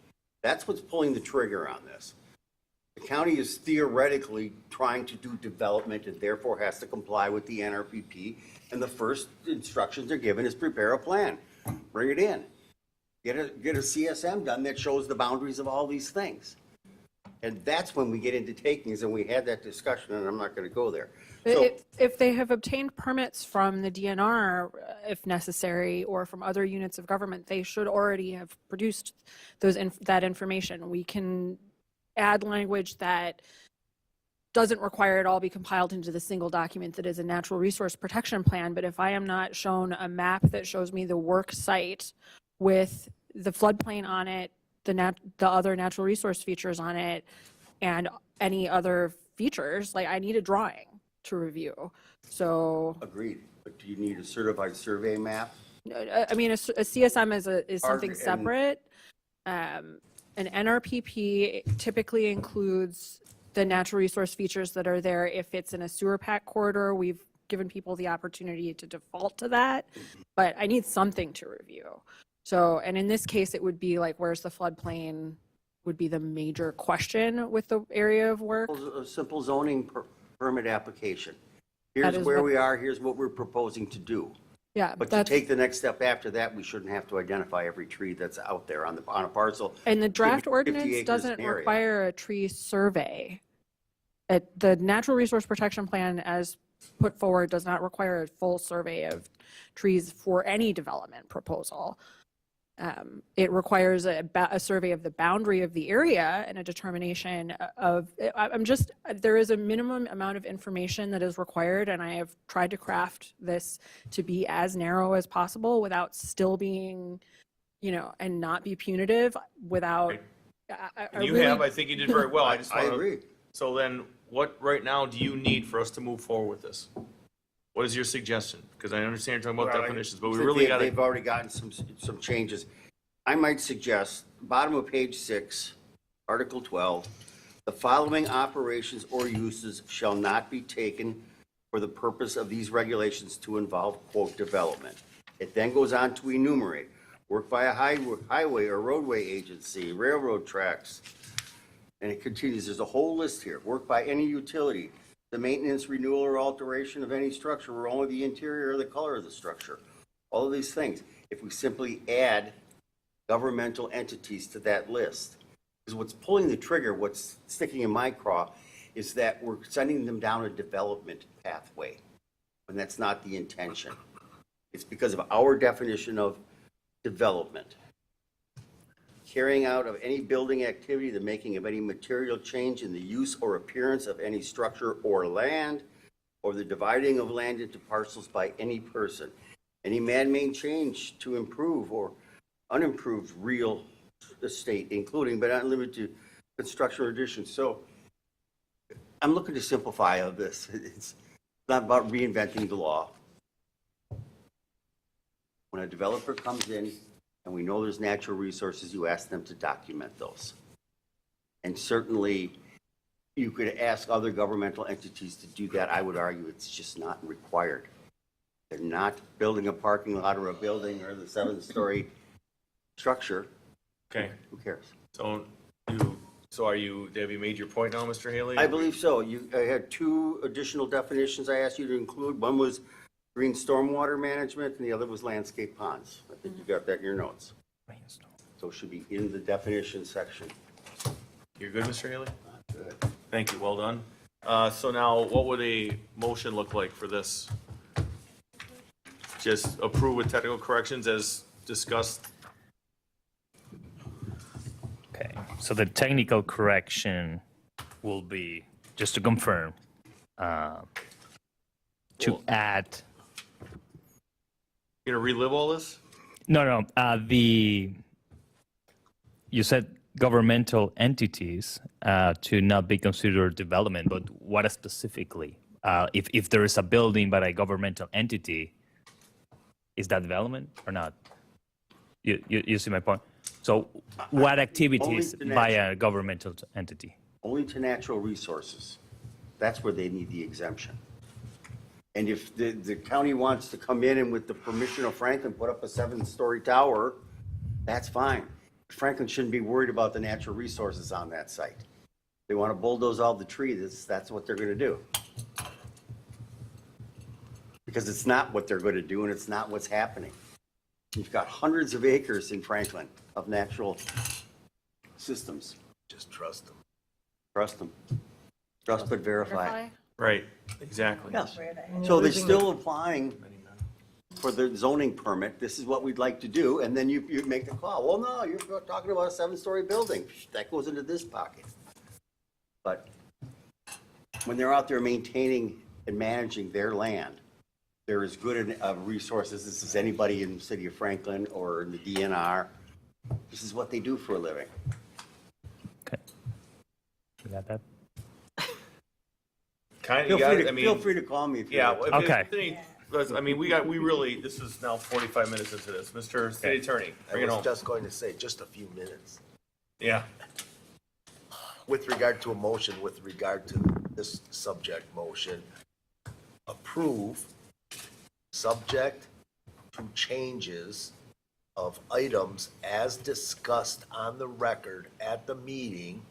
That's what's pulling the trigger on this. The county is theoretically trying to do development and therefore has to comply with the NRPP. And the first instructions they're given is prepare a plan. Bring it in. Get a CSM done that shows the boundaries of all these things. And that's when we get into takings, and we had that discussion, and I'm not going to go there. So, If they have obtained permits from the DNR, if necessary, or from other units of government, they should already have produced that information. We can add language that doesn't require it all be compiled into the single document that is a natural resource protection plan. But if I am not shown a map that shows me the work site with the floodplain on it, the other natural resource features on it, and any other features, like, I need a drawing to review. So, agreed. But do you need a certified survey map? I mean, a CSM is something And- separate. An NRPP typically includes the natural resource features that are there. If it's in a sewer pack corridor, we've given people the opportunity to default to that, but I need something to review. So, and in this case, it would be like, where's the floodplain would be the major question with the area of work. A simple zoning permit application. That Here's is where what- we are, here's what we're proposing to do. Yeah, But to that's, take the next step after that, we shouldn't have to identify every tree that's out there on a parcel. and the draft 50 ordinance acres doesn't in area. require a tree survey. The Natural Resource Protection Plan as put forward does not require a full survey of trees for any development proposal. It requires a survey of the boundary of the area and a determination of, there is a minimum amount of information that is required, and I have tried to craft this to be as narrow as possible without still being, and not be punitive without. And you have, I think you did very well. I just I want to. agree. So then, what right now do you need for us to move forward with this? What is your suggestion? Because I understand you're talking about Well, definitions, but we Since really they- got to. They've already gotten some changes. I might suggest, bottom of page 6, Article 12, the following operations or uses shall not be taken for the purpose of these regulations to involve, quote, development. It then goes on to enumerate, work by a highway or roadway agency, railroad tracks, and it continues. There's a whole list here. Work by any utility, the maintenance, renewal, or alteration of any structure, or only the interior or the color of the structure. All of these things. If we simply add governmental entities to that list, because what's pulling the trigger, what's sticking in my craw, is that we're sending them down a development pathway, and that's not the intention. It's because of our definition of development. Carrying out of any building activity, the making of any material change in the use or appearance of any structure or land, or the dividing of land into parcels by any person. Any man-made change to improve or unimproved real estate, including but not limited to construction or additions. So I'm looking to simplify all this. It's not about reinventing the law. When a developer comes in and we know there's natural resources, you ask them to document those. And certainly, you could ask other governmental entities to do that. I would argue it's just not required. They're not building a parking lot or a building or the 7-story structure. Okay, Who cares? so have you made your point now, Mr. Haley? I believe so. I had two additional definitions I asked you to include. One was green stormwater management, and the other was landscape ponds. I think you got that in your notes. So it should be in the definition section. You're good, Mr. Haley? Good. Thank you, well done. So now, what would a motion look like for this? Just approve with technical corrections as discussed? Okay, so the technical correction will be, just to confirm, to add, You gonna relive all this? no, you said governmental entities to not be considered development, but what specifically? If there is a building by a governmental entity, is that development or not? You see my point? So what activities Only the by a governmental entity? Only to natural resources. That's where they need the exemption. And if the county wants to come in and with the permission of Franklin, put up a 7-story tower, that's fine. Franklin shouldn't be worried about the natural resources on that site. They want to bulldoze all the trees, that's what they're going to do. Because it's not what they're going to do and it's not what's happening. You've got hundreds of acres in Franklin of natural systems. Just trust them. Trust them. Trust but verify. Right, exactly. Yes. And So you're they're losing still applying for the zoning permit. This is what we'd like to do. And then you make the call. Well, no, you're talking about a 7-story building. That goes into this pocket. But when they're out there maintaining and managing their land, they're as good of resources as anybody in the city of Franklin or in the DNR. This is what they do for a living. Okay. You got that? Kind of, Feel free to call me if you Yeah, like. if Okay. there's any, this is now 45 minutes into this. Mr. City Attorney, bring I it was home. just going to say, just a few minutes. Yeah, With regard to a motion, with regard to this subject motion, approve, subject to changes of items as discussed on the record at the meeting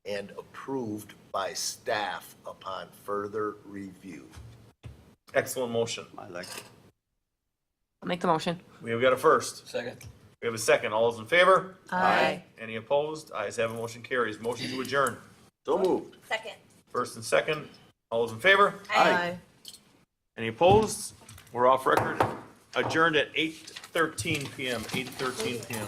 and approved by staff upon further review. excellent motion. I like it. I'll make the motion. We have got a first. Second. We have a second. All those in favor? Aye. Any opposed? Ayes have a motion carries. Motion to adjourn. So moved. Second. First and second. All those in favor? Aye. Any opposed? We're off record. Adjourned at 8:13 PM, 8:13 PM.